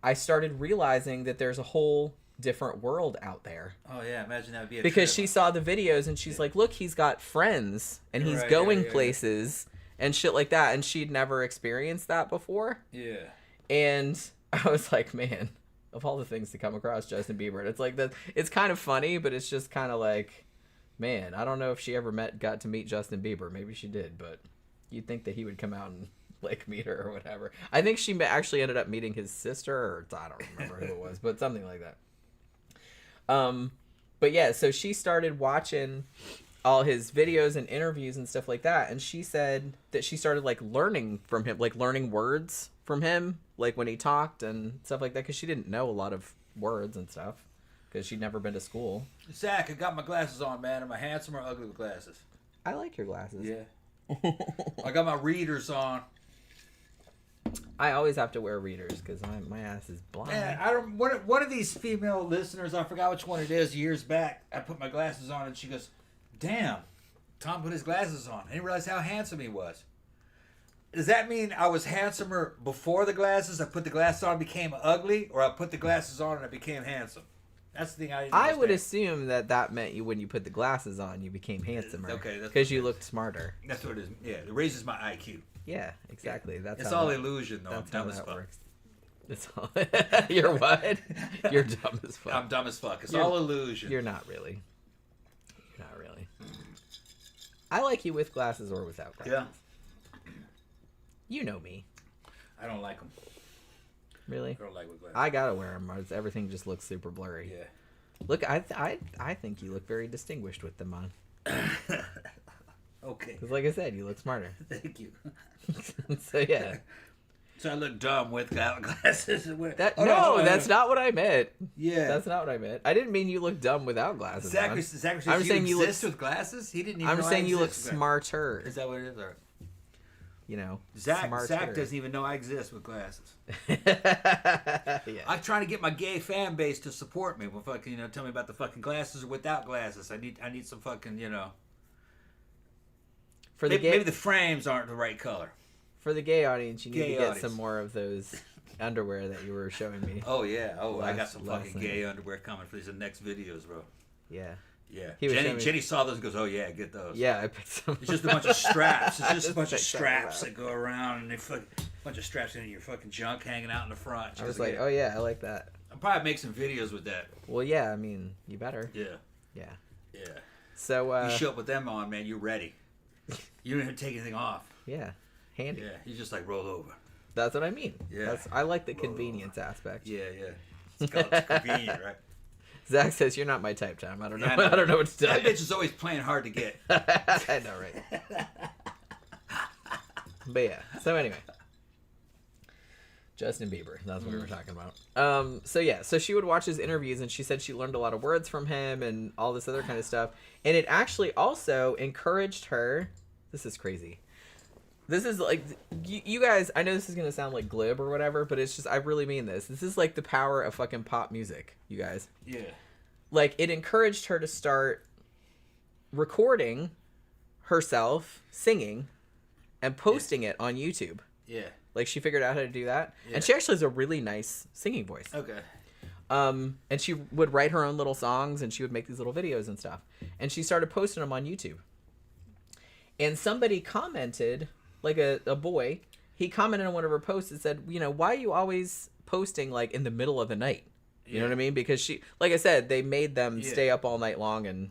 I started realizing that there's a whole different world out there. Oh yeah, imagine that would be a because trip. she saw the videos and she's like, look, he's got friends and he's going places and shit like that, and she'd never experienced that before. Yeah. And I was like, man, of all the things to come across Justin Bieber, and it's like that. It's kind of funny, but it's just kind of like, man, I don't know if she ever got to meet Justin Bieber. Maybe she did, but you'd think that he would come out and like meet her or whatever. I think she actually ended up meeting his sister, or I don't remember who it was, but something like that. But yeah, so she started watching all his videos and interviews and stuff like that, and she said that she started like learning from him, like learning words from him, like when he talked and stuff like that, because she didn't know a lot of words and stuff because she'd never been to school. Zach, I got my glasses on, man. Am I handsome or ugly with glasses? I like your glasses. Yeah. I got my readers on. I always have to wear readers because my ass is blind. Man, I don't. One of these female listeners, I forgot which one it is. Years back, I put my glasses on, and she goes, "Damn, Tom put his glasses on. I didn't realize how handsome he was." Does that mean I was handsomer before the glasses? I put the glasses on and became ugly, or I put the glasses on and I became handsome? That's the thing I didn't understand. would assume that meant you when you put the glasses on, you became handsomer. Okay, because you looked smarter. That's what it is. Yeah, it raises my IQ. Yeah, exactly. That's it's how all that, illusion, though. I'm dumb as fuck. Works. It's all. You're what? You're dumb as fuck. I'm dumb as fuck. It's all illusion. You're not really. You're not really. I like you with glasses or without glasses. Yeah. You know me. I don't like them. Really? I don't like with glasses. I gotta wear them. Everything just looks super blurry. Yeah. Look, I think you look very distinguished with them on. Okay. Because like I said, you look smarter. Thank you. So yeah. So I look dumb without glasses. That's not what I meant. Yeah. That's not what I meant. I didn't mean you look dumb without glasses. Zachary I'm saying you exist with glasses? He didn't even I'm know saying you look exist. smarter. Is that what it is? Or? You know, Zach smarter. doesn't even know I exist with glasses. Yeah. I'm trying to get my gay fan base to support me. Well, fucking, tell me about the fucking glasses or without glasses. I need some fucking, For the maybe the frames aren't the right color. For the gay audience, you need to get some more of those underwear that you were showing me. Oh yeah. Oh, I got some fucking gay underwear coming for these next videos, bro. Yeah. Yeah. Jenny saw those and goes, "Oh yeah, get those." Yeah, I picked some. It's just a bunch of straps. It's just a bunch of straps that go around, and they a bunch of straps in your fucking junk hanging out in the front. I was like, "Oh yeah, I like that." I'll probably make some videos with that. Well, yeah, I mean, you better. Yeah. Yeah. Yeah. So you show up with them on, man. You're ready. You don't even take anything off. Yeah. Handy. Yeah. You just like roll over. That's what I mean. Yeah. I like the convenience aspect. Yeah, yeah. It's convenient, right? Zach says you're not my type, Tom. I don't know. Yeah, I don't know what to tell that you. bitch is always playing hard to get. I know, right? But yeah. So anyway, Justin Bieber. That's what we were talking about. So yeah. So she would watch his interviews, and she said she learned a lot of words from him and all this other kind of stuff. And it actually also encouraged her. This is crazy. This is like, you guys, I know this is going to sound like glib or whatever, but it's just, I really mean this. This is like the power of fucking pop music, you guys. Yeah. Like, it encouraged her to start recording herself singing and posting it on YouTube. Yeah. Like, she figured out how to do that. Yeah. And she actually has a really nice singing voice. Okay. And she would write her own little songs, and she would make these little videos and stuff. And she started posting them on YouTube. And somebody commented, like a boy, he commented on one of her posts and said, why are you always posting like in the middle of the night? You know what I mean? Because she, like I said, they made them stay up all night long and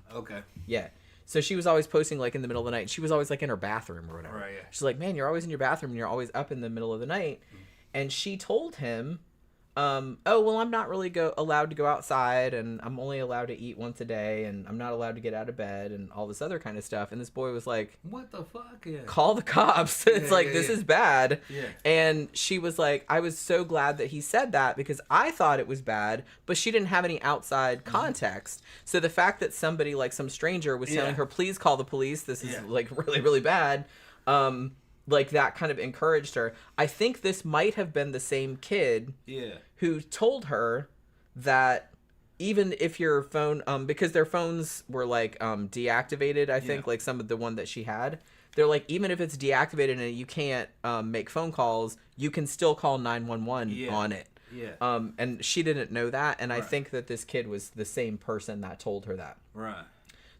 yeah. So she was always posting like in the middle of the night. She was always like in her bathroom or whatever. Right, yeah. She's like, man, you're always in your bathroom and you're always up in the middle of the night. And she told him, oh, well, I'm not really allowed to go outside, and I'm only allowed to eat once a day, and I'm not allowed to get out of bed, and all this other kind of stuff. And this boy was like, what the fuck? Yeah. Call the cops. It's this is bad. Yeah. And she was like, I was so glad that he said that because I thought it was bad, but she didn't have any outside context. So the fact that somebody, like some stranger, was telling her, please call the police, this is like really, really bad, like that kind of encouraged her. I think this might have been the same kid who told her that even if your phone, because their phones were like deactivated, I think, like some of the one that she had, they're like, even if it's deactivated and you can't make phone calls, you can still call 911 on it. Yeah. And she didn't know that, and I think that this kid was the same person that told her that. Right.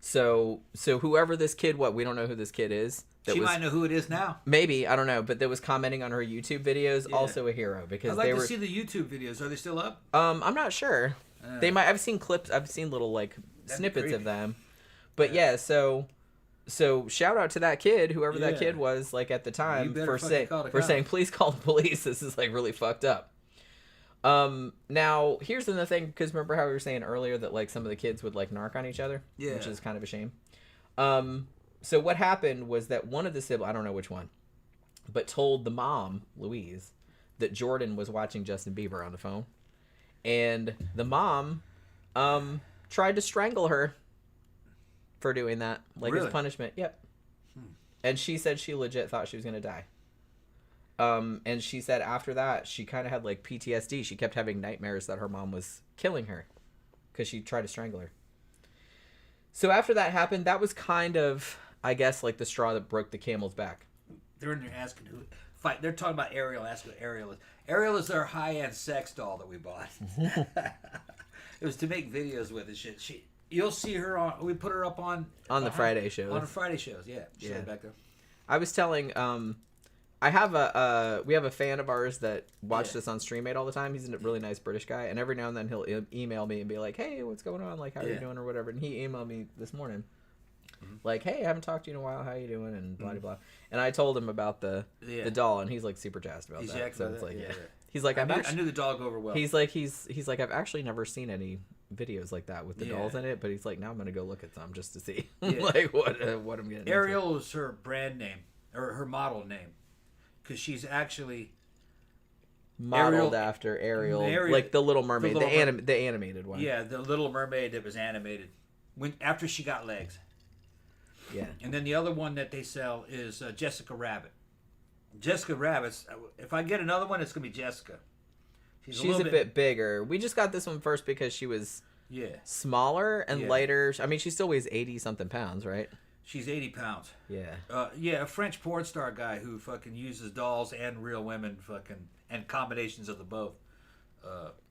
So whoever this kid, we don't know who this kid is. She might know who it is now. Maybe, I don't know, but that was commenting on her YouTube videos, also a hero, because I'd like to see the YouTube videos. Are they still up? I'm not sure. They might. I've seen clips. I've seen little like snippets of them, but yeah. So So shout out to that kid, whoever that kid was, like at the time, for saying, please call the police. This is like really fucked up. Now here's the thing, because remember how we were saying earlier that like some of the kids would like narc on each other, which is kind of a shame. So what happened was that one of the siblings, I don't know which one, but told the mom, Louise, that Jordan was watching Justin Bieber on the phone, and the mom tried to strangle her for doing that, like as punishment. Yep. And she said she legit thought she was gonna die. And she said after that she kind of had like PTSD. She kept having nightmares that her mom was killing her because she tried to strangle her. So after that happened, that was kind of, I guess, like the straw that broke the camel's back. They're in there asking who fight. They're talking about Ariel. Asking who Ariel is. Ariel is our high-end sex doll that we bought. It was to make videos with and shit. You'll see her on. We put her up on the Friday shows. On the Friday shows, yeah. Back there. I was telling, we have a fan of ours that watched us on StreamMate all the time. He's a really nice British guy, and every now and then he'll email me and be like, "Hey, what's going on? Like, how are you doing or whatever?" And he emailed me this morning, like, "Hey, I haven't talked to you in a while. How you doing?" And blah blah blah. And I told him about the doll, and he's like super jazzed about that. So it's like, he's like, I knew the doll go over well. He's like, I've actually never seen any videos like that with the dolls in it, but he's like, now I'm gonna go look at some just to see like what I'm getting. Ariel is her brand name or her model name, because she's actually modeled after Ariel, like the Little Mermaid, the animated one. Yeah, the Little Mermaid that was animated after she got legs. Yeah, and then the other one that they sell is Jessica Rabbit. Jessica Rabbit. If I get another one, it's gonna be Jessica. She's a bit bigger. We just got this one first because she was smaller and lighter. I mean, she still weighs 80-something pounds, right? She's 80 pounds. Yeah. A French porn star guy who fucking uses dolls and real women and combinations of the both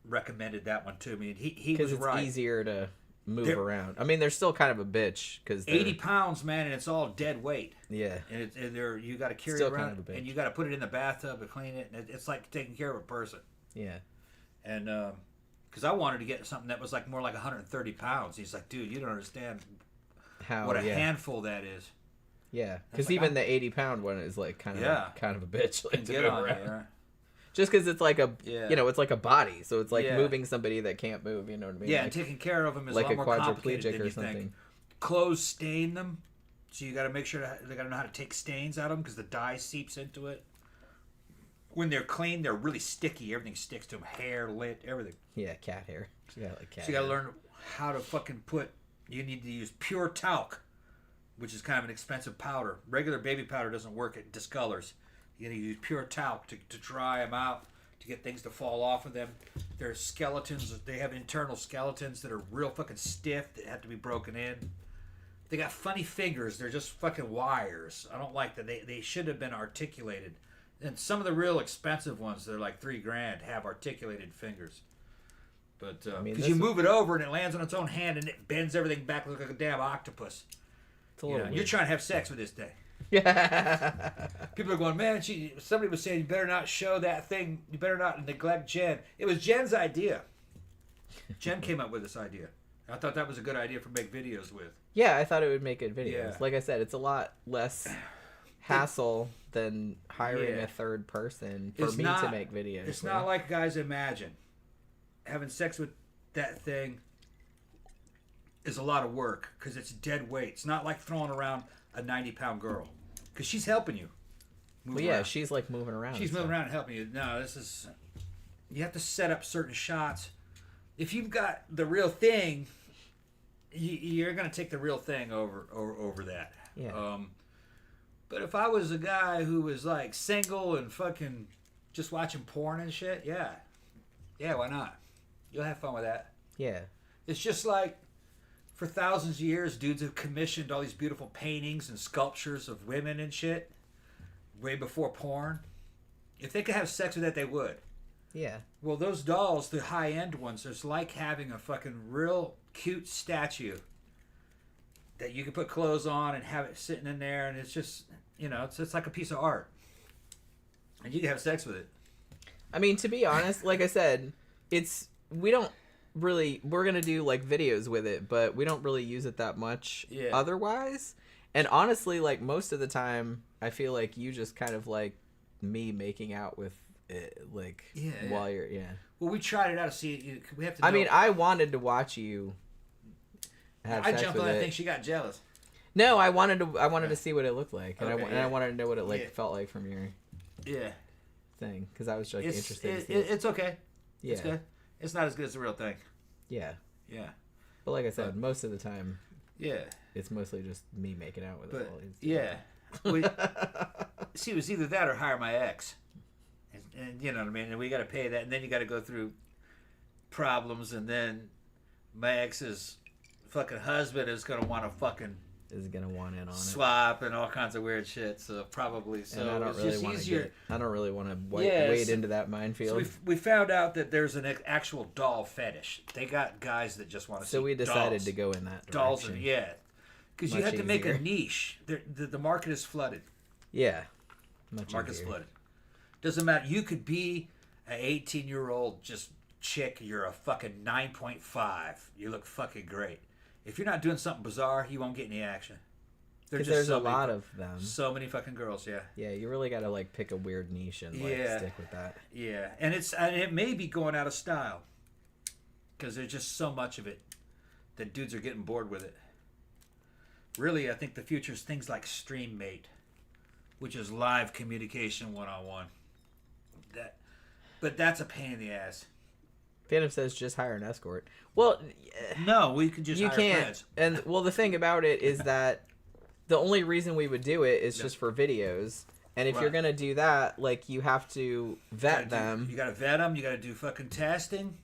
recommended that one to me. And he was right. Because it's easier to move around. I mean, they're still kind of a bitch. 80 pounds, man, and it's all dead weight. Yeah. And you got to carry it around, and you got to put it in the bathtub and clean it. And it's like taking care of a person. Yeah. And because I wanted to get something that was like more like 130 pounds. He's like, dude, you don't understand what a handful that is. Yeah, because like, even the 80-pound one is like kind of a bitch. Like, to move around. Right? Just because it's like it's like a body, so it's like moving somebody that can't move. You know what I mean? Yeah, like, and taking care of them is like a lot more complicated than or you something. Think. Clothes stain them, so you got to make sure they got to know how to take stains out of them because the dye seeps into it. When they're clean, they're really sticky. Everything sticks to them. Hair, lint, everything. Yeah, cat hair. So you got to learn how to fucking put... You need to use pure talc, which is kind of an expensive powder. Regular baby powder doesn't work. It discolors. You got to use pure talc to dry them out, to get things to fall off of them. Their skeletons, they have internal skeletons that are real fucking stiff that have to be broken in. They got funny fingers. They're just fucking wires. I don't like that. They should have been articulated. And some of the real expensive ones, they're like $3,000, have articulated fingers. But because you move it over and it lands on its own hand and it bends everything back like a damn octopus. It's a little weird. You're trying to have sex with this thing. Yeah. People are going, man. Somebody was saying you better not show that thing. You better not neglect Jen. It was Jen's idea. Jen came up with this idea. I thought that was a good idea for make videos with. Yeah, I thought it would make good videos. Yeah. Like I said, it's a lot less hassle than hiring a third person for me to make videos. It's not like guys imagine. Having sex with that thing is a lot of work because it's dead weight. It's not like throwing around a 90-pound girl because she's helping you. She's like moving around. She's moving around and helping you. No, you have to set up certain shots. If you've got the real thing, you're going to take the real thing over that. Yeah. But if I was a guy who was like single and fucking just watching porn and shit, yeah, why not? You'll have fun with that. Yeah. It's just like for thousands of years, dudes have commissioned all these beautiful paintings and sculptures of women and shit way before porn. If they could have sex with that, they would. Yeah. Well, those dolls, the high-end ones, it's like having a fucking real cute statue that you can put clothes on and have it sitting in there, and it's just, it's like a piece of art. And you can have sex with it. I mean, to be honest, like I said, we're going to do like videos with it, but we don't really use it that much otherwise. And honestly, like, most of the time, I feel like you just kind of like me making out with it, like, while you're, Well, we tried it out to see. We have to. I mean, I wanted to watch you have sex jumped with on. it. I think she got jealous. No, I wanted to see what it looked like, and I wanted to know what it felt like from your thing, because I was like interested. It's okay. Yeah. It's good. It's not as good as the real thing. Yeah. Yeah. But like I said, most of the time. Yeah. It's mostly just me making out with it. Yeah. See, it was either that or hire my ex. And you know what I mean? And we got to pay that. And then you got to go through problems. And then my ex's fucking husband is going to want to fucking... Is going to want in on swap and all kinds of weird shit. So probably... So and I don't really want to I don't really want to wade into that minefield. So we found out that there's an actual doll fetish. They got guys that just want to see So we decided dolls. to go in that direction. Dolls, because you have to make a niche. The market is flooded. Yeah. Market's flooded. Doesn't matter. You could be an 18-year-old just chick. You're a fucking 9.5. You look fucking great. If you're not doing something bizarre, you won't get any action. There's a lot of them. So many fucking girls, Yeah, you really got to like pick a weird niche and like stick with that. Yeah, and it may be going out of style because there's just so much of it that dudes are getting bored with it. Really, I think the future is things like StreamMate, which is live communication one-on-one. But that's a pain in the ass. Phantom says just hire an escort. Well, no, we could just hire friends. And well, the thing about it is that the only reason we would do it is just for videos. And if you're gonna do that, like, you have to vet them. You gotta vet them. You gotta do fucking testing.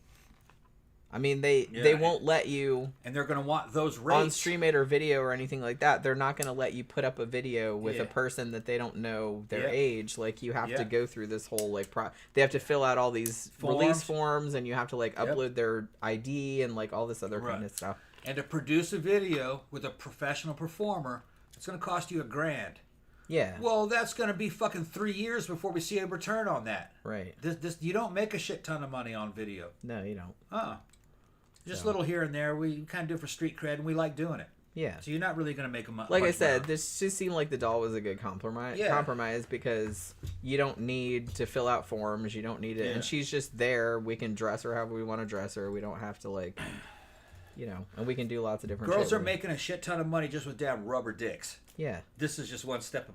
I mean, they won't let you, and they're gonna want those rates on StreamMate or video or anything like that. They're not gonna let you put up a video with a person that they don't know their age. Like, you have to go through this whole like they have to fill out all these release forms, and you have to like upload their ID and like all this other kind of stuff. And to produce a video with a professional performer, it's gonna cost you $1,000. Yeah. Well, that's gonna be fucking 3 years before we see a return on that. Right. This you don't make a shit ton of money on video. No, you don't. Just little here and there. We kind of do it for street cred, and we like doing it. Yeah. So you're not really going to make a like I said, this just seemed like the doll was a good compromise because you don't need to fill out forms. You don't need it. And she's just there. We can dress her however we want to dress her. We don't have to, like, and we can do lots of different Girls are making a shit ton of money just with damn rubber dicks. Yeah. This is just one step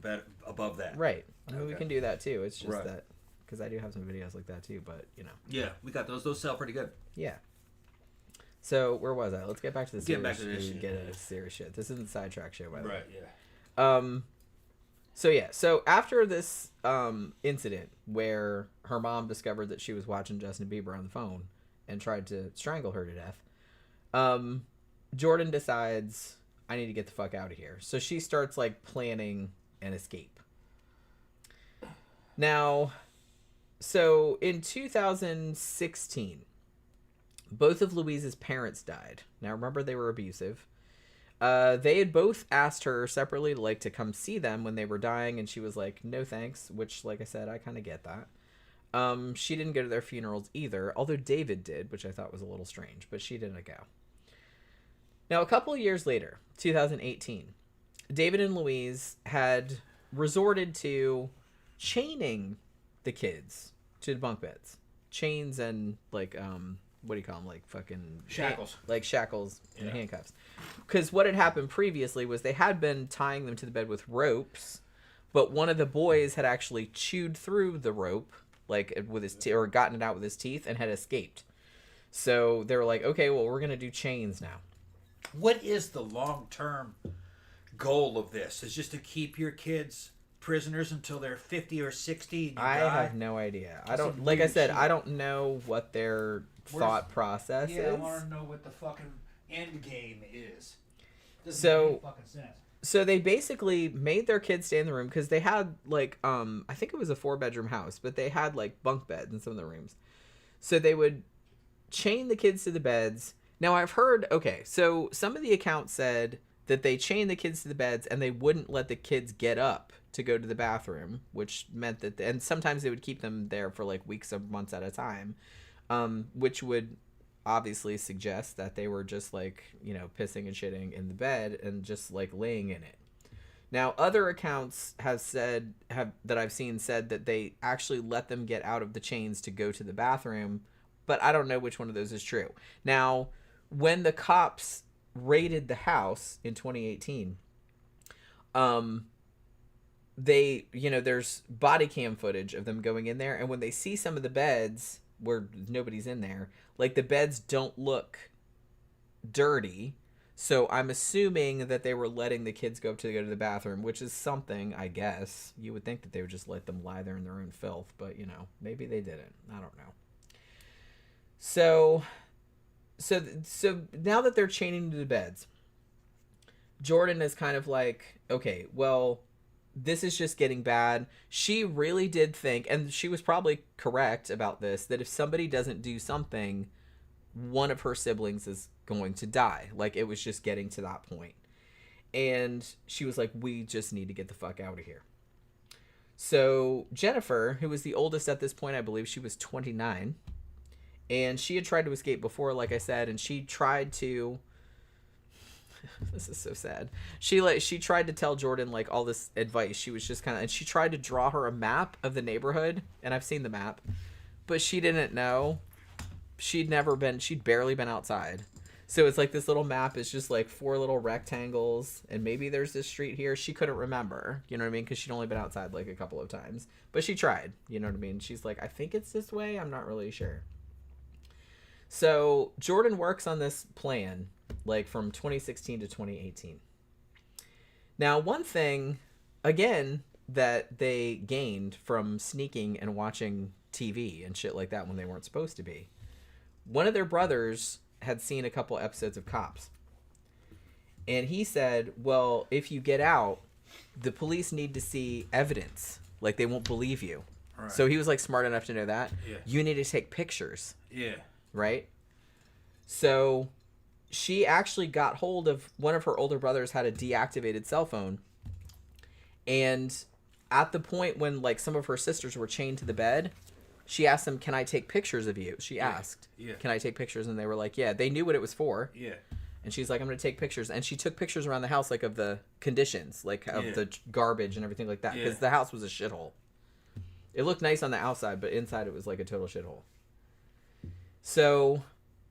above that. Right. I mean, we can do that, too. It's just that, because I do have some videos like that, too, but, Yeah, we got those. Those sell pretty good. Yeah. So where was I? Let's get back to the serious. Get back to this shit. Get a serious shit. This isn't sidetrack show, by the way. Right. Yeah. So after this incident where her mom discovered that she was watching Justin Bieber on the phone and tried to strangle her to death, Jordan decides, I need to get the fuck out of here. So she starts like planning an escape. Now, so in 2016. Both of Louise's parents died. Now, remember, they were abusive. They had both asked her separately to come see them when they were dying, and she was like, no thanks, which, like I said, I kind of get that. She didn't go to their funerals either, although David did, which I thought was a little strange, but she didn't go. Now, a couple of years later, 2018, David and Louise had resorted to chaining the kids to the bunk beds. Chains and, like, what do you call them? Like fucking shackles. Like shackles and handcuffs. Because what had happened previously was they had been tying them to the bed with ropes, but one of the boys had actually chewed through the rope, like with his or gotten it out with his teeth, and had escaped. So they were like, okay, well, we're gonna do chains now. What is the long-term goal of this? Is just to keep your kids prisoners until they're 50 or 60? I have no idea. I don't. Like I said, I don't know what their thought process is. I want to know what the fucking end game is. Doesn't make any fucking sense. So they basically made their kids stay in the room because they had like I think it was a 4-bedroom house, but they had like bunk beds in some of the rooms. So they would chain the kids to the beds. Now I've heard, okay, so some of the accounts said that they chained the kids to the beds and they wouldn't let the kids get up to go to the bathroom, which meant that, and sometimes they would keep them there for like weeks or months at a time, which would obviously suggest that they were just like, pissing and shitting in the bed and just like laying in it. Now, other accounts have that I've seen said that they actually let them get out of the chains to go to the bathroom, but I don't know which one of those is true. Now, when the cops raided the house in 2018, they, there's body cam footage of them going in there, and when they see some of the beds where nobody's in there, like the beds don't look dirty. So I'm assuming that they were letting the kids go to the bathroom, which is something, I guess. You would think that they would just let them lie there in their own filth, but maybe they didn't. I don't know. So now that they're chaining to the beds, Jordan is kind of like, okay, well, this is just getting bad. She really did think, and she was probably correct about this, that if somebody doesn't do something, one of her siblings is going to die. Like, it was just getting to that point. And she was like, we just need to get the fuck out of here. So Jennifer, who was the oldest at this point, I believe she was 29, and she had tried to escape before, like I said, and she tried to this is so sad. She tried to tell Jordan like all this advice. She was just and she tried to draw her a map of the neighborhood, and I've seen the map, but she didn't know. She'd barely been outside. So it's like this little map is just like 4 little rectangles, and maybe there's this street here. She couldn't remember, you know what I mean? Because she'd only been outside like a couple of times. But she tried, you know what I mean? She's like, I think it's this way. I'm not really sure. So Jordan works on this plan like from 2016 to 2018. Now, one thing, again, that they gained from sneaking and watching TV and shit like that when they weren't supposed to be, one of their brothers had seen a couple episodes of Cops. And he said, well, if you get out, the police need to see evidence. Like, they won't believe you. Right. So he was, like, smart enough to know that. Yeah. You need to take pictures. Yeah. Right? So she actually got hold of one of her older brothers had a deactivated cell phone. And at the point when, like, some of her sisters were chained to the bed, she asked them, can I take pictures of you? She asked, can I take pictures? And they were like, yeah. They knew what it was for. Yeah. And she's like, I'm going to take pictures. And she took pictures around the house, like, of the conditions, like, of the garbage and everything like that. Because the house was a shithole. It looked nice on the outside, but inside it was, like, a total shithole. So,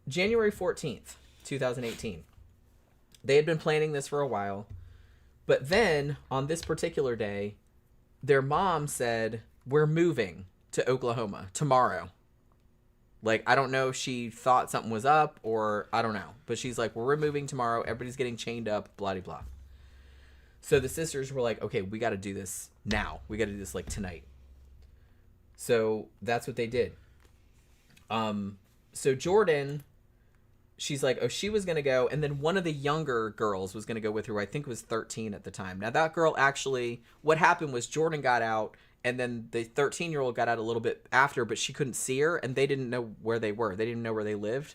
January 14th, 2018. They had been planning this for a while. But then, on this particular day, their mom said, we're moving to Oklahoma tomorrow. Like, I don't know if she thought something was up or I don't know. But she's like, well, we're moving tomorrow. Everybody's getting chained up, blah, blah, blah. So the sisters were like, okay, we got to do this now. We got to do this, like, tonight. So that's what they did. So Jordan, she's like, oh, she was going to go. And then one of the younger girls was going to go with her, who I think was 13 at the time. Now, that girl actually, what happened was Jordan got out. And then the 13-year-old got out a little bit after, but she couldn't see her, and they didn't know where they were. They didn't know where they lived.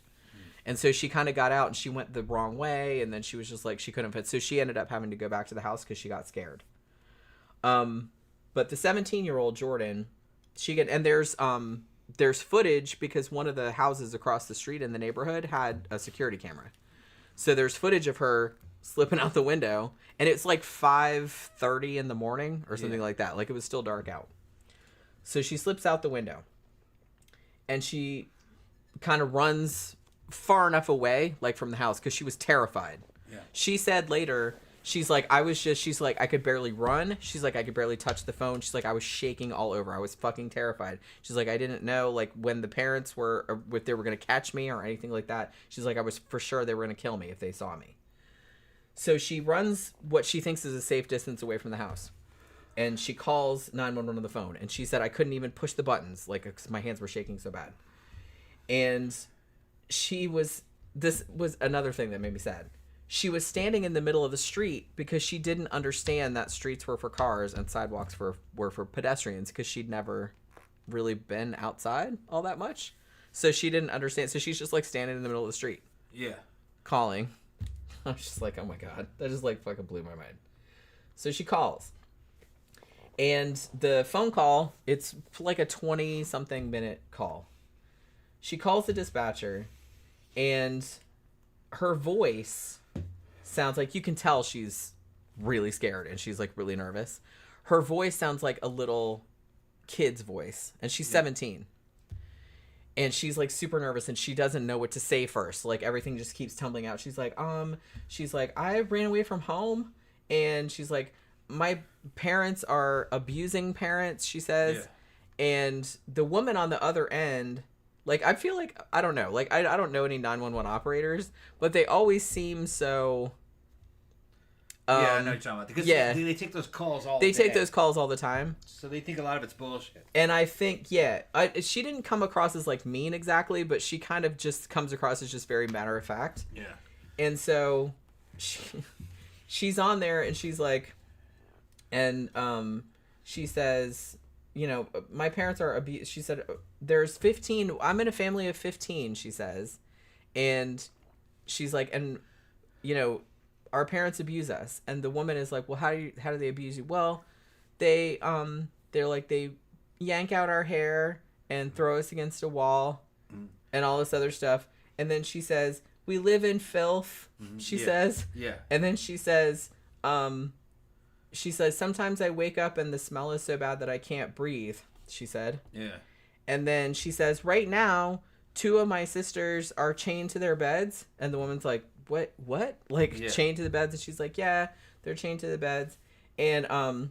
And so she kind of got out, and she went the wrong way, and then she was just like, she couldn't fit. So she ended up having to go back to the house because she got scared. But the 17-year-old Jordan, and there's footage because one of the houses across the street in the neighborhood had a security camera. So there's footage of her slipping out the window, and it's like 5:30 in the morning or something like that. Like, it was still dark out. So she slips out the window, and she kind of runs far enough away, like, from the house, because she was terrified. Yeah. She said later, she's like, I could barely run. She's like, I could barely touch the phone. She's like, I was shaking all over. I was fucking terrified. She's like, I didn't know, like, when the parents were, or if they were going to catch me or anything like that. She's like, I was for sure they were going to kill me if they saw me. So she runs what she thinks is a safe distance away from the house. And she calls 911 on the phone. And she said, I couldn't even push the buttons. Like, 'cause my hands were shaking so bad. And this was another thing that made me sad. She was standing in the middle of the street because she didn't understand that streets were for cars and sidewalks were for pedestrians, because she'd never really been outside all that much. So she didn't understand. So she's just, like, standing in the middle of the street. Yeah. Calling. I was just like, oh my God, that just, like, fucking blew my mind. So she calls. And the phone call, it's like a 20-something minute call. She calls the dispatcher, and her voice sounds like, you can tell she's really scared and she's like really nervous. Her voice sounds like a little kid's voice, and she's 17. And she's like super nervous and she doesn't know what to say first. Like everything just keeps tumbling out. She's like, I ran away from home, and she's like, my parents are abusing parents, she says. And the woman on the other end, like, I feel like, I don't know, like, I don't know any 911 operators, but they always seem so... I know what you're talking about. Because they take those calls all the time. They take those calls all the time. So they think a lot of it's bullshit. And I think, she didn't come across as, like, mean exactly, but she kind of just comes across as just very matter of fact. Yeah. And so she's on there, and she's like, and she says... You know, my parents are she said, there's 15, I'm in a family of 15, she says. And she's like, and, you know, our parents abuse us. And the woman is like, well, how do they abuse you? Well, they're like, they yank out our hair and throw us against a wall and all this other stuff. And then she says, we live in filth, she says. Yeah. And then she says, sometimes I wake up and the smell is so bad that I can't breathe, she said. Yeah. And then she says, right now, 2 of my sisters are chained to their beds. And the woman's like, what? Like, chained to the beds? And she's like, yeah, they're chained to the beds. And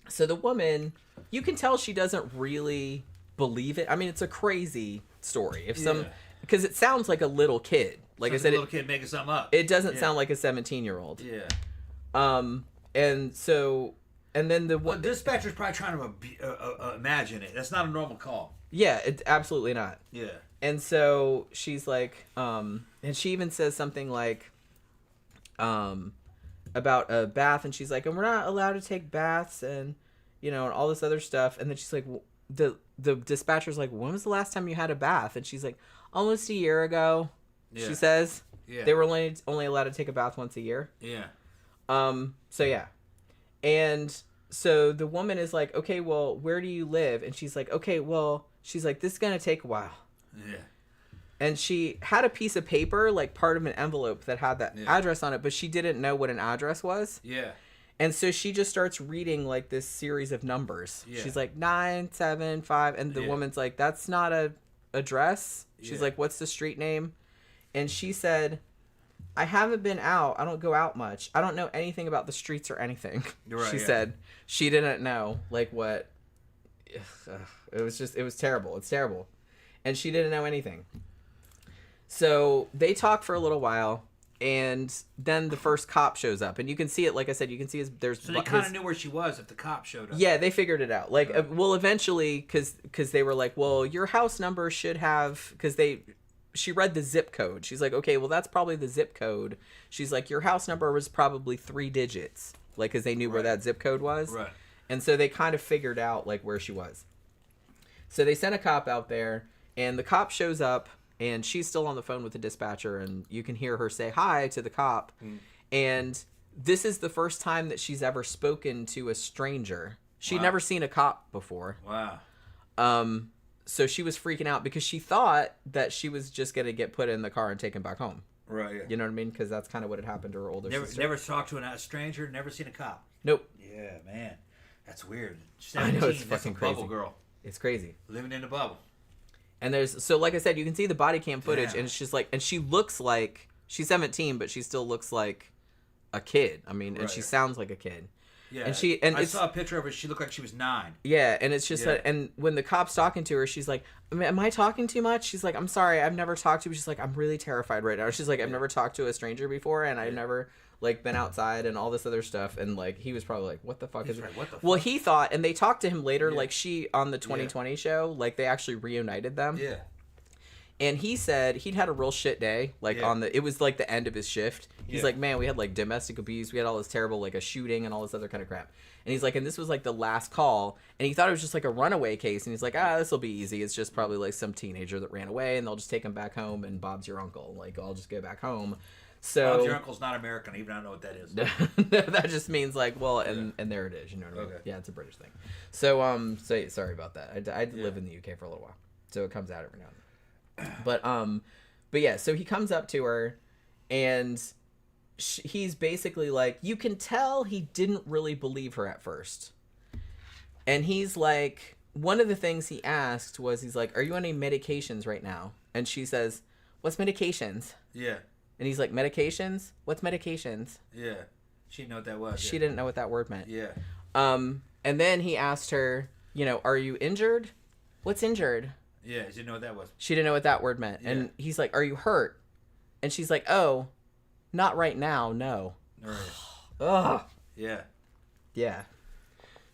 so the woman, you can tell she doesn't really believe it. I mean, it's a crazy story. Because it sounds like a little kid. Like sounds I said, a little kid making something up. It doesn't sound like a 17-year-old. Yeah. And so, and then the dispatcher's probably trying to imagine it. That's not a normal call. Yeah, it's absolutely not. Yeah. And so she's like, and she even says something like, about a bath, and she's like, and we're not allowed to take baths, and, you know, and all this other stuff. And then she's like, the dispatcher's like, when was the last time you had a bath? And she's like, almost a year ago. Yeah. She says. Yeah. They were only allowed to take a bath once a year. Yeah. So yeah. And so the woman is like, okay, well, where do you live? And she's like, okay, well, she's like, this is going to take a while. Yeah. And she had a piece of paper, like part of an envelope that had that address on it, but she didn't know what an address was. Yeah. And so she just starts reading like this series of numbers. Yeah. She's like 975. And the woman's like, that's not a address. She's like, what's the street name? And she said, I haven't been out. I don't go out much. I don't know anything about the streets or anything. Right, she said she didn't know like what. It was terrible. It's terrible. And she didn't know anything. So they talk for a little while, and then the first cop shows up, and you can see it. Like I said, you can see there's. So they kind of knew where she was if the cop showed up. Yeah, they figured it out. Like, well, eventually, because they were like, well, your house number should have, because she read the zip code. She's like, okay, well, that's probably the zip code. She's like, your house number was probably 3 digits, like, because they knew where that zip code was. Right. And so they kind of figured out like where she was. So they sent a cop out there, and the cop shows up. And she's still on the phone with the dispatcher, and you can hear her say hi to the cop. And this is the first time that she's ever spoken to a stranger. She'd never seen a cop before. Wow. So she was freaking out because she thought that she was just going to get put in the car and taken back home. Right. Yeah. You know what I mean? Because that's kind of what had happened to her older sister. Never talked to a stranger, never seen a cop. Nope. Yeah, man. That's weird. 17, I know, it's fucking crazy. Bubble girl. It's crazy. Living in a bubble. And so like I said, you can see the body cam footage, and it's just like, and she looks like, she's 17, but she still looks like a kid. I mean, and she sounds like a kid. Yeah. And I saw a picture of her. She looked like she was 9. Yeah, and it's just and when the cop's talking to her, she's like, am I talking too much? She's like, I'm sorry, I've never talked to you. She's like, I'm really terrified right now. She's like, I've never talked to a stranger before, and I've never like been outside and all this other stuff. And like he was probably like, what the fuck is it? What the fuck? Well, he thought, and they talked to him later, like she on the 2020 show, like they actually reunited them. Yeah. And he said he'd had a real shit day, like it was like the end of his shift. He's like, man, we had like domestic abuse, we had all this terrible, like a shooting and all this other kind of crap. And he's like, and this was like the last call, and he thought it was just like a runaway case. And he's like, this will be easy. It's just probably like some teenager that ran away, and they'll just take him back home, and Bob's your uncle. Like, I'll just go back home. So Bob's your uncle's not American. Even I don't know what that is. That just means like, well, and there it is. You know what I mean? Okay. Yeah, it's a British thing. So sorry about that. I live in the UK for a little while, so it comes out every now and then. But yeah, so he comes up to her, and he's basically like, you can tell he didn't really believe her at first. And he's like, one of the things he asked was, he's like, are you on any medications right now? And she says, what's medications? Yeah. And he's like, medications? What's medications? Yeah. She didn't know what that was. She didn't know what that word meant. Yeah. And then he asked her, you know, are you injured? What's injured? Yeah, she didn't know what that was. She didn't know what that word meant. Yeah. And he's like, are you hurt? And she's like, oh, not right now, no. Right. Ugh. Yeah. Yeah.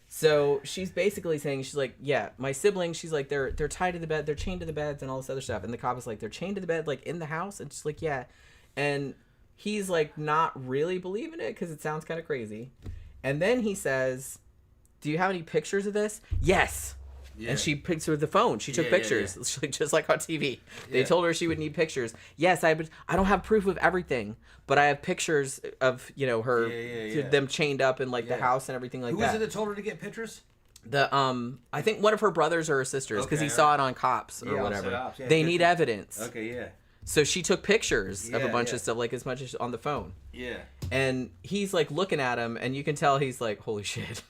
So she's basically saying, she's like, yeah, my siblings, she's like, they're tied to the bed, they're chained to the beds and all this other stuff. And the cop is like, they're chained to the bed, like, in the house? And she's like, yeah. And he's like, not really believing it because it sounds kind of crazy. And then he says, do you have any pictures of this? Yes. Yeah. And she picks with the phone. She took pictures, just like on TV. They told her she would need pictures. Yes, I don't have proof of everything, but I have pictures of, you know, her, them chained up in like the house and everything like that. Who was it that told her to get pictures? The I think one of her brothers or her sisters, because he saw it on Cops or whatever. Yeah, they need evidence. Okay, yeah. So she took pictures of a bunch of stuff, like as much as on the phone. Yeah. And he's like looking at him, and you can tell he's like, holy shit.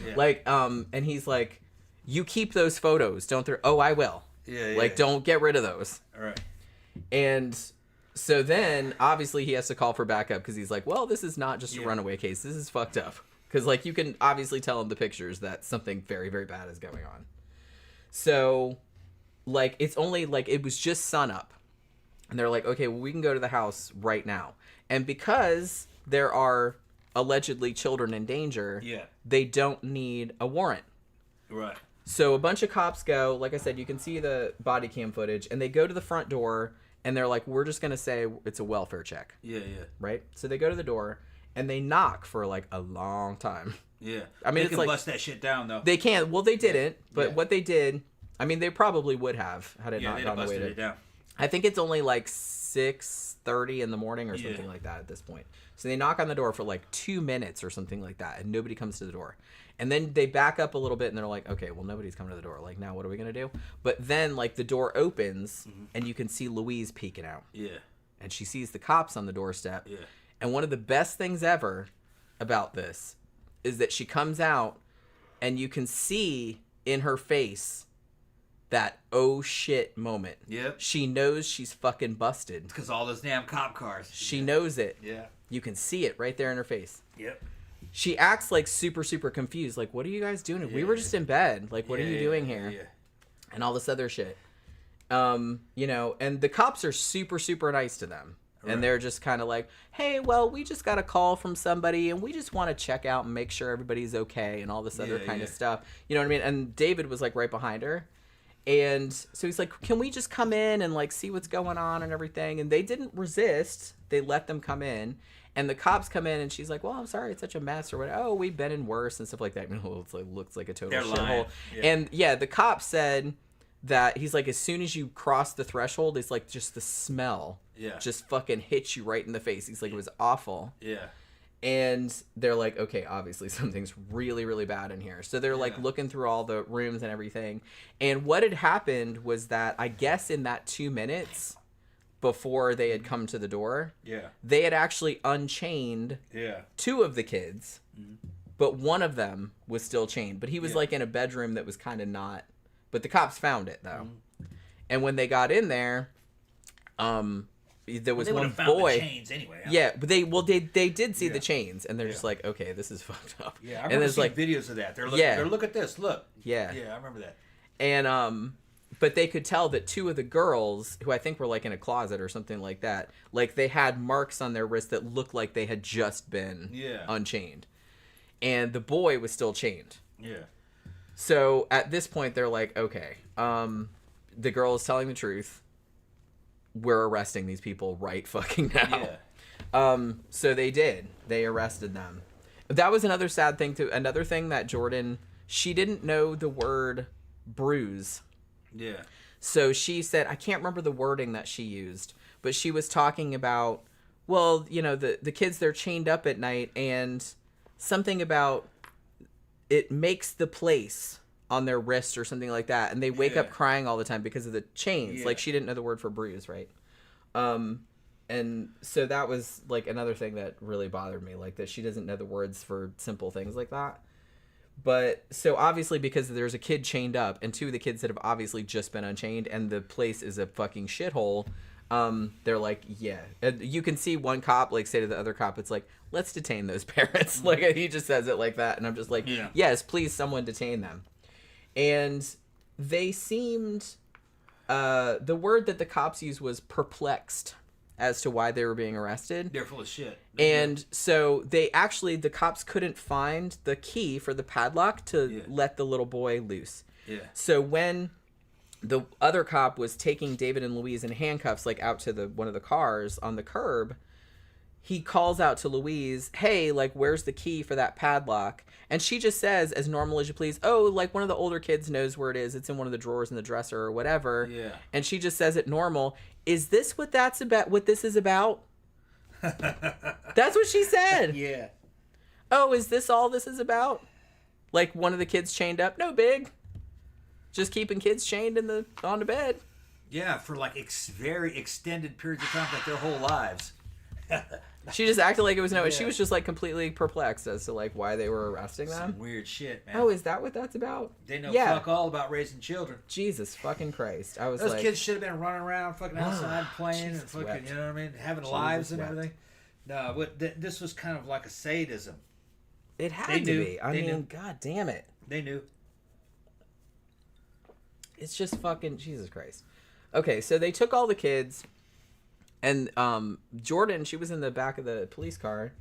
Yeah. Like, and he's like, you keep those photos, don't throw. Oh, I will. Yeah. Like, don't get rid of those. All right. And so then, obviously, he has to call for backup because he's like, well, this is not just a runaway case. This is fucked up. Because, like, you can obviously tell in the pictures that something very, very bad is going on. So, like, it's only, like, it was just sun up. And they're like, okay, well, we can go to the house right now. And because there are allegedly children in danger, they don't need a warrant. Right. So a bunch of cops go, like I said, you can see the body cam footage, and they go to the front door, and they're like, we're just going to say it's a welfare check. Yeah. Right? So they go to the door, and they knock for, like, a long time. Yeah. I mean, they can bust that shit down, though. They can. Well, they didn't, but what they did, I mean, they probably would have had it not gone the way it down. I think it's only, like, 6:30 in the morning or something like that at this point. So they knock on the door for, like, 2 minutes or something like that, and nobody comes to the door. And then they back up a little bit, and they're like, okay, well, nobody's coming to the door. Like, now what are we going to do? But then, like, the door opens, and you can see Louise peeking out. Yeah. And she sees the cops on the doorstep. Yeah. And one of the best things ever about this is that she comes out, and you can see in her face that oh shit moment. Yep. She knows she's fucking busted. Because all those damn cop cars. She knows it. Yeah. You can see it right there in her face. Yep. She acts like super, super confused. Like, what are you guys doing? We were just in bed. Like, what are you doing here? Yeah. And all this other shit. You know, and the cops are super, super nice to them. Right. And they're just kind of like, hey, well, we just got a call from somebody, and we just want to check out and make sure everybody's okay and all this other kind of stuff. You know what I mean? And David was, like, right behind her. And so he's like, can we just come in and, like, see what's going on and everything? And they didn't resist. They let them come in. And the cops come in, and she's like, well, I'm sorry, it's such a mess, or whatever. Oh, we've been in worse and stuff like that. You know, it's like, looks like a total shithole. Yeah. And, yeah, the cop said that he's like, as soon as you cross the threshold, it's like just the smell just fucking hits you right in the face. He's like, it was awful. Yeah. And they're like, okay, obviously something's really, really bad in here. So they're like looking through all the rooms and everything. And what had happened was that, I guess in that 2 minutes before they had come to the door, they had actually unchained 2 of the kids, but one of them was still chained. But he was like in a bedroom that was kind of not, but the cops found it though. And when they got in there, there was one boy. The chains anyway. Yeah, but they did see the chains, and they're just like, okay, this is fucked up. Yeah, I remember seeing videos of that. They're look at this, look. Yeah, I remember that. And but they could tell that 2 of the girls, who I think were like in a closet or something like that, like they had marks on their wrists that looked like they had just been unchained, and the boy was still chained. Yeah. So at this point, they're like, okay, the girl is telling the truth. We're arresting these people right fucking now. Yeah. So they did. They arrested them. That was another sad thing too. Another thing that Jordan, she didn't know the word bruise. Yeah. So she said, I can't remember the wording that she used, but she was talking about, well, you know, the kids, they're chained up at night, and something about it makes the place on their wrist or something like that, and they wake up crying all the time because of the chains. Like, she didn't know the word for bruise, right? And And so that was like another thing that really bothered me, like that she doesn't know the words for simple things like that. But so obviously because there's a kid chained up and 2 of the kids that have obviously just been unchained and the place is a fucking shithole, they're like, yeah. And you can see one cop like say to the other cop, it's like, let's detain those parents. Like he just says it like that. And I'm just like, yes, please someone detain them. And they seemed, the word that the cops used was perplexed as to why they were being arrested. They're full of shit. And so the cops couldn't find the key for the padlock to let the little boy loose. Yeah. So when the other cop was taking David and Louise in handcuffs, like out to one of the cars on the curb, he calls out to Louise, hey, like, where's the key for that padlock? And she just says, as normal as you please, oh, like, one of the older kids knows where it is. It's in one of the drawers in the dresser or whatever. Yeah. And she just says it normal. Is this what this is about? That's what she said. Yeah. Oh, is this all this is about? Like, one of the kids chained up? No big. Just keeping kids chained on the bed. Yeah, for, like, very extended periods of time, like their whole lives. She just acted like it was she was just like completely perplexed as to like why they were arresting them. Some weird shit, man. Oh, is that what that's about? They know fuck all about raising children. Jesus fucking Christ. I was Those like, kids should have been running around fucking outside playing and fucking, wept. You know what I mean? Having lives and everything. No, this was kind of like a sadism. It had to be. I mean, god damn it. They knew. It's just fucking Jesus Christ. Okay, so they took all the kids. And Jordan, she was in the back of the police car,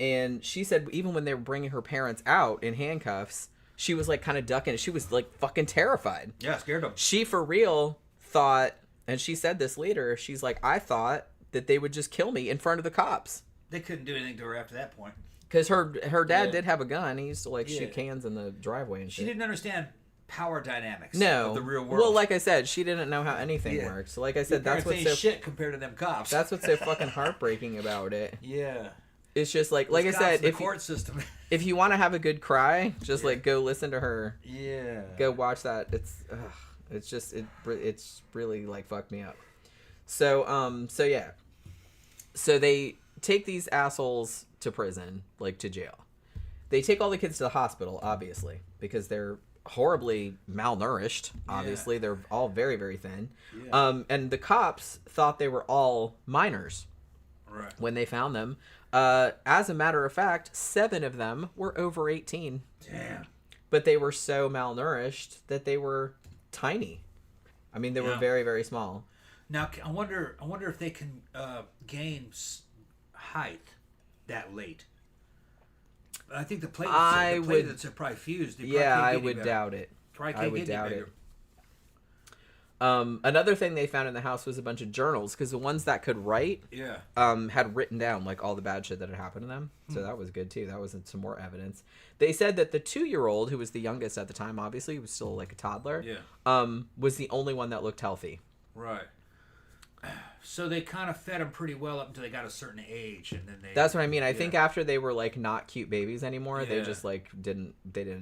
and she said even when they were bringing her parents out in handcuffs, she was like kind of ducking. She was like fucking terrified. Yeah, scared them. She for real thought, and she said this later, she's like, I thought that they would just kill me in front of the cops. They couldn't do anything to her after that point. Because her dad did have a gun. He used to like shoot cans in the driveway and shit. She didn't understand power dynamics of the real world. Well, like I said, she didn't know how anything worked. So like I said, that's what's so shit compared to them cops. That's what's so fucking heartbreaking about it. Yeah. It's just like I said, if court system. If you want to have a good cry, just like go listen to her. Yeah. Go watch that. It's just it's really like fucked me up. So yeah. So they take these assholes to prison, like to jail. They take all the kids to the hospital, obviously, because they're horribly malnourished. Obviously, they're all very, very thin. Yeah. And the cops thought they were all minors. Right. When they found them. As a matter of fact, 7 of them were over 18. Damn. But they were so malnourished that they were tiny. I mean, they were very, very small. Now, I wonder if they can gain height that late. I think the platelets are probably fused. I would doubt it. I would doubt it. Another thing they found in the house was a bunch of journals, because the ones that could write had written down like all the bad shit that had happened to them. So that was good too. That was some more evidence. They said that the 2-year-old, who was the youngest at the time, obviously he was still like a toddler, was the only one that looked healthy. Right. So they kind of fed them pretty well up until they got a certain age, and then That's what I mean. I think after they were like not cute babies anymore, they just like didn't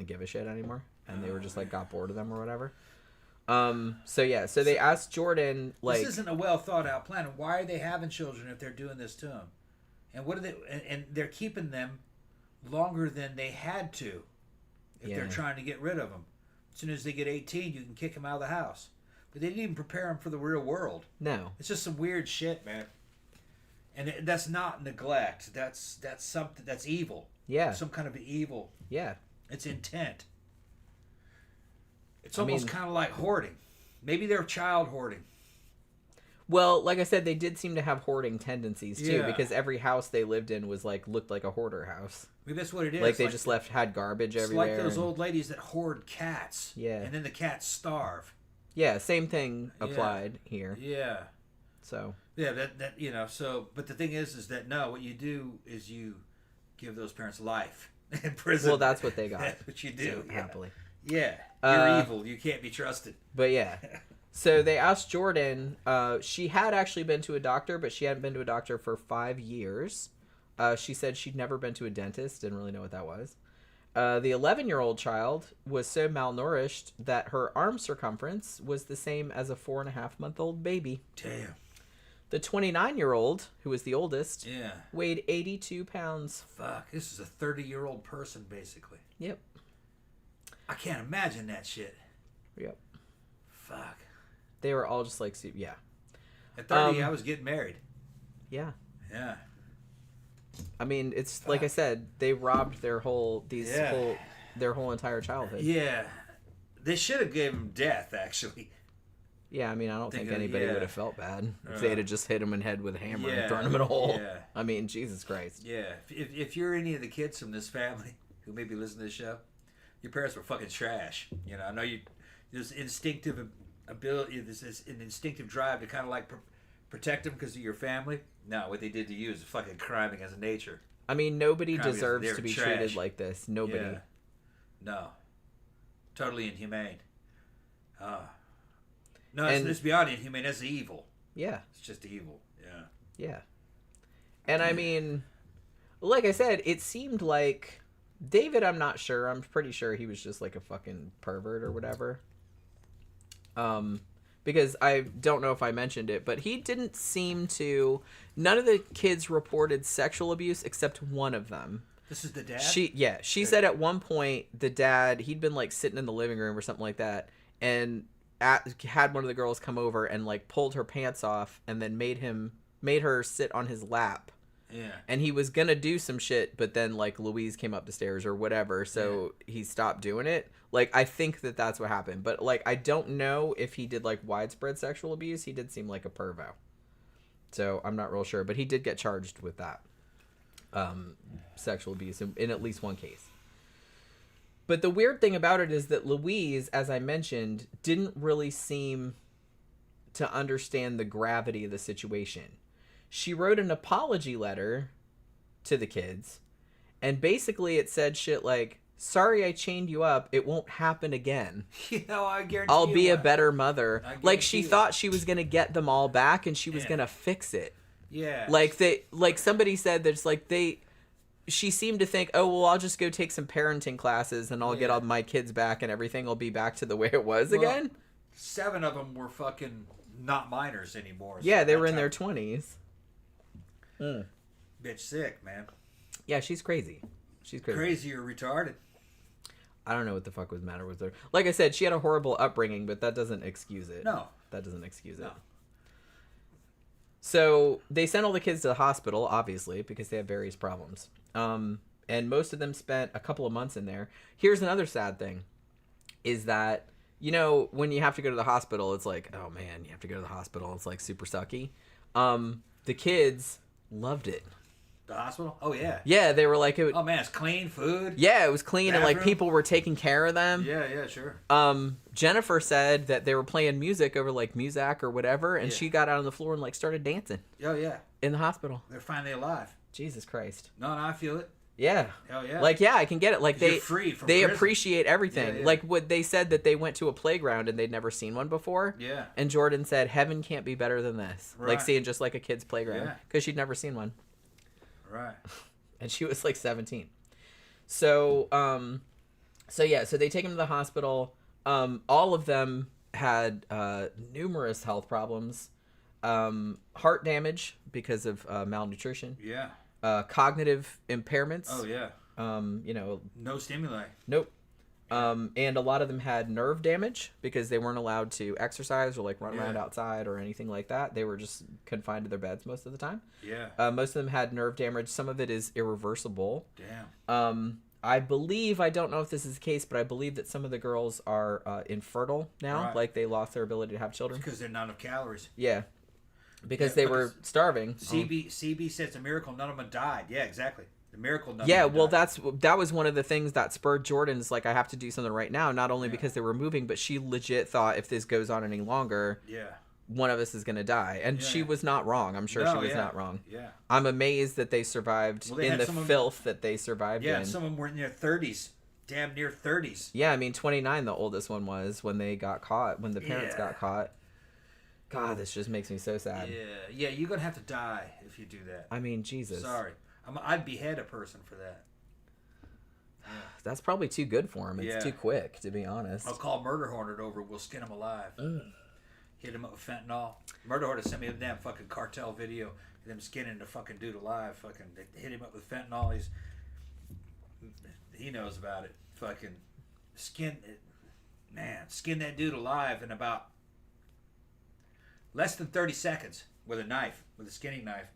give a shit anymore, and they were just like got bored of them or whatever. So they asked Jordan, like, this isn't a well thought out plan. Why are they having children if they're doing this to them? And what are they? And they're keeping them longer than they had to if they're trying to get rid of them. As soon as they get 18, you can kick them out of the house. But they didn't even prepare them for the real world. No, it's just some weird shit, man. And that's not neglect. That's something that's evil. Yeah, some kind of evil. Yeah, it's intent. It's almost kind of like hoarding. Maybe they're child hoarding. Well, like I said, they did seem to have hoarding tendencies too, because every house they lived in was looked like a hoarder house. Maybe that's what it is. Like they just had garbage everywhere. It's like those old ladies that hoard cats. Yeah. And then the cats starve. Yeah, same thing applied here. Yeah. So. Yeah, that so, but the thing is that no, what you do is you give those parents life in prison. Well, that's what they got. That's what you do. Happily. Yeah. You're evil. You can't be trusted. But yeah. So they asked Jordan, she had actually been to a doctor, but she hadn't been to a doctor for 5 years. She said she'd never been to a dentist, didn't really know what that was. The 11-year-old child was so malnourished that her arm circumference was the same as a 4.5-month-old baby. Damn. The 29-year-old, who was the oldest, Yeah. weighed 82 pounds. Fuck, this is a 30-year-old person, basically. Yep. I can't imagine that shit. Yep. Fuck. They were all just like, yeah. At 30, I was getting married. Yeah. Yeah. I mean, it's like I said, they robbed their whole entire childhood. Yeah. They should have given him death, actually. Yeah, I mean, I don't think anybody would have felt bad if they'd have just hit him in the head with a hammer and Yeah. thrown him in a hole. Yeah. I mean, Jesus Christ. Yeah. If you're any of the kids from this family who may be listening to this show, your parents were fucking trash. You know, I know there's instinctive ability, there's an instinctive drive to kind of like protect them because of your family. No, what they did to you is fucking crime against nature. I mean, nobody Crime deserves they're to be trash. treated like this. Nobody. Yeah. No. Totally inhumane. No, it's beyond inhumane. That's evil. Yeah. It's just evil. Yeah. Yeah. And I mean, like I said, it seemed like David, I'm not sure. I'm pretty sure he was just like a fucking pervert or whatever. Because I don't know if I mentioned it, but he didn't seem to... None of the kids reported sexual abuse except one of them. This is the dad? She said at one point the dad, he'd been like sitting in the living room or something like that, and had one of the girls come over and like pulled her pants off and then made her sit on his lap. Yeah. And he was gonna do some shit, but then like Louise came up the stairs or whatever, so he stopped doing it. Like, I think that's what happened, but like I don't know if he did like widespread sexual abuse. He did seem like a pervo, so I'm not real sure, but he did get charged with that. Sexual abuse in at least one case. But the weird thing about it is that Louise, as I mentioned, didn't really seem to understand the gravity of the situation. She wrote an apology letter to the kids, and basically it said shit like, "Sorry I chained you up. It won't happen again. You know, I guarantee I'll be a better mother." Like, she you. thought she was going to get them all back and she was going to fix it. Yeah. Like somebody said that it's like she seemed to think, oh, well, I'll just go take some parenting classes and I'll get all my kids back and everything will be back to the way it was again. 7 of them were fucking not minors anymore. Yeah, they were in their 20s. Bitch sick, man. Yeah, she's crazy. She's crazy. Crazy or retarded. I don't know what the fuck was the matter with her. Like I said, she had a horrible upbringing, but that doesn't excuse it. No. That doesn't excuse it. No. So they sent all the kids to the hospital, obviously, because they have various problems. And most of them spent a couple of months in there. Here's another sad thing, is that, you know, when you have to go to the hospital, it's like, oh man, you have to go to the hospital. It's like super sucky. The kids loved it. The hospital? Oh, yeah. Yeah, they were like... Oh, man, it's clean food? Yeah, it was clean, bathroom? and like people were taking care of them. Yeah, sure. Jennifer said that they were playing music over like Muzak or whatever, and she got out on the floor and like started dancing. Oh, yeah. In the hospital. They're finally alive. Jesus Christ. No, I feel it. Yeah. Hell yeah. Like, yeah, I can get it. Like, You're free from they prison. appreciate everything. Yeah. Like, what they said that they went to a playground and they'd never seen one before. Yeah. And Jordan said, heaven can't be better than this. Right. Like, seeing just like a kid's playground. Yeah. Because she'd never seen one. Right. And she was like 17. So they take him to the hospital. All of them had numerous health problems. Heart damage because of malnutrition. Yeah. Cognitive impairments. Oh, yeah. No stimuli. Nope. And a lot of them had nerve damage because they weren't allowed to exercise or like run around outside or anything like that. They were just confined to their beds most of the time. Yeah. Most of them had nerve damage. Some of it is irreversible. Damn. I believe, I don't know if this is the case, but I believe that some of the girls are infertile now. Right. Like they lost their ability to have children. Because they're not enough calories. Yeah. Because they were starving. CB said it's a miracle none of them died. Yeah, exactly. The miracle none Yeah, of them well, died. that was one of the things that spurred Jordan's like, I have to do something right now. Not only because they were moving, but she legit thought if this goes on any longer, one of us is going to die. And she was not wrong. I'm sure she was not wrong. Yeah. I'm amazed that they survived in the filth that they survived in. Yeah, some of them were in their 30s. Damn near 30s. Yeah, I mean, 29 the oldest one was when they got caught, when the parents got caught. God, this just makes me so sad. Yeah, you're going to have to die if you do that. I mean, Jesus. Sorry. I'd behead a person for that. Yeah. That's probably too good for him. It's too quick, to be honest. I'll call Murder Hornet over. We'll skin him alive. hit him up with fentanyl. Murder Hornet sent me a damn fucking cartel video of them skinning the fucking dude alive. Fucking, they hit him up with fentanyl. He knows about it. Fucking skin that dude alive in about less than 30 seconds with a knife, with a skinning knife.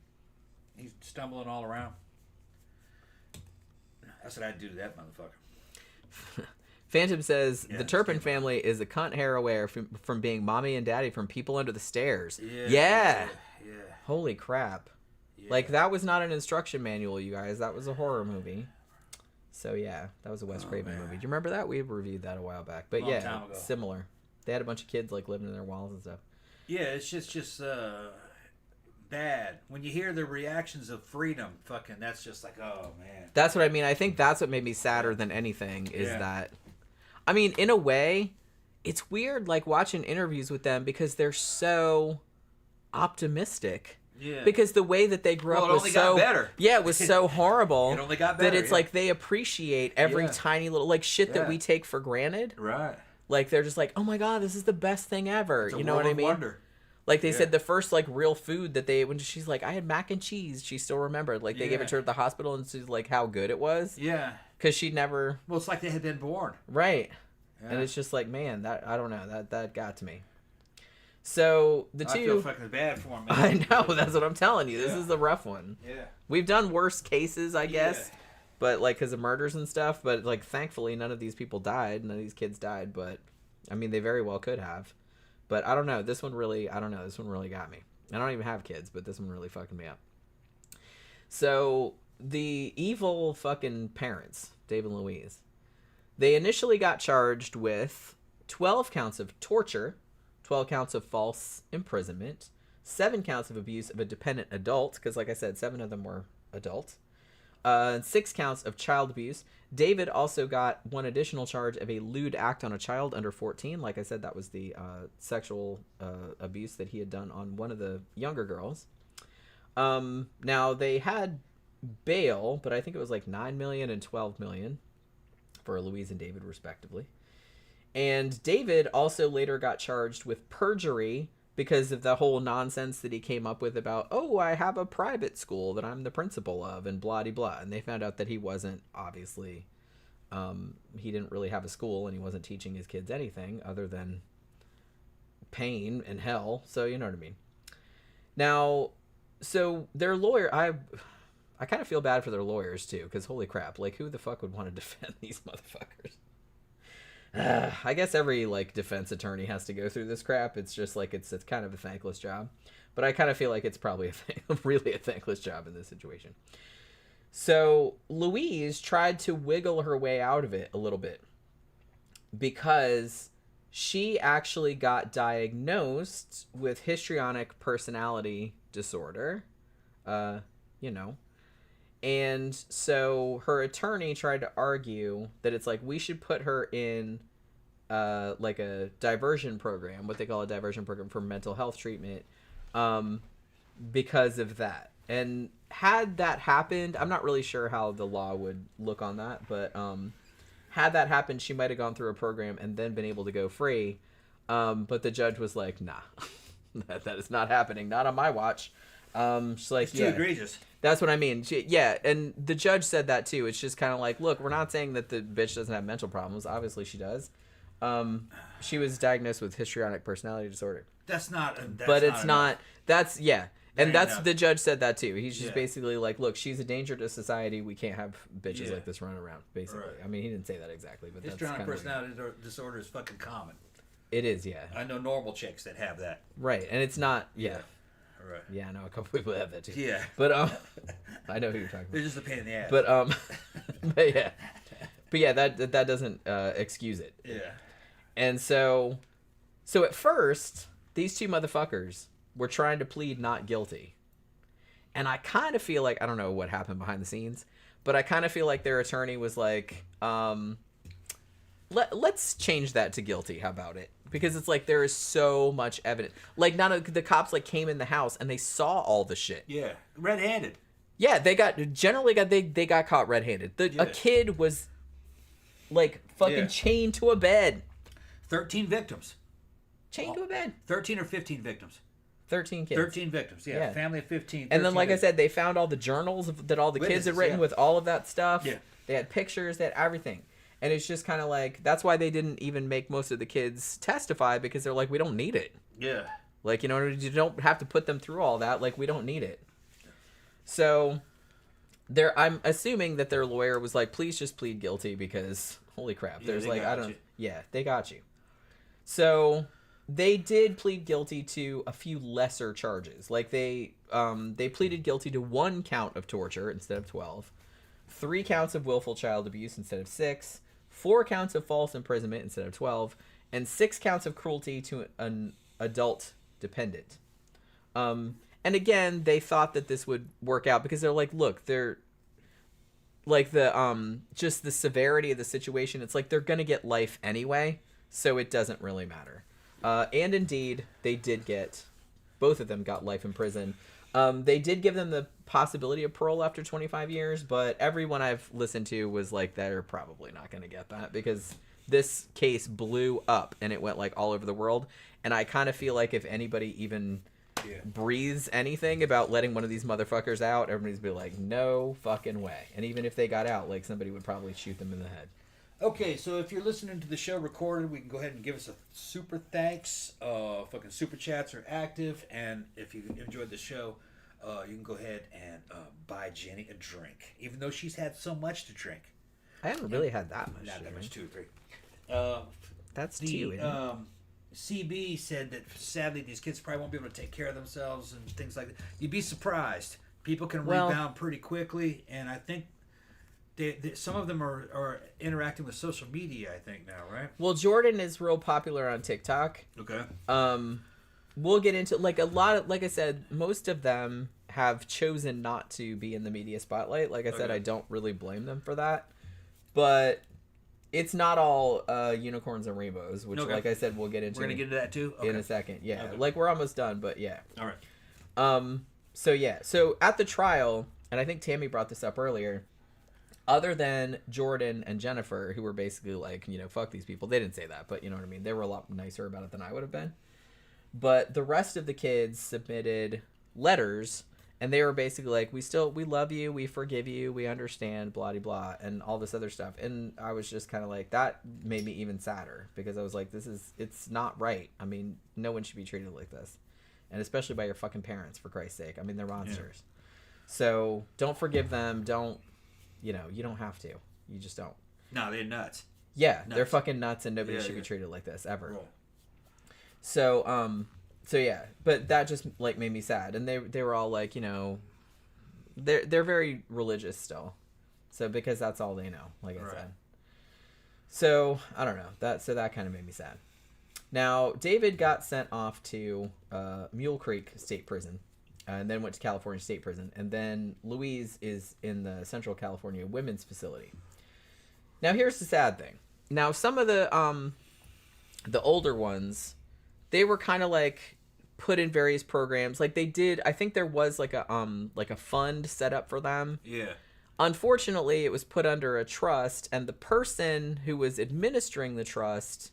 He's stumbling all around. That's what I'd do to that motherfucker. Phantom says, the Turpin family is a cunt hair away from being mommy and daddy from People Under the Stairs. Yeah. Holy crap. Yeah. Like, that was not an instruction manual, you guys. That was a horror movie. So, yeah, that was a Wes Craven movie. Do you remember that? We reviewed that a while back. But, yeah, similar. They had a bunch of kids, like, living in their walls and stuff. Yeah, it's just bad. When you hear the reactions of freedom, fucking, that's just like, oh, man. That's what I mean. I think that's what made me sadder than anything is that... I mean, in a way, it's weird, like, watching interviews with them because they're so optimistic. Yeah. Because the way that they grew up was so... better. Yeah, it was so horrible. It only got better, that it's like they appreciate every tiny little... Like, shit that we take for granted. Right. Like, they're just like, oh, my God, this is the best thing ever. You know what I mean? Wonder. Like, they said the first, like, real food that they... When she's like, I had mac and cheese. She still remembered. Like, they gave it to her at the hospital, and she's like, how good it was. Yeah. Because she never... Well, it's like they had been born. Right. Yeah. And it's just like, man, that I don't know. That got to me. So, the two... I feel fucking bad for him, man. I know. That's what I'm telling you. This is the rough one. Yeah. We've done worse cases, I guess. Yeah. But, like, because of murders and stuff. But, like, thankfully, none of these people died. None of these kids died. But, I mean, they very well could have. But I don't know. This one really... I don't know. This one really got me. I don't even have kids, but this one really fucking me up. So, the evil fucking parents, Dave and Louise, they initially got charged with 12 counts of torture, 12 counts of false imprisonment, 7 counts of abuse of a dependent adult, because like I said, 7 of them were adults, 6 counts of child abuse. David also got one additional charge of a lewd act on a child under 14. Like I said, that was the sexual abuse that he had done on one of the younger girls. Now, they had bail, but I think it was like $9 million and $12 million for Louise and David, respectively. And David also later got charged with perjury because of the whole nonsense that he came up with about, oh, I have a private school that I'm the principal of, and blah-de-blah. And they found out that he wasn't, obviously, he didn't really have a school, and he wasn't teaching his kids anything other than pain and hell. So, you know what I mean. Now, so their lawyer, I kind of feel bad for their lawyers, too, because holy crap, like, who the fuck would want to defend these motherfuckers? I guess every, like, defense attorney has to go through this crap. It's just, like, it's kind of a thankless job. But I kind of feel like it's probably really a thankless job in this situation. So, Louise tried to wiggle her way out of it a little bit because she actually got diagnosed with histrionic personality disorder, you know. And so her attorney tried to argue that it's like we should put her in like a diversion program, what they call a diversion program for mental health treatment, because of that. And had that happened, I'm not really sure how the law would look on that, but had that happened, she might have gone through a program and then been able to go free. But the judge was like, nah, that is not happening. Not on my watch. She's like, it's too egregious. That's what I mean. And the judge said that too. It's just kind of like, look, we're not saying that the bitch doesn't have mental problems. Obviously she does. She was diagnosed with histrionic personality disorder. That's not the judge said that too. He's just basically like, look, she's a danger to society. We can't have bitches like this running around, basically. Right. I mean, he didn't say that exactly, but histrionic personality disorder is fucking common. It is, yeah. I know normal chicks that have that. Right, and it's not, Right. Yeah, I know a couple people have that too. Yeah. But I know who you're talking about. They're just a pain in the ass. But yeah, that doesn't excuse it. Yeah. And so at first, these two motherfuckers were trying to plead not guilty. And I kind of feel like, I don't know what happened behind the scenes, but I kind of feel like their attorney was like, let's change that to guilty. How about it? Because it's like there is so much evidence. Like none of the cops like came in the house and they saw all the shit. Yeah, red-handed. Yeah, they got caught red-handed. A kid was like fucking chained to a bed. 13 victims. chained to a bed. 13 or 15 victims. 13 kids. 13 victims, yeah. Family of 15. And then, like I said, they found all the journals that all the kids had written with all of that stuff. Yeah. They had pictures, they had everything. And it's just kind of like, that's why they didn't even make most of the kids testify, because they're like, we don't need it. Yeah. Like, you know, you don't have to put them through all that. Like, we don't need it. So, I'm assuming that their lawyer was like, please just plead guilty, because, holy crap. There's like, I don't... Yeah, they got you. So... They did plead guilty to a few lesser charges. Like, they pleaded guilty to 1 count of torture instead of 12, 3 counts of willful child abuse instead of 6, 4 counts of false imprisonment instead of 12, and 6 counts of cruelty to an adult dependent. And again, they thought that this would work out because they're like, look, they're like just the severity of the situation. It's like they're going to get life anyway, so it doesn't really matter. And indeed, they did both of them got life in prison. They did give them the possibility of parole after 25 years, but everyone I've listened to was like, they're probably not going to get that, because this case blew up and it went like all over the world. And I kind of feel like if anybody even breathes anything about letting one of these motherfuckers out, everybody's be like, no fucking way. And even if they got out, like, somebody would probably shoot them in the head. Okay, so if you're listening to the show recorded, we can go ahead and give us a super thanks. Fucking super chats are active, and if you enjoyed the show, you can go ahead and buy Jenny a drink, even though she's had so much to drink. I haven't really had that much. Not that much, 2 or 3. That's 2. Isn't it? CB said that sadly these kids probably won't be able to take care of themselves and things like that. You'd be surprised. People can rebound pretty quickly, and I think. Some of them are interacting with social media, I think, now, right? Well, Jordan is real popular on TikTok. Okay. We'll get into, like, a lot of, like I said, most of them have chosen not to be in the media spotlight. Like I said, I don't really blame them for that. But it's not all unicorns and rainbows, which, like I said, we'll get into. We're going to get into that, too? In a second, yeah. Okay. Like, we're almost done, but yeah. All right. So at the trial, and I think Tammy brought this up earlier, other than Jordan and Jennifer, who were basically like, you know, fuck these people. They didn't say that, but you know what I mean? They were a lot nicer about it than I would have been. But the rest of the kids submitted letters, and they were basically like, we love you, we forgive you, we understand, blah, blah, blah, and all this other stuff. And I was just kind of like, that made me even sadder, because I was like, it's not right. I mean, no one should be treated like this. And especially by your fucking parents, for Christ's sake. I mean, they're monsters. Yeah. So don't forgive them, you know, you don't have to. You just don't. No, they're nuts. Yeah, they're fucking nuts, and nobody should be treated like this, ever. Right. So yeah, but that just, like, made me sad. And they were all like, you know, they're very religious still. So, because that's all they know, like I said. So, I don't know. That kind of made me sad. Now, David got sent off to Mule Creek State Prison. And then went to California State Prison. And then Louise is in the Central California Women's Facility. Now, here's the sad thing. Now, some of the older ones, they were kind of like put in various programs. Like, they did, I think there was like a fund set up for them. Yeah. Unfortunately, it was put under a trust, and the person who was administering the trust,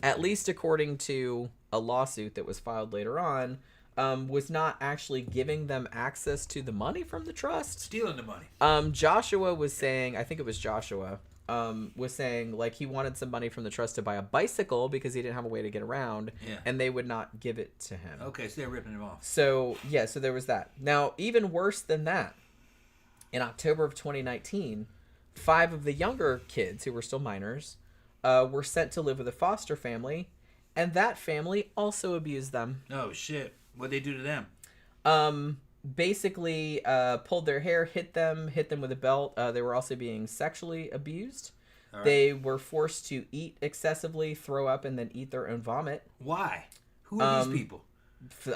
at least according to a lawsuit that was filed later on, was not actually giving them access to the money from the trust. Stealing the money. Joshua was saying, I think it was Joshua, was saying, like, he wanted some money from the trust to buy a bicycle because he didn't have a way to get around, and they would not give it to him. Okay, so they're ripping him off. So, yeah, so there was that. Now, even worse than that, in October of 2019, 5 of the younger kids, who were still minors, were sent to live with a foster family, and that family also abused them. Oh, shit. What'd they do to them? Basically, pulled their hair, hit them with a belt. They were also being sexually abused. Right. They were forced to eat excessively, throw up, and then eat their own vomit. Why? Who are these people?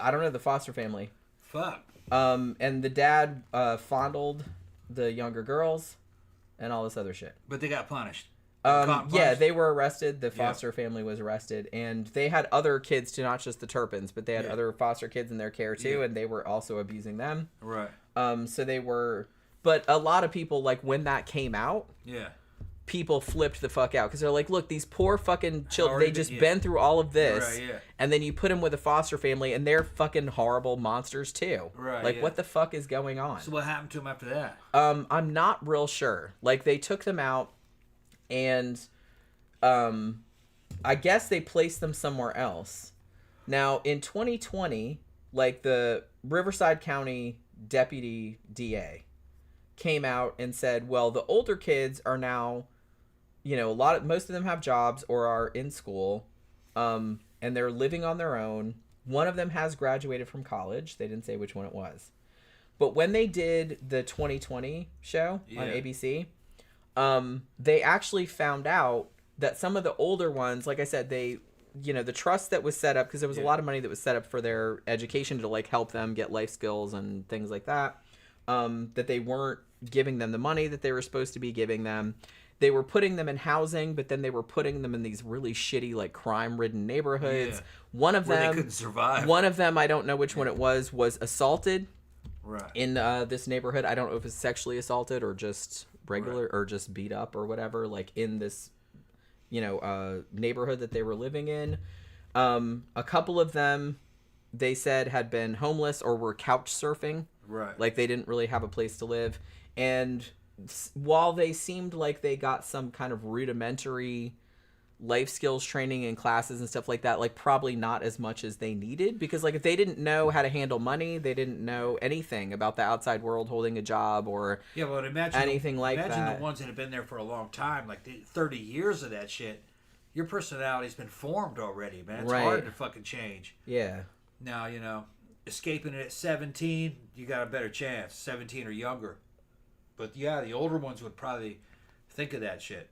I don't know, the foster family. Fuck. And the dad fondled the younger girls and all this other shit. But they got punished. Yeah, they were arrested. The foster family was arrested, and they had other kids too, not just the Turpins, but they had other foster kids in their care too, and they were also abusing them. Right. So they were, but a lot of people, like, when that came out, people flipped the fuck out because they're like, look, these poor fucking children, they just been through all of this, and then you put them with a foster family, and they're fucking horrible monsters too. Right. Like, what the fuck is going on? So what happened to them after that? I'm not real sure. Like, they took them out, and I guess they placed them somewhere else. Now, in 2020, like, the Riverside County Deputy DA came out and said, well, the older kids are now, you know, most of them have jobs or are in school, and they're living on their own. One of them has graduated from college. They didn't say which one it was. But when they did the 2020 show on ABC, they actually found out that some of the older ones, like I said, they, you know, the trust that was set up, because there was a lot of money that was set up for their education to, like, help them get life skills and things like that, that they weren't giving them the money that they were supposed to be giving them. They were putting them in housing, but then they were putting them in these really shitty, like, crime-ridden neighborhoods. One of them, they couldn't survive. One of them, I don't know which one it was assaulted in this neighborhood. I don't know if it's sexually assaulted or just regular or just beat up or whatever, like, in this, you know, neighborhood that they were living in. A couple of them, they said, had been homeless or were couch surfing. Right. Like, they didn't really have a place to live. And while they seemed like they got some kind of rudimentary life skills training in classes and stuff like that, like, probably not as much as they needed, because, like, if they didn't know how to handle money, they didn't know anything about the outside world, holding a job or anything like that. Imagine the ones that have been there for a long time, like 30 years of that shit. Your personality's been formed already, man. It's hard to fucking change. Yeah. Now, you know, escaping it at 17, you got a better chance. 17 or younger. But yeah, the older ones would probably think of that shit.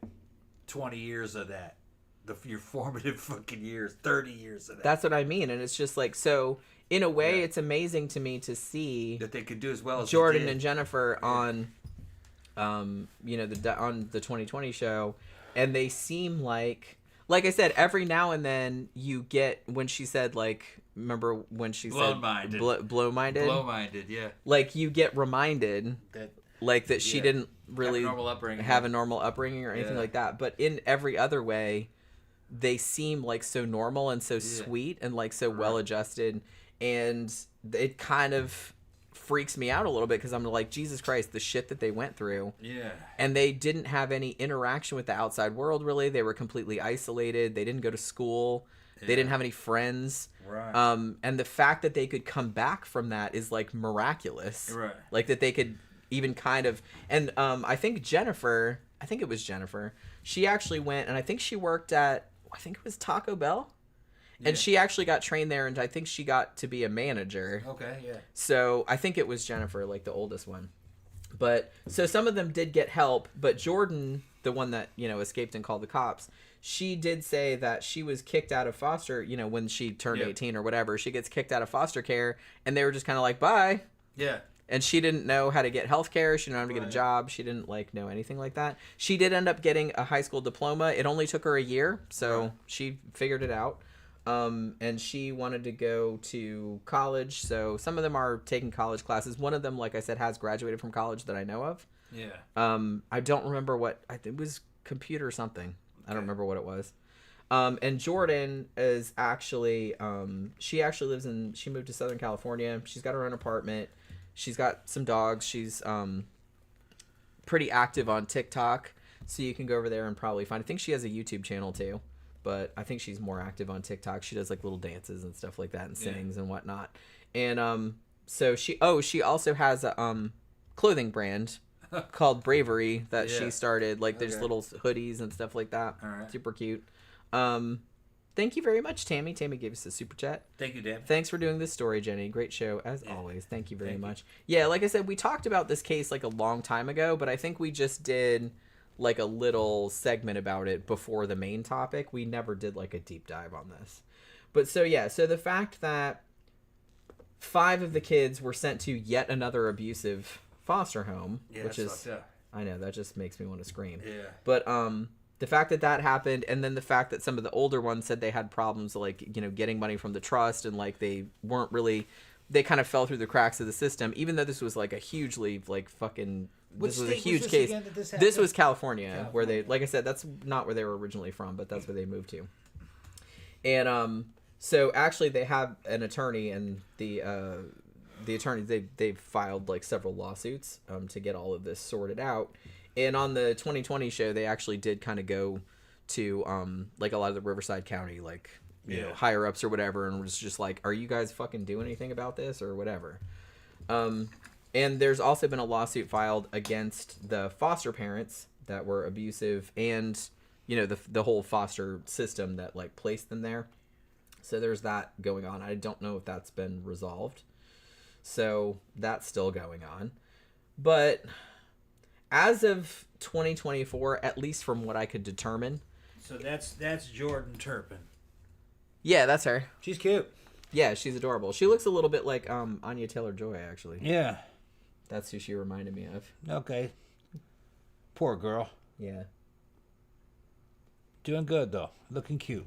20 years of that. Your formative fucking years. 30 years of that. That's what I mean. And it's just like, so in a way, it's amazing to me to see that they could do as well as Jordan and Jennifer on, you know, on the 2020 show. And they seem like I said, every now and then you get, when she said, like, remember when she said blow-minded? Blow-minded, yeah. Like, you get reminded that she didn't really have a normal upbringing or anything like that. But in every other way, they seem like so normal and so sweet and like so well-adjusted. And it kind of freaks me out a little bit, because I'm like, Jesus Christ, the shit that they went through. Yeah. And they didn't have any interaction with the outside world, really. They were completely isolated. They didn't go to school. Yeah. They didn't have any friends. Right. And the fact that they could come back from that is, like, miraculous. Right. Like, that they could even kind of, and I think it was Jennifer, she actually went, and I think she worked at, I think it was Taco Bell, and she actually got trained there, and I think she got to be a manager. Okay, yeah. So I think it was Jennifer, like, the oldest one. But so some of them did get help, but Jordan, the one that, you know, escaped and called the cops, she did say that she was kicked out of foster, you know, when she turned 18 or whatever. She gets kicked out of foster care, and they were just kind of like, bye. Yeah. And she didn't know how to get health care. She didn't know how to get a job. She didn't, like, know anything like that. She did end up getting a high school diploma. It only took her a year, so she figured it out. And she wanted to go to college, so some of them are taking college classes. One of them, like I said, has graduated from college that I know of. Yeah. I don't remember what, I think it was computer something. I don't remember what it was. And Jordan is actually, she moved to Southern California. She's got her own apartment. She's got some dogs. She's pretty active on TikTok, so you can go over there and probably find. I think she has a YouTube channel too, but I think she's more active on TikTok. She does, like, little dances and stuff like that, and sings and whatnot. And so she also has a clothing brand called Bravery that she started. Like, there's little hoodies and stuff like that. All right. Super cute. Thank you very much, Tammy. Tammy gave us a super chat. Thank you, Dan. Thanks for doing this story, Jenny. Great show, as always. Thank you very much. Yeah, like I said, we talked about this case, like, a long time ago, but I think we just did, like, a little segment about it before the main topic. We never did, like, a deep dive on this. But so, yeah, so the fact that 5 of the kids were sent to yet another abusive foster home, which is, I know, that just makes me want to scream. Yeah. But, the fact that that happened, and then the fact that some of the older ones said they had problems, like, you know, getting money from the trust, and, like, they weren't really, they kind of fell through the cracks of the system, even though this was, like, a hugely, like, fucking this was a huge case. This was California, where they, like I said, that's not where they were originally from, but that's where they moved to. And so actually they have an attorney, and the attorneys, they've filed like several lawsuits to get all of this sorted out. And on the 2020 show, they actually did kind of go to like a lot of the Riverside County, like you know, higher ups or whatever, and was just like, are you guys fucking doing anything about this or whatever? And there's also been a lawsuit filed against the foster parents that were abusive, and you know, the whole foster system that like placed them there. So there's that going on. I don't know if that's been resolved. So that's still going on. But as of 2024, at least from what I could determine. So that's Jordan Turpin. Yeah, that's her. She's cute. Yeah, she's adorable. She looks a little bit like Anya Taylor-Joy, actually. Yeah. That's who she reminded me of. Okay. Poor girl. Yeah. Doing good, though. Looking cute.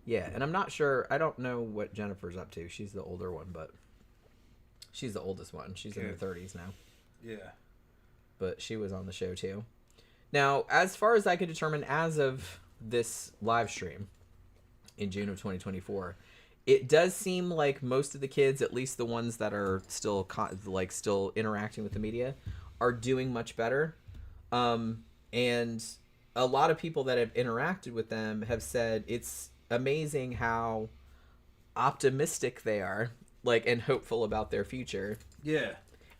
Yeah, and I'm not sure. I don't know what Jennifer's up to. She's the older one, but she's the oldest one. She's in her 30s now. Yeah. But she was on the show, too. Now, as far as I could determine, as of this live stream in June of 2024, it does seem like most of the kids, at least the ones that are still still interacting with the media, are doing much better. And a lot of people that have interacted with them have said it's amazing how optimistic they are, like, and hopeful about their future. Yeah.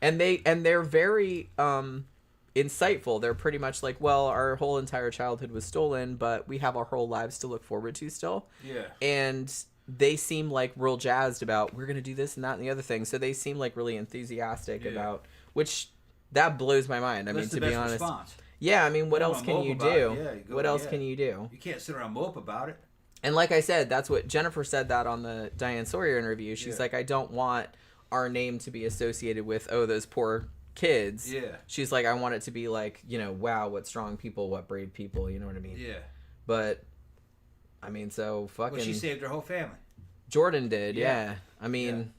And they're very insightful. They're pretty much like, well, our whole entire childhood was stolen, but we have our whole lives to look forward to still. Yeah. And they seem like real jazzed about, we're going to do this and that and the other thing. So they seem like really enthusiastic about, which that blows my mind. I mean, to be honest. Response. Yeah, I mean, what else can you do? What else can you do? You can't sit around and mope about it. And like I said, that's what Jennifer said that on the Diane Sawyer interview. She's like, I don't want our name to be associated with, oh, those poor kids. Yeah. She's like, I want it to be like, you know, wow, what strong people, what brave people, you know what I mean? Yeah. But, I mean, so fucking... Well, she saved her whole family. Jordan did, yeah. I mean...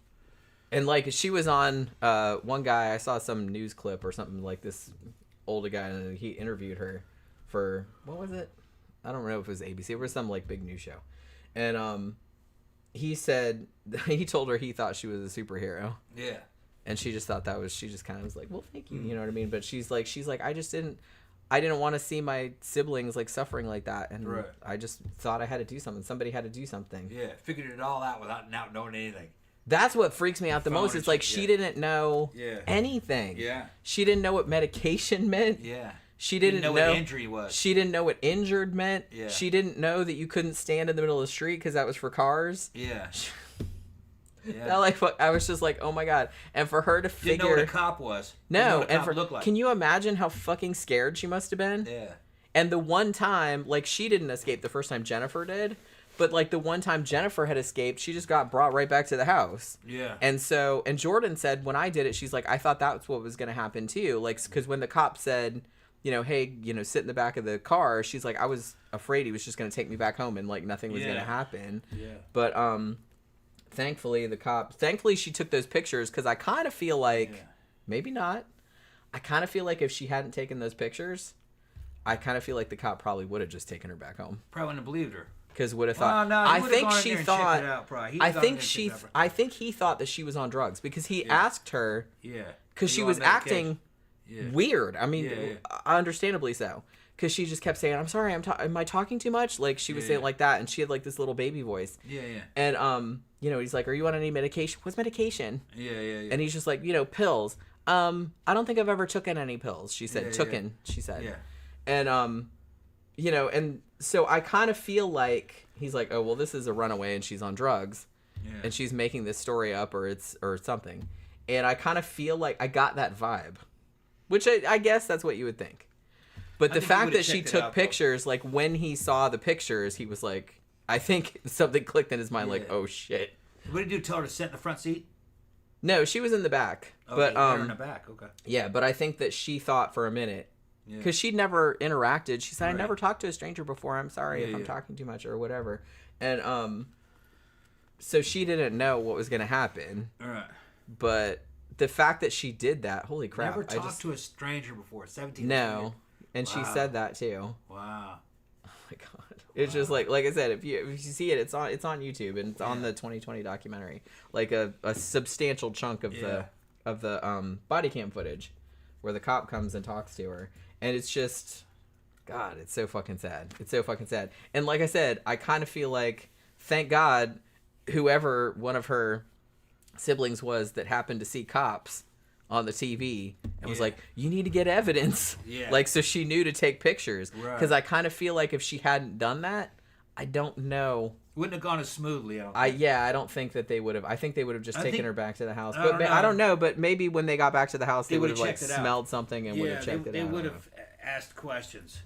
And, like, she was on... one guy, I saw some news clip or something, like this older guy, and he interviewed her for... What was it? I don't know if it was ABC. It was some, like, big news show. And, he said... He told her he thought she was a superhero. Yeah. And she just thought that was... She just kind of was like, well, thank you. You know what I mean? But she's like, I just didn't... I didn't want to see my siblings, like, suffering like that. And I just thought I had to do something. Somebody had to do something. Yeah, figured it all out without knowing anything. That's what freaks me out the most. It's like she didn't know anything. Yeah. She didn't know what medication meant. Yeah. She didn't know what injury was. She didn't know what injured meant. Yeah. She didn't know that you couldn't stand in the middle of the street because that was for cars. Yeah. I was just like, oh my god. And for her to figure... Didn't know what a cop was. No. Didn't know what a cop looked like. Can you imagine how fucking scared she must have been? Yeah. And the one time, like, she didn't escape the first time Jennifer did. But, like, the one time Jennifer had escaped, she just got brought right back to the house. Yeah. And so, and Jordan said, when I did it, she's like, I thought that's what was going to happen too. Like, because when the cop said, you know, hey, you know, sit in the back of the car, she's like, I was afraid he was just going to take me back home and, like, nothing was going to happen. Yeah. But, thankfully, she took those pictures, because I kind of feel like, maybe not, I kind of feel like if she hadn't taken those pictures, I kind of feel like the cop probably would have just taken her back home. Probably wouldn't have believed her. Because would have thought. I think she thought. I think he thought that she was on drugs, because he asked her. Yeah. Because she was acting weird. I mean, understandably so. Because she just kept saying, "I'm sorry, am I talking too much?" Like she was saying like that, and she had like this little baby voice. Yeah, yeah. And you know, he's like, "Are you on any medication? What's medication?" Yeah, yeah, yeah. And he's just like, you know, pills. I don't think I've ever taken any pills. She said, she said. Yeah. And you know, and so I kind of feel like he's like, oh well, this is a runaway and she's on drugs, and she's making this story up or something, and I kind of feel like I got that vibe, which I guess that's what you would think, but the fact that she took pictures, like when he saw the pictures, he was like, I think something clicked in his mind, like, oh shit. What did you do? Tell her to sit in the front seat? No, she was in the back. Okay, but in the back. Okay. Yeah, but I think that she thought for a minute. Because she'd never interacted. She said, I never talked to a stranger before. I'm sorry if I'm talking too much or whatever. And so she didn't know what was going to happen. All right. But the fact that she did that, holy crap. Never talked to a stranger before. 17. No. And she said that too. Wow. Oh my god. It's just like I said, if you see it, it's on YouTube and it's on the 2020 documentary. Like a substantial chunk of the body cam footage where the cop comes and talks to her. And it's just, God, it's so fucking sad. It's so fucking sad. And like I said, I kind of feel like, thank God, whoever one of her siblings was that happened to see cops on the TV and was like, you need to get evidence. Yeah. Like, so she knew to take pictures. Because Right. I kind of feel like if she hadn't done that, I don't know. Wouldn't have gone as smoothly, I don't think. I don't think that they would have. I think they would have just taken her back to the house. I But don't know. I don't know. But maybe when they got back to the house, they would have like checked it out. smelled something and would have checked it out. They would have asked questions.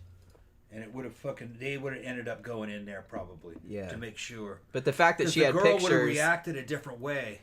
And it would have they would have ended up going in there probably. Yeah. To make sure. But the fact that she had the girl pictures, would have reacted a different way.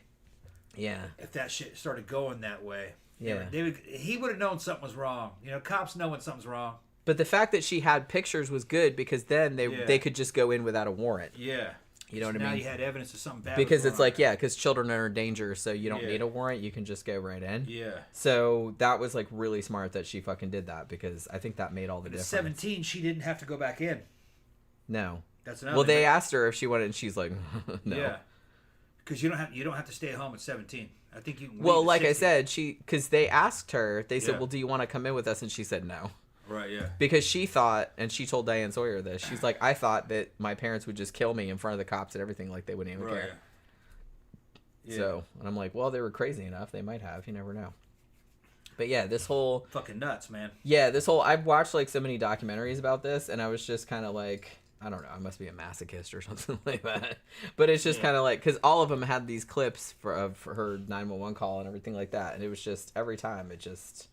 Yeah. If that shit started going that way. Yeah. He would have known something was wrong. You know, cops know when something's wrong. But the fact that she had pictures was good because then they could just go in without a warrant. Yeah. You know what I mean? Now you had evidence of something bad. Because it's like, yeah, because children are in danger, so you don't need a warrant. You can just go right in. Yeah. So that was like really smart that she fucking did that because I think that made all the At difference. 17, she didn't have to go back in. No. That's another. Well, they asked her if she wanted, and she's like, no. Yeah. Because you don't have to stay home at 17. I think you can. Well, leave at like I 16. said, because they asked her, they said, Yeah. well, do you want to come in with us? And she said no. Right. Yeah. Because she thought, and she told Diane Sawyer this, she's like, I thought that my parents would just kill me in front of the cops and everything, like they wouldn't even care. Yeah. So, and I'm like, well, they were crazy enough. They might have. You never know. But yeah, this whole... Fucking nuts, man. Yeah, this whole... I've watched like so many documentaries about this, and I was just kind of like... I don't know. I must be a masochist or something like that. But it's just kind of like... Because all of them had these clips for her 911 call and everything like that. And it was just... Every time, it just...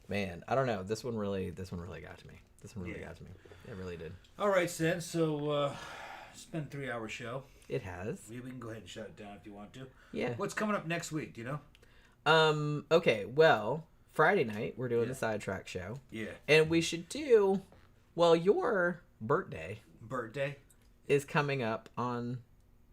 Man, I don't know. This one really got to me. This one really got to me. It really did. All right, then. So, it's been a 3-hour show. It has. We can go ahead and shut it down if you want to. Yeah. What's coming up next week? Do you know? Okay. Well, Friday night we're doing the Sidetrack show. Yeah. And we should do. Well, your birthday is coming up on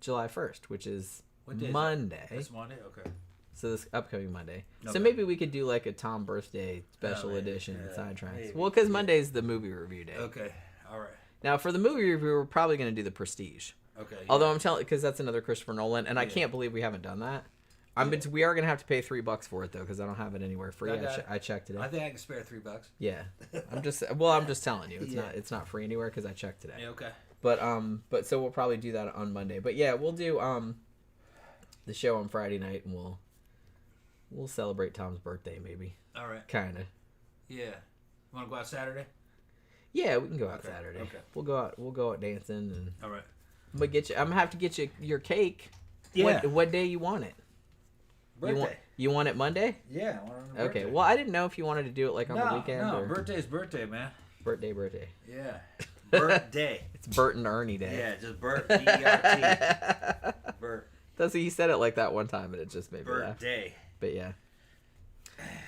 July 1st, which is Monday. It's Monday. Okay. So this upcoming Monday. Okay. So maybe we could do like a Tom birthday special edition Sidetracks. Well, because Monday's the movie review day. Okay. All right. Now for the movie review, we're probably going to do The Prestige. Okay. Yeah. Although I'm telling, because that's another Christopher Nolan, and I can't believe we haven't done that. We are gonna have to pay $3 for it though, because I don't have it anywhere free. I checked today. I think I can spare $3. Yeah, I'm just telling you, it's not free anywhere because I checked today. Yeah. Okay. But so we'll probably do that on Monday. But yeah, we'll do the show on Friday night, and we'll celebrate Tom's birthday maybe. All right. Kind of. Yeah. Want to go out Saturday? Yeah, we can go out Saturday. Okay. We'll go out dancing and. All right. But I'm gonna have to get you your cake. Yeah. What day you want it? Birthday. You want it Monday? Yeah. Okay. Well, I didn't know if you wanted to do it like on the weekend. No, or... birthday's birthday, man. Birthday. Yeah. Birthday. It's Bert and Ernie Day. Yeah, just Bert. B-E-R-T. Bert. He said it like that one time, and it just made me laugh. Birthday. But yeah.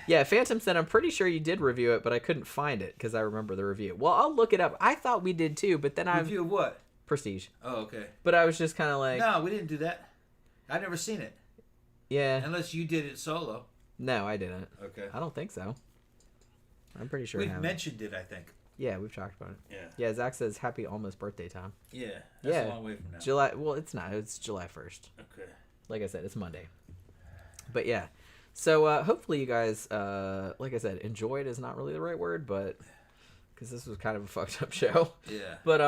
Yeah, Phantom said, I'm pretty sure you did review it, but I couldn't find it because I remember the review. Well, I'll look it up. I thought we did too, but then Review of what? Prestige. Oh, okay. But I was just kind of like... No, we didn't do that. I've never seen it. Yeah. Unless you did it solo. No, I didn't. Okay. I don't think so. I'm pretty sure We've mentioned it, I think. Yeah, we've talked about it. Yeah. Yeah, Zach says happy almost birthday, Tom. Yeah. That's a long way from now. July. Well, it's not. It's July 1st. Okay. Like I said, it's Monday. But yeah. So hopefully you guys, like I said, enjoyed is not really the right word, but because this was kind of a fucked up show. Yeah. But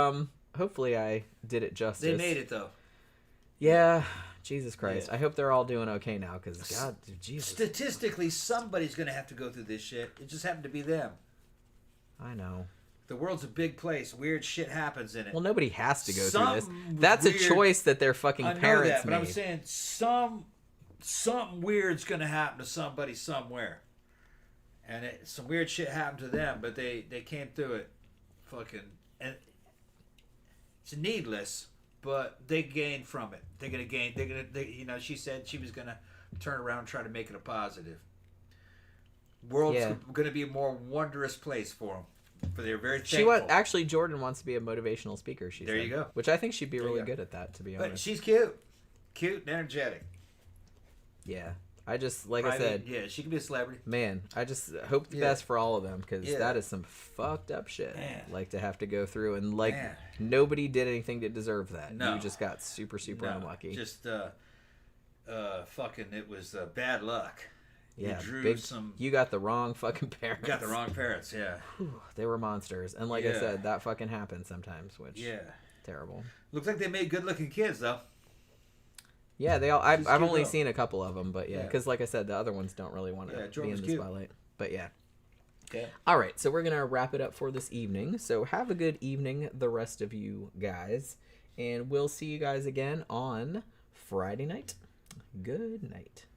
hopefully I did it justice. They made it though. Yeah. Jesus Christ. Yeah. I hope they're all doing okay now, because God, Jesus. Statistically, somebody's gonna have to go through this shit. It just happened to be them. I know. The world's a big place. Weird shit happens in it. Well, nobody has to go through this. Something That's weird- a choice that their fucking I know parents that, but made. I'm saying something weird's gonna happen to somebody somewhere, and some weird shit happened to them, but they came through it, fucking, and it's needless, but they gained from it. They're gonna gain. You know, she said she was gonna turn around and try to make it a positive. World's gonna be a more wondrous place for them. For they're very thankful. Actually, Jordan wants to be a motivational speaker. She There said, you go. Which I think she'd be really good at that, to be honest. But she's cute and energetic. Yeah, I just, like I said, yeah, she could be a celebrity. Man, I just hope the best for all of them, because that is some fucked up shit. Man. Like, to have to go through, and like, Man. nobody did anything to deserve that. No. You just got super unlucky. Just fucking, it was bad luck. Yeah, you drew some. You got the wrong fucking parents. You got the wrong parents. Yeah. Whew, they were monsters, and like I said, that fucking happens sometimes, which terrible. Looks like they made good-looking kids though. Yeah, they all. I've only seen a couple of them, but because like I said, the other ones don't really want to be in the spotlight. But yeah. Okay. All right, so we're gonna wrap it up for this evening. So have a good evening, the rest of you guys, and we'll see you guys again on Friday night. Good night.